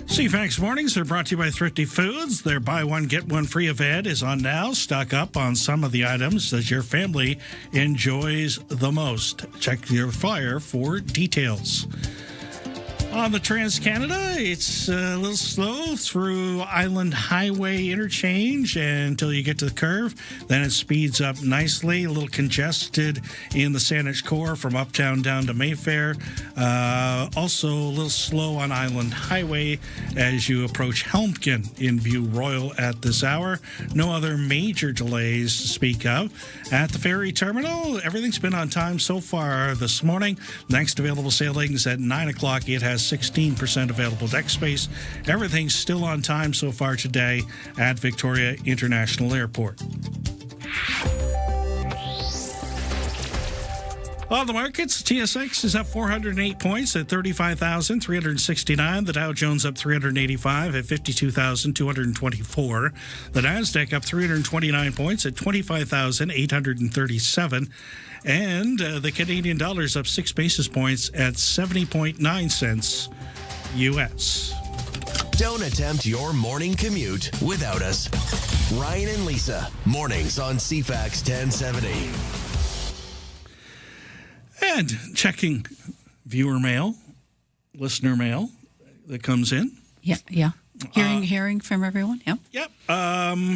CFAX Mornings are brought to you by Thrifty Foods. Their buy one, get one free event is on now. Stock up on some of the items that your family enjoys the most. Check your flyer for details. On the Trans-Canada, it's a little slow through Island Highway interchange until you get to the curve. Then it speeds up nicely, a little congested in the Saanich Core from Uptown down to Mayfair. Also a little slow on Island Highway as you approach Helmkin in View Royal at this hour. No other major delays to speak of. At the ferry terminal, everything's been on time so far this morning. Next available sailings at 9 o'clock. It has 16% available deck space. Everything's still on time so far today at Victoria International Airport. On the markets, TSX is up 408 points at 35,369. The Dow Jones up 385 at 52,224. The Nasdaq up 329 points at 25,837. And the Canadian dollar is up 6 basis points at 70.9 cents U.S. Don't attempt your morning commute without us. Ryan and Lisa, mornings on CFAX 1070. And checking viewer mail, listener mail that comes in. Yeah. Hearing from everyone. Yep.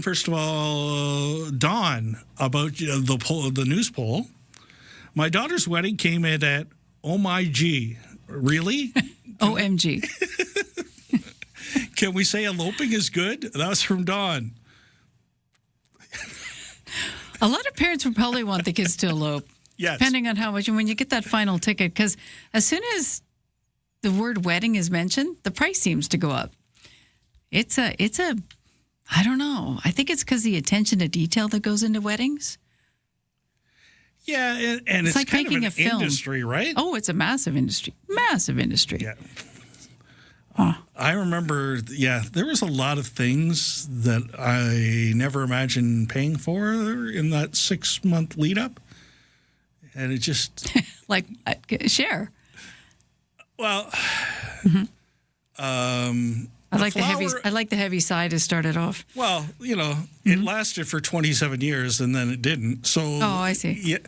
First of all, Dawn, about the news poll. My daughter's wedding came in at, oh my gee, Really? OMG. Can we say eloping is good? That was from Dawn. A lot of parents would probably want the kids to elope. Yes. Depending on how much. And when you get that final ticket, because as soon as the word wedding is mentioned, the price seems to go up. It's a, I don't know. I think it's because the attention to detail that goes into weddings. Yeah, and it's like kind making of a an film. industry, right? Oh, it's a massive industry. Massive industry. Yeah. I remember, there was a lot of things that I never imagined paying for in that 6-month lead up. And it just... like, share. Well, I like the heavy side to start it off. Well, it lasted for 27 years and then it didn't. So I see. Yeah,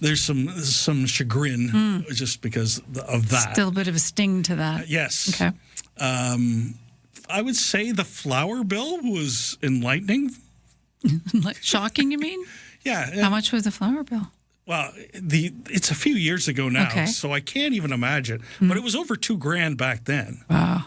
there's some chagrin just because of that. Still a bit of a sting to that. Yes. Okay. I would say the flower bill was enlightening. Shocking, you mean? Yeah. How much was the flower bill? Well, it's a few years ago now, Okay. so I can't even imagine. But it was over $2,000 back then. Wow.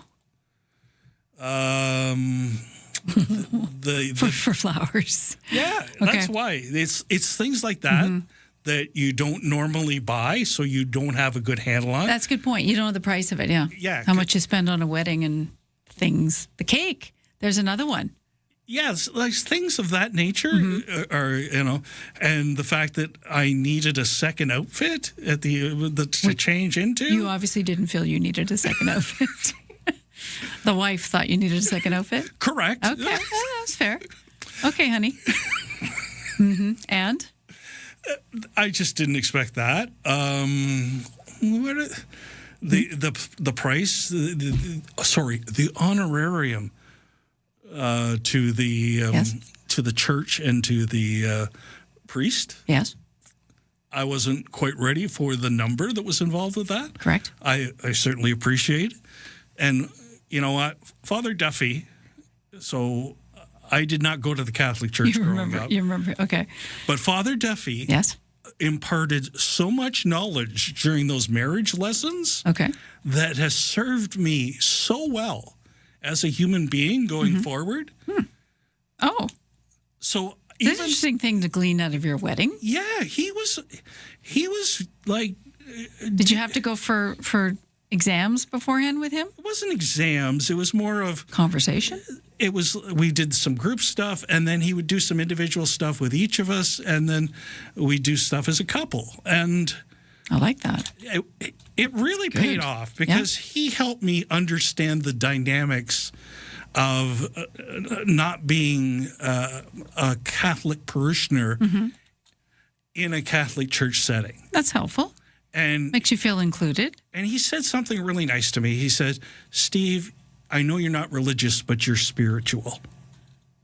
For flowers. Yeah, Okay. that's why. It's things like that that you don't normally buy, so you don't have a good handle on. That's a good point. You don't know the price of it, yeah. Yeah. How much you spend on a wedding and things. The cake. There's another one. Yes, like things of that nature are, and the fact that I needed a second outfit at to change into. You obviously didn't feel you needed a second outfit. The wife thought you needed a second outfit? Correct. Okay, that's fair. Okay, honey. And? I just didn't expect that. The price? The honorarium to the church and to the priest. Yes. I wasn't quite ready for the number that was involved with that. Correct. I certainly appreciate it. And you know what? Father Duffy, so I did not go to the Catholic Church growing up. You remember, okay. But Father Duffy imparted so much knowledge during those marriage lessons that has served me so well as a human being going forward. Oh. So That's an interesting thing to glean out of your wedding. Yeah, he was like... Did you have to go for exams beforehand with him? It wasn't exams. It was more of... Conversation? We did some group stuff, and then he would do some individual stuff with each of us, and then we'd do stuff as a couple. And... I like that. It really paid off because he helped me understand the dynamics of not being a Catholic parishioner in a Catholic church setting. That's helpful. And makes you feel included. And he said something really nice to me. He said, "Steve, I know you're not religious, but you're spiritual."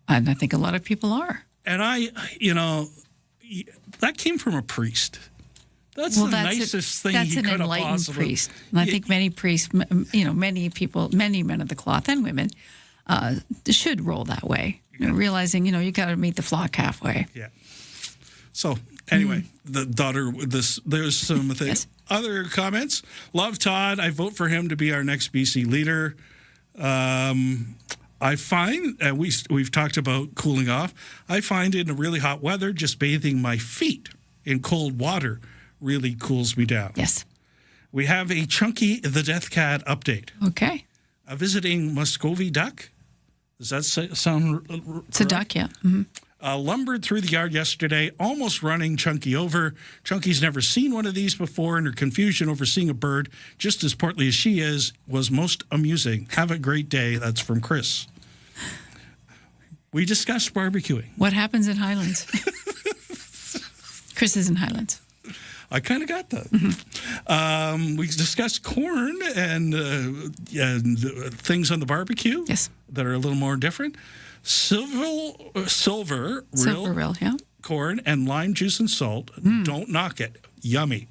And I think a lot of people are. And that came from a priest. That's the nicest thing he could have possibly. That's an enlightened priest. And I think many priests, many people, many men of the cloth and women should roll that way, realizing, you got to meet the flock halfway. Yeah. So anyway, the daughter, there's some other comments. Love Todd. I vote for him to be our next BC leader. I find, we've talked about cooling off, I find in really hot weather, just bathing my feet in cold water really cools me down. Yes. We have a Chunky the Death Cat update. Okay. Visiting Muscovy duck. Does that sound It's a duck, yeah. Lumbered through the yard yesterday, almost running Chunky over. Chunky's never seen one of these before, and her confusion over seeing a bird, just as portly as she is, was most amusing. Have a great day. That's from Chris. We discussed barbecuing. What happens in Highlands? Chris is in Highlands. I kind of got that. We discussed corn and things on the barbecue that are a little more different. Silver real corn and lime juice and salt. Don't knock it. Yummy.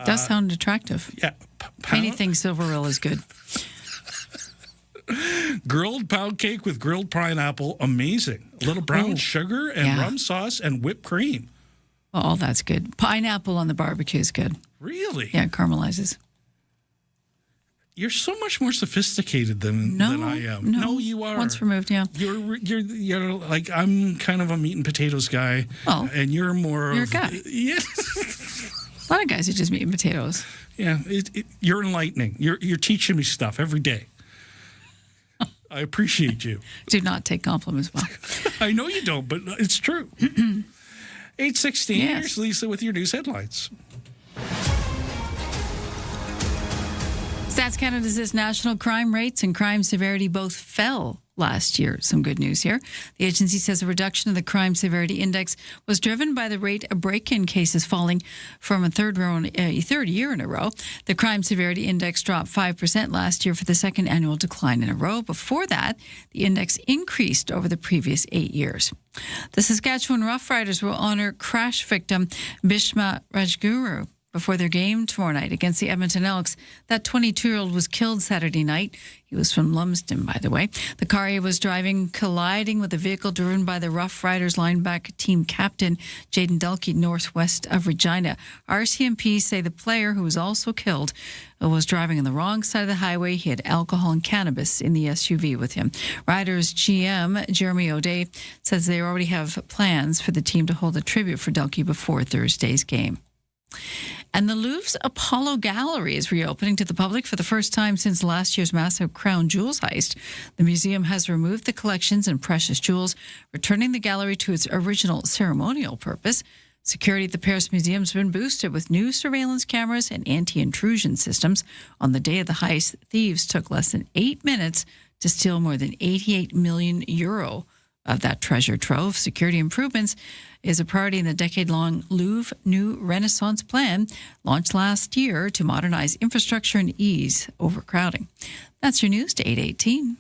Does sound attractive. Yeah. Anything silver real is good. Grilled pound cake with grilled pineapple. Amazing. A little brown sugar and rum sauce and whipped cream. Oh, that's good. Pineapple on the barbecue is good. Really? Yeah, it caramelizes. You're so much more sophisticated than I am. No, you are. Once removed, yeah. You're like, I'm kind of a meat and potatoes guy. Oh. And you're more You're of... a guy. Yeah. A lot of guys are just meat and potatoes. Yeah, you're enlightening. You're teaching me stuff every day. I appreciate you. Do not take compliments well. I know you don't, but it's true. 8:16, here's Lisa with your news headlines. Stats Canada says national crime rates and crime severity both fell last year. Some good news here. The agency says a reduction of the crime severity index was driven by the rate of break-in cases falling from a third year in a row. The crime severity index dropped 5% last year for the second annual decline in a row. Before that, the index increased over the previous 8 years. The Saskatchewan Roughriders will honor crash victim Bhishma Rajguru before their game tomorrow night against the Edmonton Elks. That 22-year-old was killed Saturday night. He was from Lumsden, by the way. The car he was driving colliding with a vehicle driven by the Rough Riders linebacker team captain Jaden Delkey northwest of Regina. RCMP say the player, who was also killed, was driving on the wrong side of the highway. He had alcohol and cannabis in the SUV with him. Riders GM Jeremy O'Day says they already have plans for the team to hold a tribute for Delkey before Thursday's game. And the Louvre's Apollo Gallery is reopening to the public for the first time since last year's massive crown jewels heist. The museum has removed the collections and precious jewels, returning the gallery to its original ceremonial purpose. Security at the Paris Museum has been boosted with new surveillance cameras and anti-intrusion systems. On the day of the heist, thieves took less than 8 minutes to steal more than 88 million euro of that treasure trove. Security improvements is a priority in the decade-long Louvre New Renaissance plan, launched last year to modernize infrastructure and ease overcrowding. That's your news to 8:18.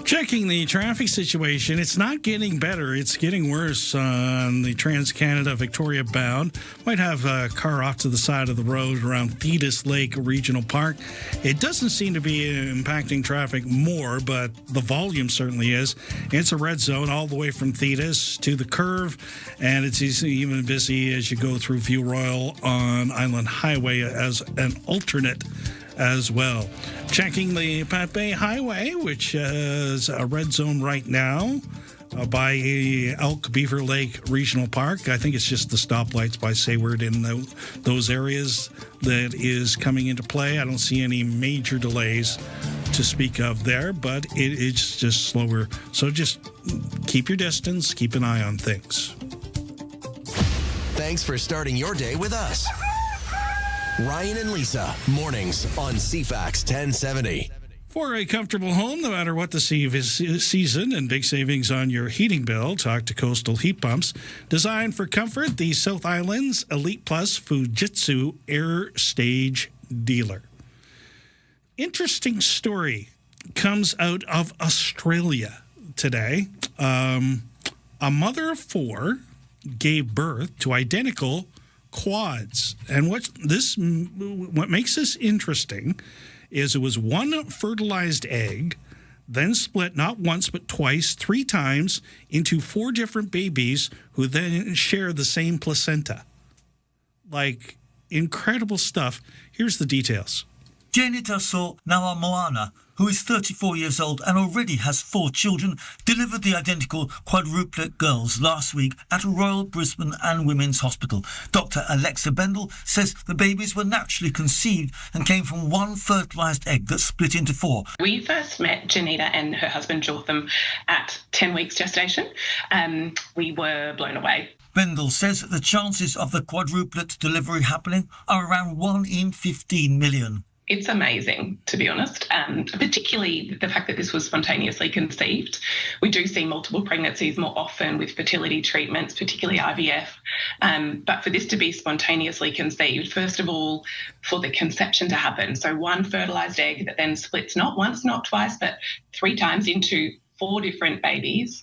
Checking the traffic situation, it's not getting better. It's getting worse on the Trans-Canada Victoria bound. Might have a car off to the side of the road around Thetis Lake Regional Park. It doesn't seem to be impacting traffic more, but the volume certainly is. It's a red zone all the way from Thetis to the curve, and it's even busy as you go through View Royal on Island Highway as an alternate as well. Checking the Pat Bay Highway, which is a red zone right now by Elk Beaver Lake Regional Park. I think it's just the stoplights by Sayward in those areas that is coming into play. I don't see any major delays to speak of there, but it's just slower. So just keep your distance, keep an eye on things. Thanks for starting your day with us. Ryan and Lisa, mornings on CFAX 1070. For a comfortable home, no matter what the season, and big savings on your heating bill, talk to Coastal Heat Pumps. Designed for comfort, the South Island's Elite Plus Fujitsu Air Stage dealer. Interesting story comes out of Australia today. A mother of 4 gave birth to identical quads. And what makes this interesting is it was one fertilized egg, then split not once but twice, 3 times into 4 different babies who then share the same placenta. Like, incredible stuff. Here's the details. Janita saw Nawa Moana, who is 34 years old and already has 4 children, delivered the identical quadruplet girls last week at Royal Brisbane and Women's Hospital. Dr. Alexa Bendel says the babies were naturally conceived and came from one fertilised egg that split into 4. We first met Janita and her husband Jotham at 10 weeks gestation. We were blown away. Bendel says that the chances of the quadruplet delivery happening are around 1 in 15 million. It's amazing, to be honest, particularly the fact that this was spontaneously conceived. We do see multiple pregnancies more often with fertility treatments, particularly IVF. But for this to be spontaneously conceived, first of all, for the conception to happen, so one fertilised egg that then splits not once, not twice, but 3 times into 4 different babies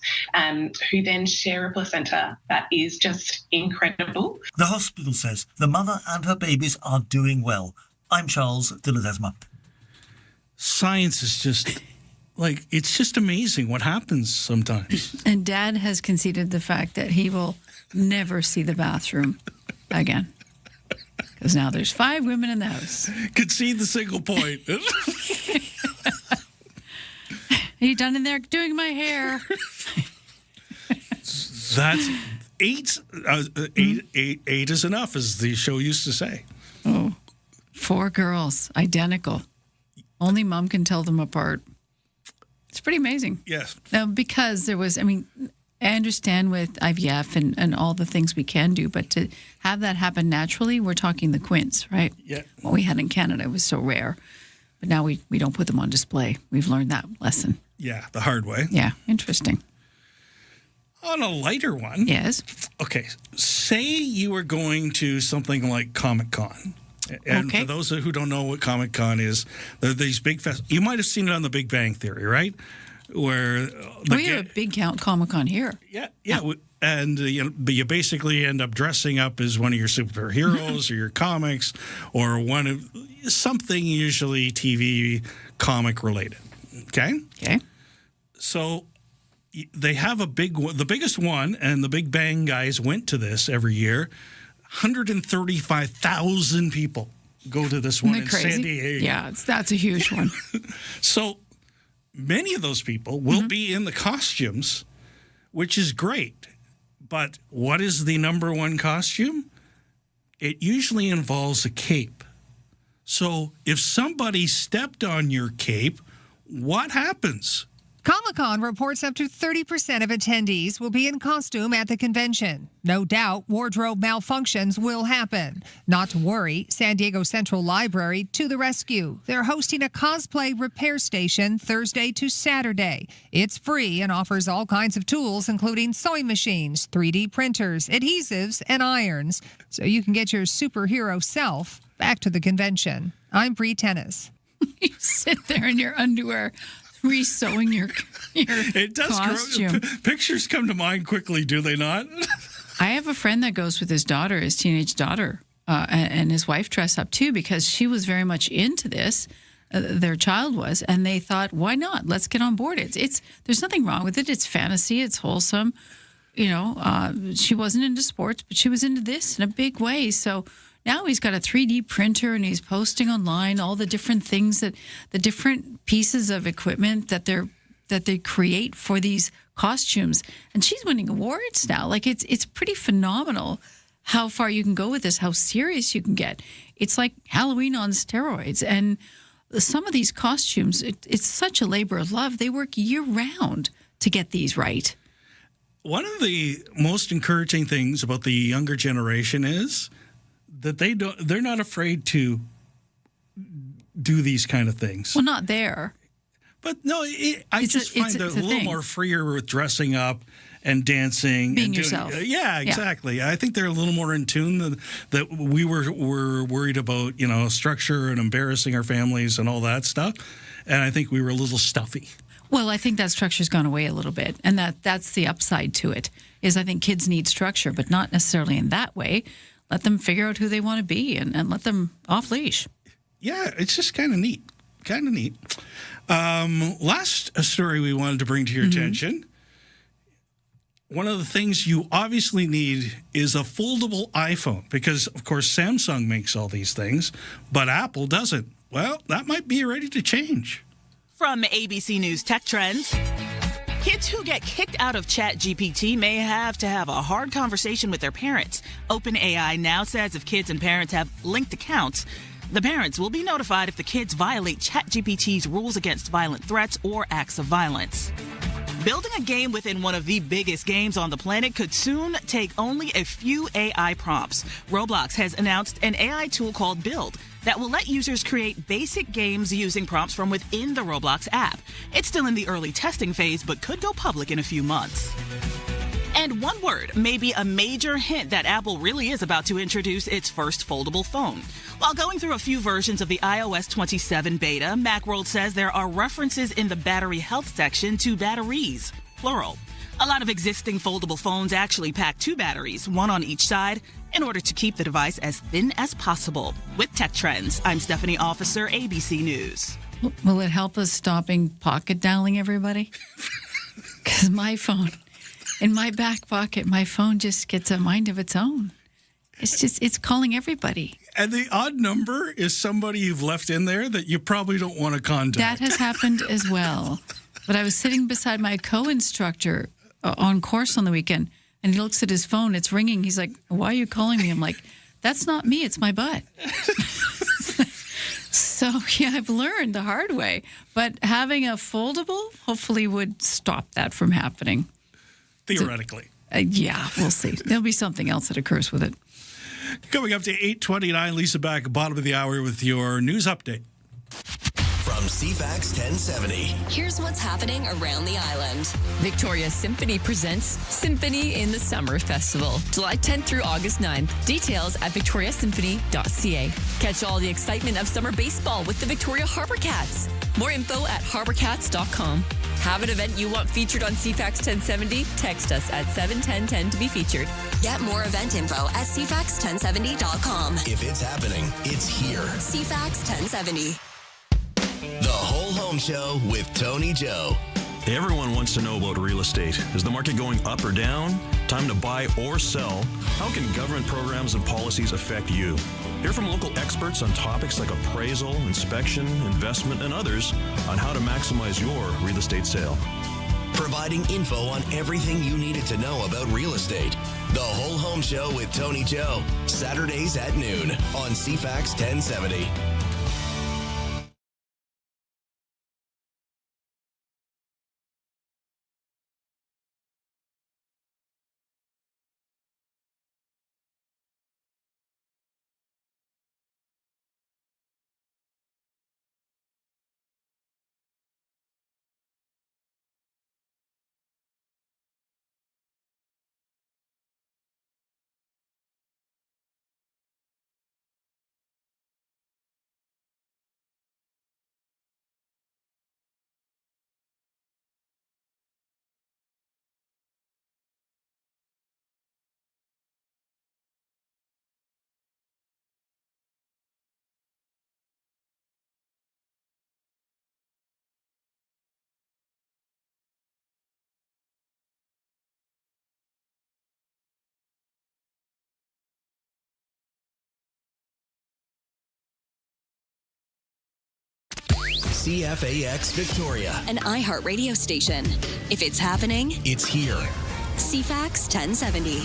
who then share a placenta. That is just incredible. The hospital says the mother and her babies are doing well. I'm Charles de Ledesma. Science is just, it's just amazing what happens sometimes. And Dad has conceded the fact that he will never see the bathroom again. Because now there's 5 women in the house. Concede the single point. Are you done in there doing my hair? That's 8. 8 is enough, as the show used to say. Oh. 4 girls, identical. Only Mom can tell them apart. It's pretty amazing. Yes. Because there was, I understand with IVF and all the things we can do, but to have that happen naturally, we're talking the quints, right? Yeah. What we had in Canada was so rare. But now we don't put them on display. We've learned that lesson. Yeah, the hard way. Yeah, interesting. On a lighter one. Yes. Okay, say you were going to something like Comic-Con. And for those who don't know what Comic-Con is, they're these big festivals. You might have seen it on The Big Bang Theory, right? Where we have a big Comic-Con here. Yeah. And but you basically end up dressing up as one of your superheroes or your comics or one of something usually TV comic related. Okay. So they have the biggest one, and the Big Bang guys went to this every year. 135,000 people go to this one in San Diego. Yeah, that's a huge one. So many of those people will be in the costumes, which is great. But what is the number one costume? It usually involves a cape. So if somebody stepped on your cape, what happens? Comic-Con reports up to 30% of attendees will be in costume at the convention. No doubt wardrobe malfunctions will happen. Not to worry, San Diego Central Library to the rescue. They're hosting a cosplay repair station Thursday to Saturday. It's free and offers all kinds of tools, including sewing machines, 3D printers, adhesives, and irons, so you can get your superhero self back to the convention. I'm Bree Tennis. You sit there in your underwear, re-sewing your it does costume. Pictures come to mind quickly, do they not? I have a friend that goes with his daughter, his teenage daughter, and his wife dress up too because she was very much into this. Their child was, and they thought, why not? Let's get on board. There's nothing wrong with it. It's fantasy. It's wholesome. She wasn't into sports, but she was into this in a big way. So now he's got a 3D printer and he's posting online all the different things the different pieces of equipment that they create for these costumes. And she's winning awards now. Like it's pretty phenomenal how far you can go with this, how serious you can get. It's like Halloween on steroids. And some of these costumes, it's such a labor of love. They work year round to get these right. One of the most encouraging things about the younger generation is that they're not afraid to do these kind of things. Well, not there. But no, I just find they're a little more freer with dressing up and dancing. Being and doing, yourself. Yeah, exactly. Yeah. I think they're a little more in tune that we were worried about, structure and embarrassing our families and all that stuff. And I think we were a little stuffy. Well, I think that structure's gone away a little bit. And that's the upside to it, is I think kids need structure, but not necessarily in that way. Let them figure out who they want to be and let them off leash. Yeah, it's just kind of neat. Last story we wanted to bring to your attention. One of the things you obviously need is a foldable iPhone because, of course, Samsung makes all these things, but Apple doesn't. Well, that might be ready to change. From ABC News Tech Trends, kids who get kicked out of ChatGPT may have to have a hard conversation with their parents. OpenAI now says if kids and parents have linked accounts, the parents will be notified if the kids violate ChatGPT's rules against violent threats or acts of violence. Building a game within one of the biggest games on the planet could soon take only a few AI prompts. Roblox has announced an AI tool called Build that will let users create basic games using prompts from within the Roblox app. It's still in the early testing phase, but could go public in a few months. And one word may be a major hint that Apple really is about to introduce its first foldable phone. While going through a few versions of the iOS 27 beta, Macworld says there are references in the battery health section to batteries, plural. A lot of existing foldable phones actually pack 2 batteries, one on each side, in order to keep the device as thin as possible. With Tech Trends, I'm Stephanie Officer, ABC News. Will it help us stopping pocket dialing everybody? Because my phone, in my back pocket, my phone just gets a mind of its own. It's calling everybody. And the odd number is somebody you've left in there that you probably don't want to contact. That has happened as well. But I was sitting beside my co-instructor on course on the weekend, and he looks at his phone. It's ringing. He's like, "Why are you calling me?" I'm like, "That's not me. It's my butt." So, yeah, I've learned the hard way. But having a foldable hopefully would stop that from happening. Theoretically. Yeah, we'll see. There'll be something else that occurs with it. Coming up to 8:29, Lisa back, bottom of the hour with your news update. From CFAX 1070. Here's what's happening around the island. Victoria Symphony presents Symphony in the Summer Festival, July 10th through August 9th. Details at victoriasymphony.ca. Catch all the excitement of summer baseball with the Victoria Harbour Cats. More info at harborcats.com. Have an event you want featured on CFAX 1070? Text us at 71010 to be featured. Get more event info at CFAX1070.com. If it's happening, it's here. CFAX 1070. The Whole Home Show with Tony Joe. Everyone wants to know about real estate. Is the market going up or down? Time to buy or sell? How can government programs and policies affect you? Hear from local experts on topics like appraisal, inspection, investment, and others on how to maximize your real estate sale. Providing info on everything you needed to know about real estate. The Whole Home Show with Tony Joe. Saturdays at noon on CFAX 1070. CFAX Victoria. An iHeart radio station. If it's happening, it's here. CFAX 1070.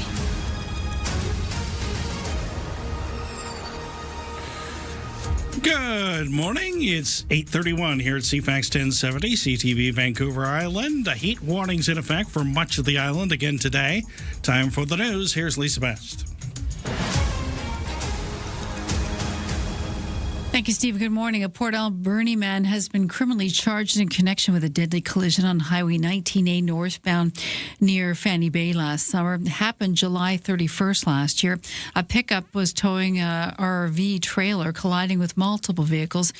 Good morning. It's 8:31 here at CFAX 1070, CTV Vancouver Island. Heat warnings in effect for much of the island again today. Time for the news. Here's Lisa Best. Thank you, Steve. Good morning. A Port Alberni man has been criminally charged in connection with a deadly collision on Highway 19A northbound near Fanny Bay last summer. It happened July 31st last year. A pickup was towing a RV trailer, colliding with multiple vehicles,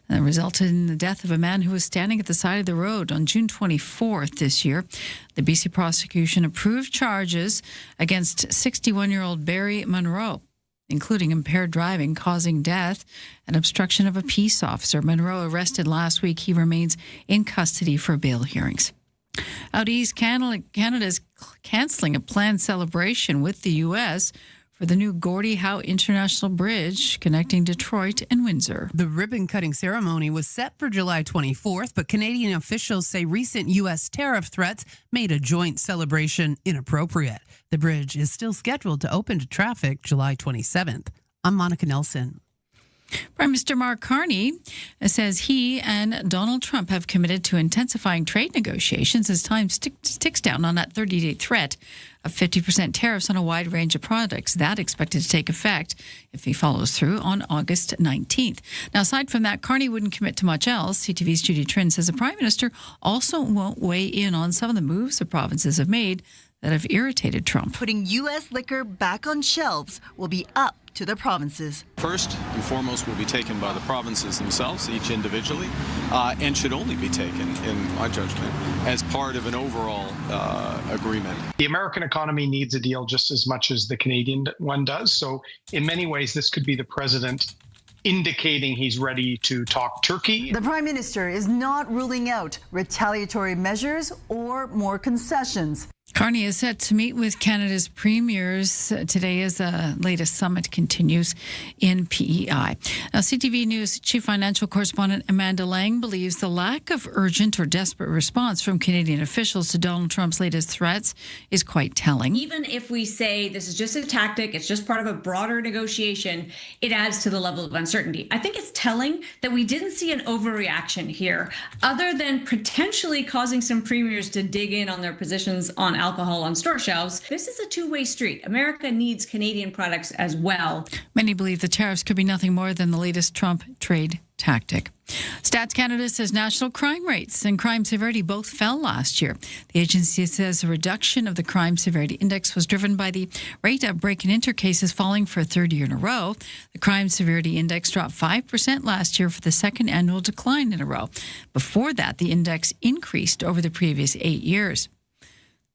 and resulted in the death of a man who was standing at the side of the road on June 24th this year. The BC prosecution approved charges against 61-year-old Barry Monroe, including impaired driving causing death and obstruction of a peace officer. Monroe arrested last week. He remains in custody for bail hearings. Out east, Canada's cancelling a planned celebration with the U.S. for the new Gordie Howe International Bridge connecting Detroit and Windsor. The ribbon-cutting ceremony was set for July 24th, but Canadian officials say recent U.S. tariff threats made a joint celebration inappropriate. The bridge is still scheduled to open to traffic July 27th. I'm Monica Nelson. Prime Minister Mark Carney says he and Donald Trump have committed to intensifying trade negotiations as time ticks down on that 30-day threat of 50% tariffs on a wide range of products. That expected to take effect, if he follows through, on August 19th. Now, aside from that, Carney wouldn't commit to much else. CTV's Judy Trin says the Prime Minister also won't weigh in on some of the moves the provinces have made that have irritated Trump. Putting U.S. liquor back on shelves will be up to the provinces. First and foremost will be taken by the provinces themselves, each individually, and should only be taken, in my judgment, as part of an overall agreement. The American economy needs a deal just as much as the Canadian one does. So in many ways, this could be the president indicating he's ready to talk Turkey. The Prime Minister is not ruling out retaliatory measures or more concessions. Carney is set to meet with Canada's premiers today as the latest summit continues in PEI. Now, CTV News chief financial correspondent Amanda Lang believes the lack of urgent or desperate response from Canadian officials to Donald Trump's latest threats is quite telling. Even if we say this is just a tactic, it's just part of a broader negotiation, it adds to the level of uncertainty. I think it's telling that we didn't see an overreaction here, other than potentially causing some premiers to dig in on their positions on alcohol on store shelves. This is a two-way street. America needs Canadian products as well. Many believe the tariffs could be nothing more than the latest Trump trade tactic. Stats Canada says national crime rates and crime severity both fell last year. The agency says a reduction of the crime severity index was driven by the rate of break and enter cases falling for a third year in a row. The crime severity index dropped 5% last year for the second annual decline in a row. Before that, the index increased over the previous 8 years.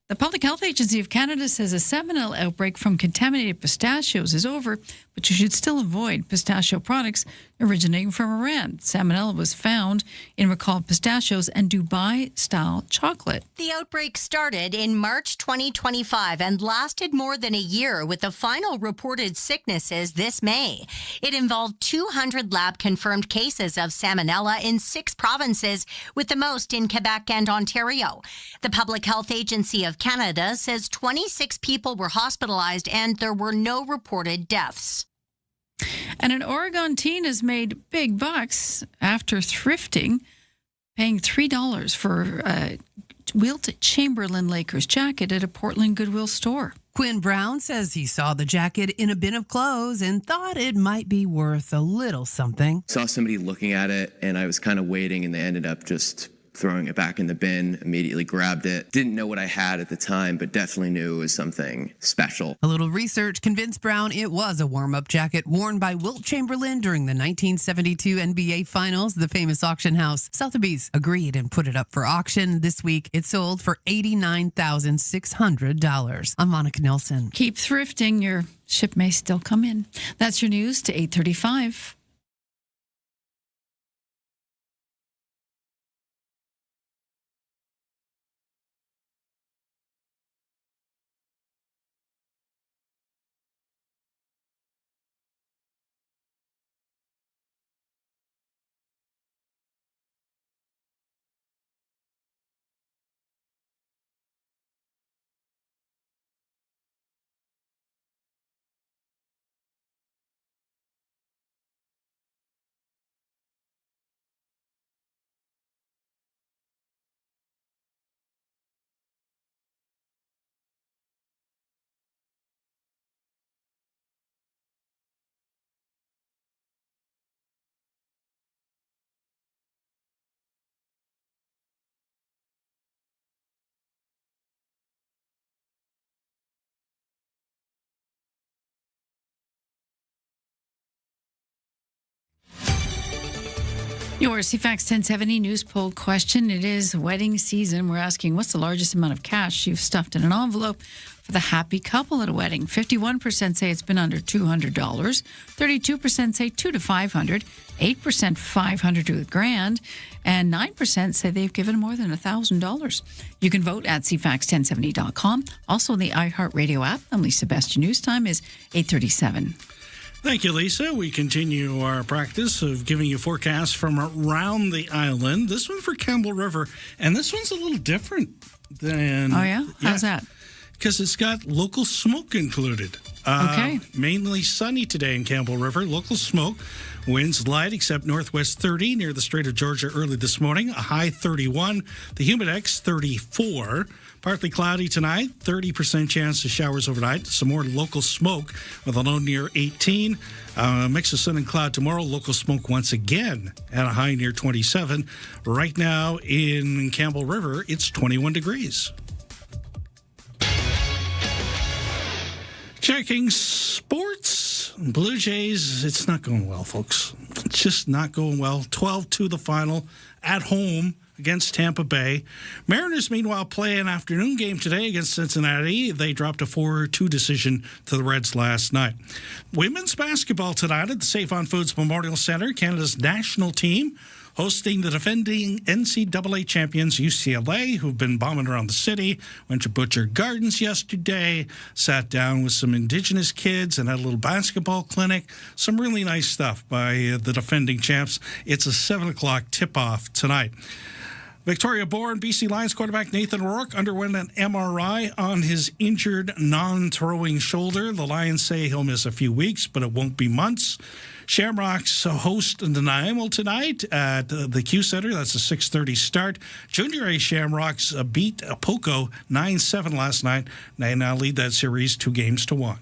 The Public Health Agency of Canada says a salmonella outbreak from contaminated pistachios is over, but you should still avoid pistachio products originating from Iran. Salmonella was found in recalled pistachios and Dubai-style chocolate. The outbreak started in March 2025 and lasted more than a year, with the final reported sicknesses this May. It involved 200 lab-confirmed cases of salmonella in 6 provinces, with the most in Quebec and Ontario. The Public Health Agency of Canada says 26 people were hospitalized and there were no reported deaths. And an Oregon teen has made big bucks after thrifting, paying $3 for a Wilt Chamberlain Lakers jacket at a Portland Goodwill store. Quinn Brown says he saw the jacket in a bin of clothes and thought it might be worth a little something. Saw somebody looking at it, and I was kind of waiting, and they ended up just throwing it back in the bin, immediately grabbed it. Didn't know what I had at the time, but definitely knew it was something special. A little research convinced Brown it was a warm-up jacket worn by Wilt Chamberlain during the 1972 NBA Finals. The famous auction house Sotheby's agreed and put it up for auction. This week, it sold for $89,600. I'm Monica Nelson. Keep thrifting. Your ship may still come in. That's your news to 8:35. Your CFAX 1070 news poll question. It is wedding season. We're asking, what's the largest amount of cash you've stuffed in an envelope for the happy couple at a wedding? 51% say it's been under $200. 32% say $200 to $500. 8% 500 to $1,000. And 9% say they've given more than $1,000. You can vote at CFAX1070.com. Also, the iHeartRadio app. I'm Lisa Best. Your news time is 8:37. Thank you, Lisa. We continue our practice of giving you forecasts from around the island. This one for Campbell River, and this one's a little different than... Oh, yeah? How's that? Because it's got local smoke included. Okay. Mainly sunny today in Campbell River. Local smoke. Winds light except northwest 30 near the Strait of Georgia early this morning. A high 31. The humidex 34. Partly cloudy tonight. 30% chance of showers overnight. Some more local smoke with a low near 18. Mix of sun and cloud tomorrow. Local smoke once again at a high near 27. Right now in Campbell River, it's 21 degrees. Checking sports. Blue Jays, it's not going well, folks. It's just not going well. 12-2 the final at home against Tampa Bay. Mariners, meanwhile, play an afternoon game today against Cincinnati. They dropped a 4-2 decision to the Reds last night. Women's basketball tonight at the Safe on Foods Memorial Centre. Canada's national team hosting the defending NCAA champions UCLA, who've been bombing around the city. Went to Butcher Gardens yesterday, sat down with some Indigenous kids and had a little basketball clinic. Some really nice stuff by the defending champs. It's a 7 o'clock tip-off tonight. Victoria-born BC Lions quarterback Nathan Rourke underwent an MRI on his injured non-throwing shoulder. The Lions say he'll miss a few weeks, but it won't be months. Shamrocks host Nanaimo tonight at the Q Center. That's a 6:30 start. Junior A Shamrocks beat Poco 9-7 last night. They now lead that series 2-1.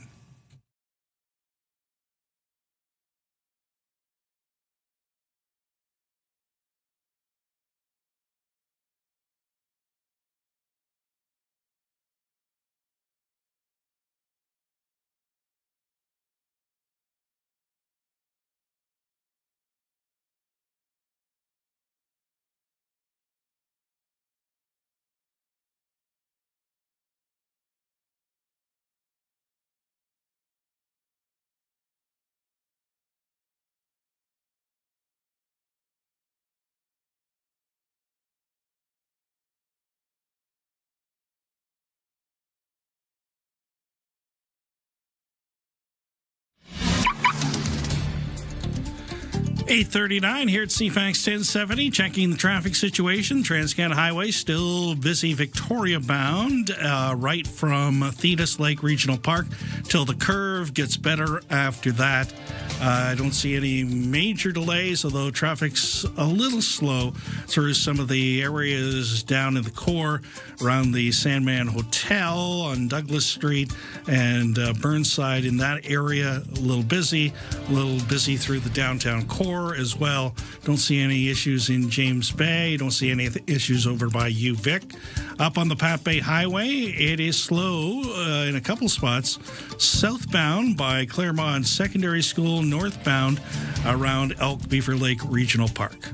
$8:39 here at CFAX 1070, checking the traffic situation. Trans-Canada Highway still busy Victoria bound, right from Thetis Lake Regional Park till the curve. Gets better after that. I don't see any major delays, although traffic's a little slow through some of the areas down in the core around the Sandman Hotel on Douglas Street and Burnside. In that area, a little busy through the downtown core as well. Don't see any issues in James Bay. Don't see any issues over by UVic. Up on the Pat Bay Highway, it is slow in a couple spots. Southbound by Claremont Secondary School, northbound around Elk Beaver Lake Regional Park.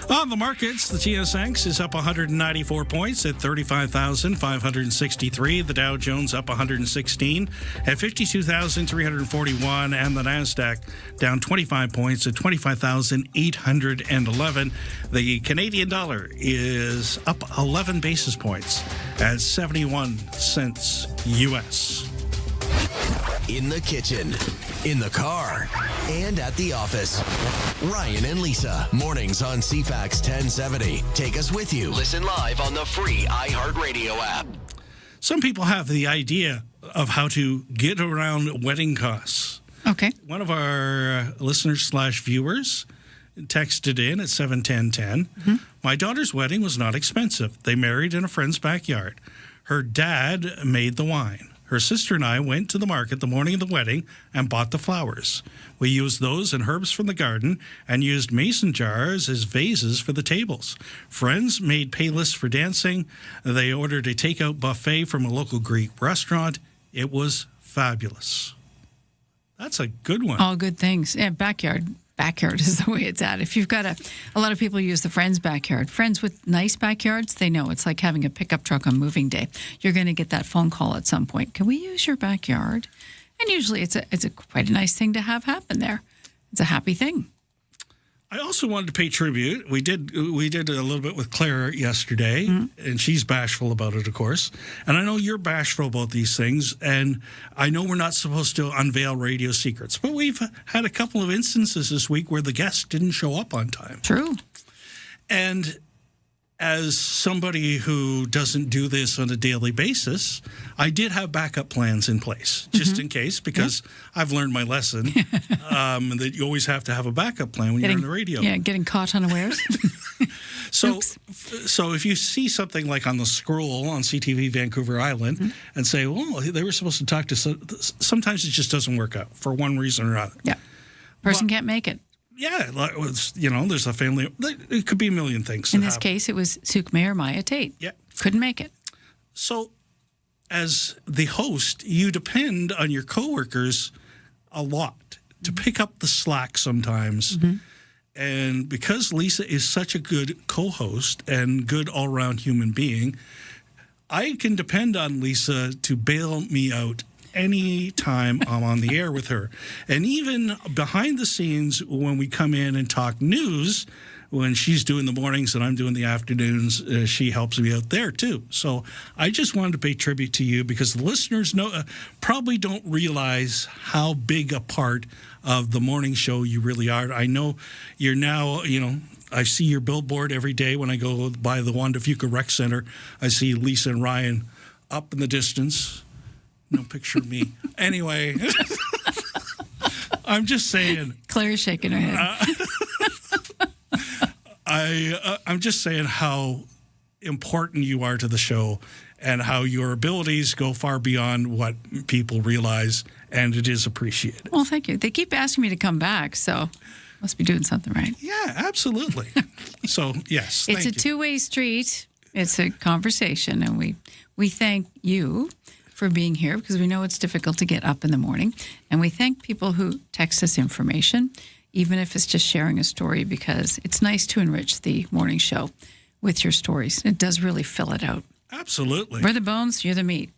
On the markets, the TSX is up 194 points at 35,563. The Dow Jones up 116 at 52,341. And the NASDAQ down 25 points at 25,811. The Canadian dollar is up 11 basis points at 71 cents U.S. In the kitchen, in the car, and at the office. Ryan and Lisa, mornings on CFAX 1070. Take us with you. Listen live on the free iHeartRadio app. Some people have the idea of how to get around wedding costs. Okay. One of our listeners/viewers texted in at 71010. Mm-hmm. My daughter's wedding was not expensive. They married in a friend's backyard. Her dad made the wine. Her sister and I went to the market the morning of the wedding and bought the flowers. We used those and herbs from the garden and used mason jars as vases for the tables. Friends made pay lists for dancing. They ordered a takeout buffet from a local Greek restaurant. It was fabulous. That's a good one. All good things. Yeah, backyard. Backyard is the way it's at. If you've got a lot of people use the friend's backyard. Friends with nice backyards, they know it's like having a pickup truck on moving day. You're going to get that phone call at some point. Can we use your backyard? And usually it's a quite a nice thing to have happen there. It's a happy thing. I also wanted to pay tribute. We did a little bit with Claire yesterday, and she's bashful about it, of course. And I know you're bashful about these things, and I know we're not supposed to unveil radio secrets, but we've had a couple of instances this week where the guest didn't show up on time. True. And as somebody who doesn't do this on a daily basis, I did have backup plans in place, just in case, because I've learned my lesson that you always have to have a backup plan when you're on the radio. Yeah, getting caught unawares. So if you see something like on the scroll on CTV Vancouver Island and say, well, they were supposed to talk to, sometimes it just doesn't work out for one reason or another. Yeah. Person can't make it. Yeah, there's a family. It could be a million things. In this case, it was Suk Mayor Maya Tate. Yeah. Couldn't make it. So as the host, you depend on your coworkers a lot to pick up the slack sometimes. And because Lisa is such a good co-host and good all-around human being, I can depend on Lisa to bail me out any time I'm on the air with her. And even behind the scenes, when we come in and talk news, when she's doing the mornings and I'm doing the afternoons, she helps me out there too. So I just wanted to pay tribute to you because the listeners probably don't realize how big a part of the morning show you really are. I know you're now, I see your billboard every day when I go by the Wanda Fuca Rec Center. I see Lisa and Ryan up in the distance. No picture of me. Anyway, I'm just saying. Claire's shaking her head. I'm just saying how important you are to the show and how your abilities go far beyond what people realize, and it is appreciated. Well, thank you. They keep asking me to come back, so must be doing something right. Yeah, absolutely. So, yes, it's a two-way street. It's a conversation, and we thank you for being here because we know it's difficult to get up in the morning. And we thank people who text us information, even if it's just sharing a story, because it's nice to enrich the morning show with your stories. It does really fill it out. Absolutely. We're the bones, you're the meat.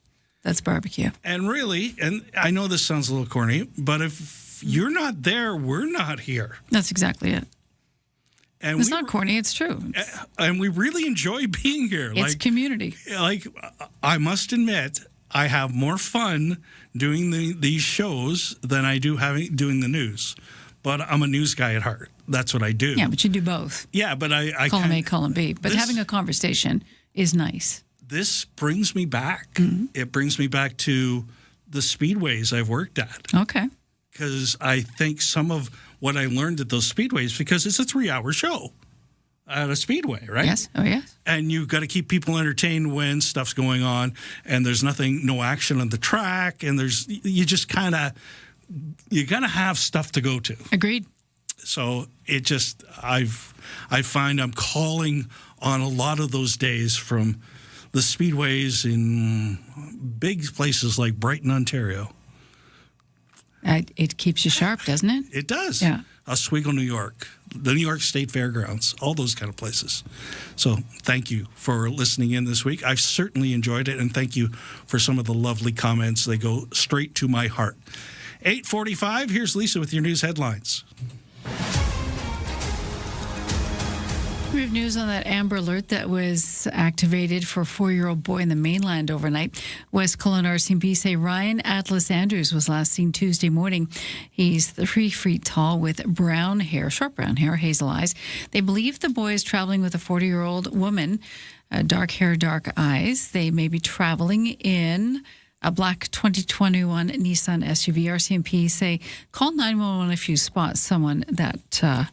That's barbecue. And really, and I know this sounds a little corny, but if you're not there, we're not here. That's exactly it. And it's not corny, it's true. And we really enjoy being here. It's community. Like, I must admit, I have more fun doing these shows than I do doing the news. But I'm a news guy at heart. That's what I do. Yeah, but you do both. Yeah, but I column A, column B. But having a conversation is nice. This brings me back. It brings me back to the speedways I've worked at. Okay. Because I think some of what I learned at those speedways, because it's a 3-hour show at a speedway, right? Yes. Oh, yes. And you've got to keep people entertained when stuff's going on, and there's no action on the track, and you gotta have stuff to go to. Agreed. So I find I'm calling on a lot of those days from the speedways in big places like Brighton, Ontario. It keeps you sharp, doesn't it? It does. Yeah. Oswego, New York, the New York State Fairgrounds, all those kind of places. So thank you for listening in this week. I've certainly enjoyed it, and thank you for some of the lovely comments. They go straight to my heart. 8:45, here's Lisa with your news headlines. We have news on that Amber Alert that was activated for a 4-year-old boy in the mainland overnight. West Kelowna RCMP say Ryan Atlas Andrews was last seen Tuesday morning. He's 3 feet tall with brown hair, short brown hair, hazel eyes. They believe the boy is traveling with a 40-year-old woman, dark hair, dark eyes. They may be traveling in a black 2021 Nissan SUV. RCMP say call 911 if you spot someone that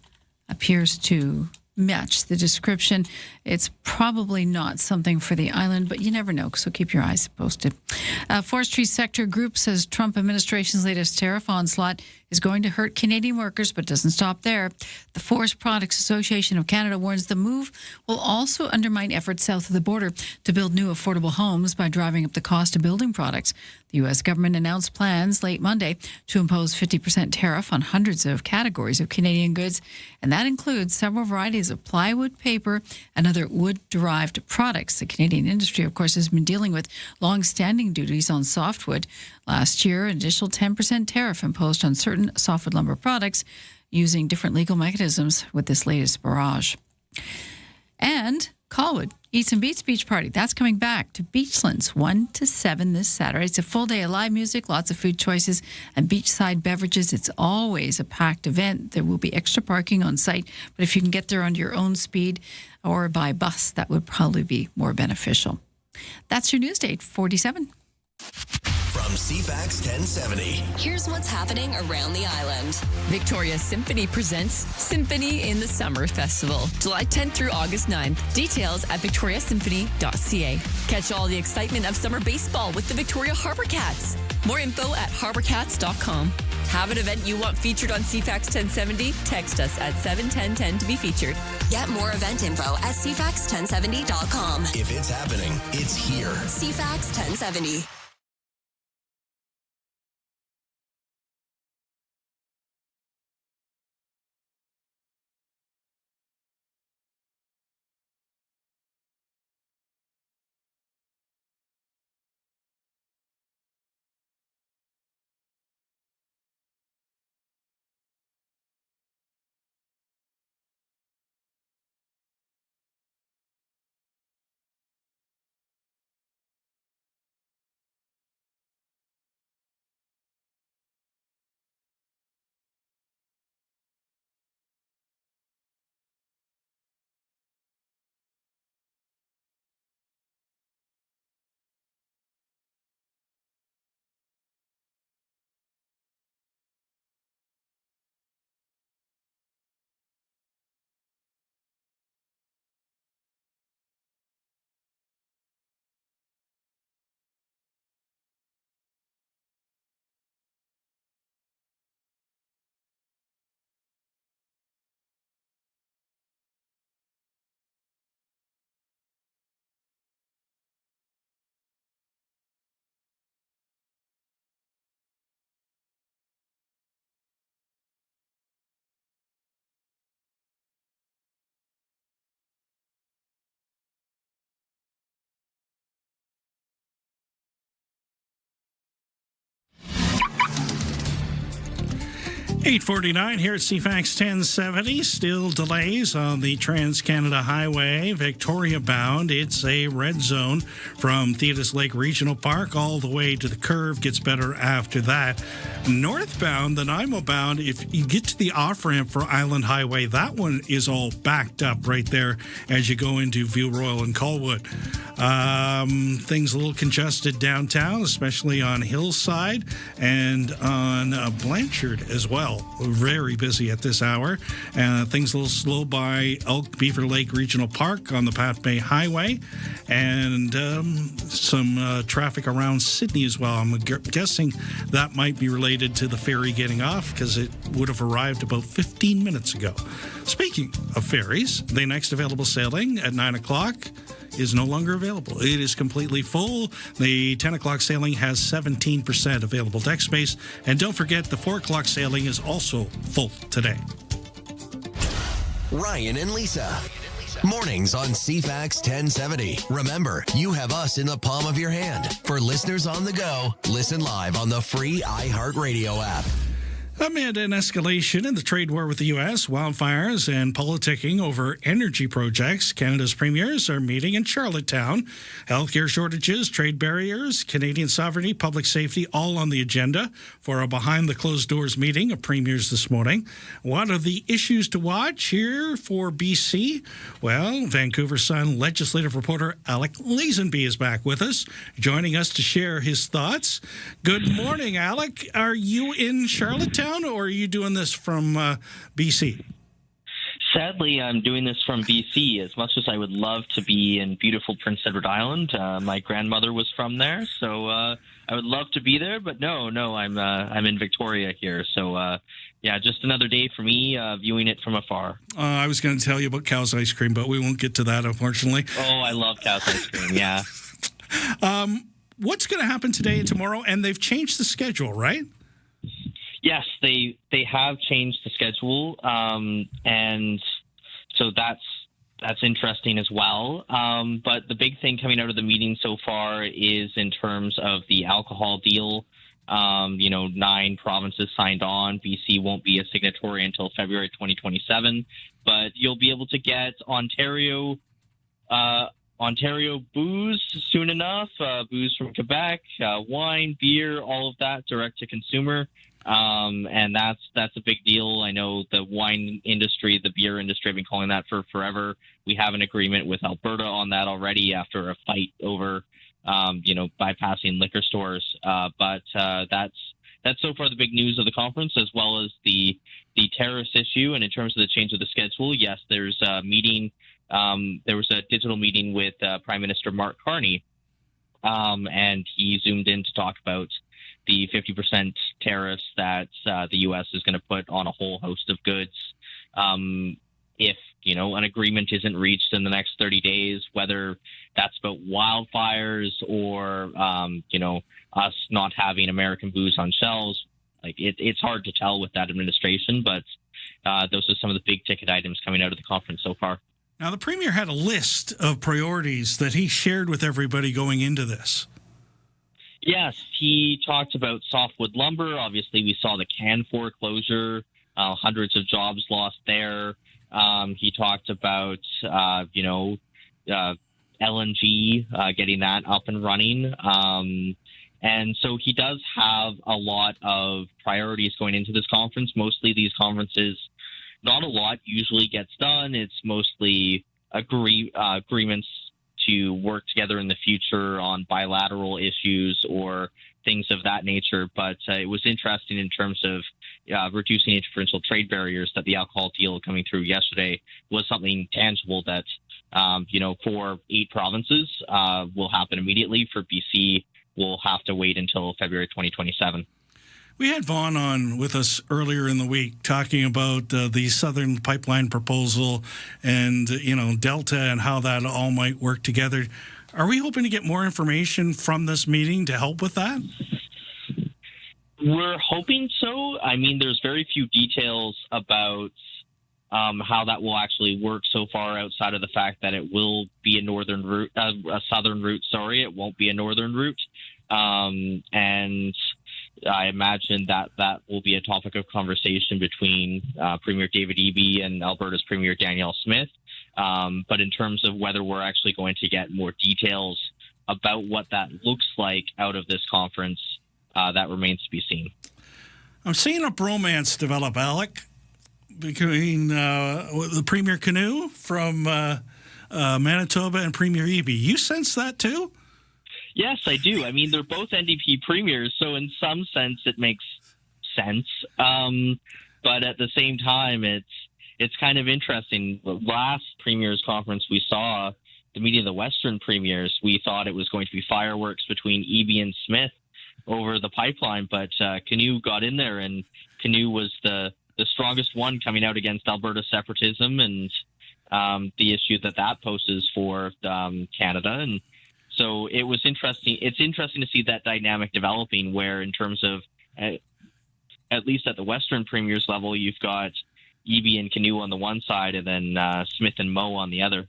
appears to match the description. It's probably not something for the island, but you never know, so keep your eyes posted. Forestry sector group says Trump administration's latest tariff onslaught is going to hurt Canadian workers, but doesn't stop there. The Forest Products Association of Canada warns the move will also undermine efforts south of the border to build new affordable homes by driving up the cost of building products. The U.S. government announced plans late Monday to impose 50% tariff on hundreds of categories of Canadian goods, and that includes several varieties of plywood, paper, and other wood-derived products. The Canadian industry, of course, has been dealing with long-standing duties on softwood. Last year, an additional 10% tariff imposed on certain softwood lumber products using different legal mechanisms with this latest barrage. And Colwood Eats and Beats Beach Party. That's coming back to Beachlands 1 to 7 this Saturday. It's a full day of live music, lots of food choices, and beachside beverages. It's always a packed event. There will be extra parking on site, but if you can get there on your own speed or by bus, that would probably be more beneficial. That's your news date, 47. From CFAX 1070. Here's what's happening around the island. Victoria Symphony presents Symphony in the Summer Festival, July 10th through August 9th. Details at victoriasymphony.ca. Catch all the excitement of summer baseball with the Victoria Harbour Cats. More info at harbourcats.com. Have an event you want featured on CFAX 1070? Text us at 71010 to be featured. Get more event info at cfax1070.com. If it's happening, it's here. CFAX 1070. .849 here at CFAX 1070. Still delays on the Trans-Canada Highway, Victoria bound. It's a red zone from Thetis Lake Regional Park all the way to the curve. Gets better after that. Northbound, the Nanaimo bound, if you get to the off-ramp for Island Highway, that one is all backed up right there as you go into View Royal and Colwood. Things a little congested downtown, especially on Hillside and on Blanchard as well. Very busy at this hour. Things a little slow by Elk Beaver Lake Regional Park on the Pat Bay Highway, and some traffic around Sydney as well. I'm guessing that might be related to the ferry getting off because it would have arrived about 15 minutes ago. Speaking of ferries, the next available sailing at 9 o'clock is no longer available. It is completely full. The 10 o'clock sailing has 17% available deck space. And don't forget, the 4 o'clock sailing is also full today. Ryan and Lisa. Mornings on CFAX 1070. Remember, you have us in the palm of your hand. For listeners on the go, listen live on the free iHeartRadio app. Amid an escalation in the trade war with the U.S., wildfires, and politicking over energy projects, Canada's premiers are meeting in Charlottetown. Healthcare shortages, trade barriers, Canadian sovereignty, public safety, all on the agenda for a behind-the-closed-doors meeting of premiers this morning. What are the issues to watch here for BC? Well, Vancouver Sun legislative reporter Alec Lazenby is back with us, joining us to share his thoughts. Good morning, Alec. Are you in Charlottetown, or are you doing this from BC? Sadly, I'm doing this from BC. As much as I would love to be in beautiful Prince Edward Island, my grandmother was from there, so I I would love to be there, but no, I'm in Victoria here. So, yeah, just another day for me viewing it from afar. I was going to tell you about Cow's ice cream, but we won't get to that, unfortunately. Oh, I love Cow's ice cream, yeah. What's going to happen today and tomorrow? And they've changed the schedule, right? Yes, they have changed the schedule, and so that's interesting as well. But the big thing coming out of the meeting so far is in terms of the alcohol deal. 9 provinces signed on. BC won't be a signatory until February 2027, but you'll be able to get Ontario booze soon enough, booze from Quebec, wine, beer, all of that direct to consumer. And that's a big deal. I know the wine industry, the beer industry have been calling that for forever. We have an agreement with Alberta on that already after a fight over, bypassing liquor stores. But that's so far the big news of the conference, as well as the tariffs issue. And in terms of the change of the schedule, yes, there's a meeting. There was a digital meeting with Prime Minister Mark Carney, and he zoomed in to talk about the 50% tariffs that the U.S. is going to put on a whole host of goods if, an agreement isn't reached in the next 30 days, whether that's about wildfires or, us not having American booze on shelves. Like it's hard to tell with that administration, but those are some of the big ticket items coming out of the conference so far. Now, the Premier had a list of priorities that he shared with everybody going into this. Yes, he talked about softwood lumber. Obviously, we saw the Canfor closure, hundreds of jobs lost there. He talked about, LNG, getting that up and running. And so he does have a lot of priorities going into this conference. Mostly these conferences, not a lot usually gets done. It's mostly agreements to work together in the future on bilateral issues or things of that nature. But it was interesting in terms of reducing interprovincial trade barriers that the alcohol deal coming through yesterday was something tangible that, for 8 provinces will happen immediately. For BC, we'll have to wait until February 2027. We had Vaughn on with us earlier in the week talking about the Southern Pipeline proposal and, Delta and how that all might work together. Are we hoping to get more information from this meeting to help with that? We're hoping so. I mean, there's very few details about how that will actually work so far outside of the fact that it will be a northern route, a southern route. Sorry, it won't be a northern route. And I imagine that will be a topic of conversation between Premier David Eby and Alberta's Premier Danielle Smith. But in terms of whether we're actually going to get more details about what that looks like out of this conference, that remains to be seen. I'm seeing a bromance develop, Alec, between the Premier Canoe from Manitoba and Premier Eby. You sense that too? Yes, I do. I mean, they're both NDP premiers, so in some sense it makes sense. But at the same time, it's kind of interesting. The last premiers conference we saw, the meeting of the Western premiers, we thought it was going to be fireworks between Eby and Smith over the pipeline, but Canoe got in there, and Canoe was the strongest one coming out against Alberta separatism and the issue that poses for Canada. And so it was interesting. It's interesting to see that dynamic developing where in terms of, at least at the Western premiers level, you've got Eby and Canoe on the one side and then Smith and Moe on the other.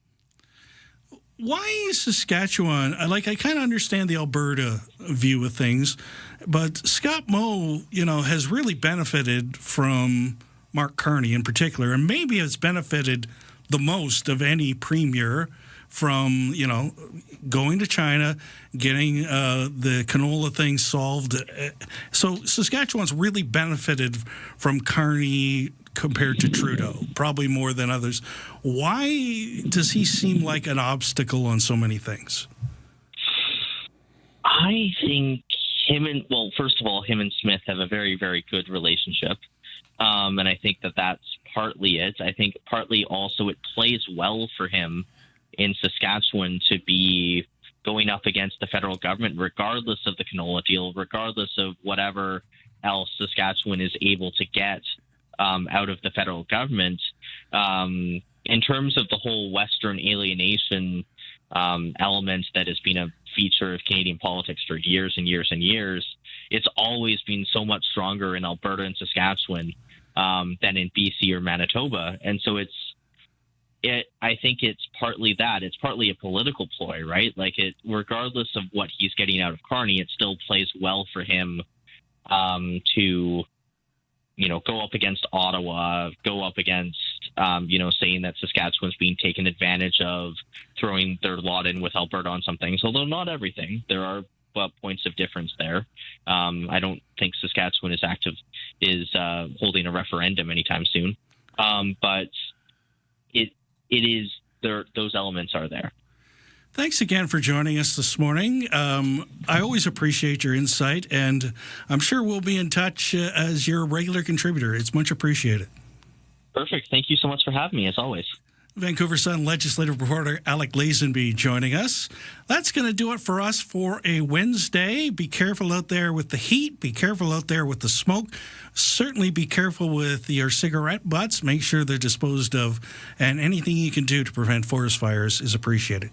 Why is Saskatchewan, I kind of understand the Alberta view of things, but Scott Moe, has really benefited from Mark Carney in particular, and maybe has benefited the most of any premier from, going to China, getting the canola thing solved. So Saskatchewan's really benefited from Carney compared to Trudeau, probably more than others. Why does he seem like an obstacle on so many things? I think first of all, him and Smith have a very, very good relationship. And I think that's partly it. I think partly also it plays well for him in Saskatchewan to be going up against the federal government, regardless of the canola deal, regardless of whatever else Saskatchewan is able to get out of the federal government. In terms of the whole Western alienation element that has been a feature of Canadian politics for years and years and years, it's always been so much stronger in Alberta and Saskatchewan than in BC or Manitoba. And so I think it's partly that. It's partly a political ploy, right? Like, regardless of what he's getting out of Carney, it still plays well for him to, go up against Ottawa, go up against, saying that Saskatchewan's being taken advantage of, throwing their lot in with Alberta on some things, although not everything. There are points of difference there. I don't think Saskatchewan is holding a referendum anytime soon. But it is there. Those elements are there. Thanks again for joining us this morning. I always appreciate your insight, and I'm sure we'll be in touch as your regular contributor. It's much appreciated. Perfect. Thank you so much for having me, as always. Vancouver Sun legislative reporter Alec Lazenby joining us. That's going to do it for us for a Wednesday. Be careful out there with the heat. Be careful out there with the smoke. Certainly be careful with your cigarette butts. Make sure they're disposed of. And anything you can do to prevent forest fires is appreciated.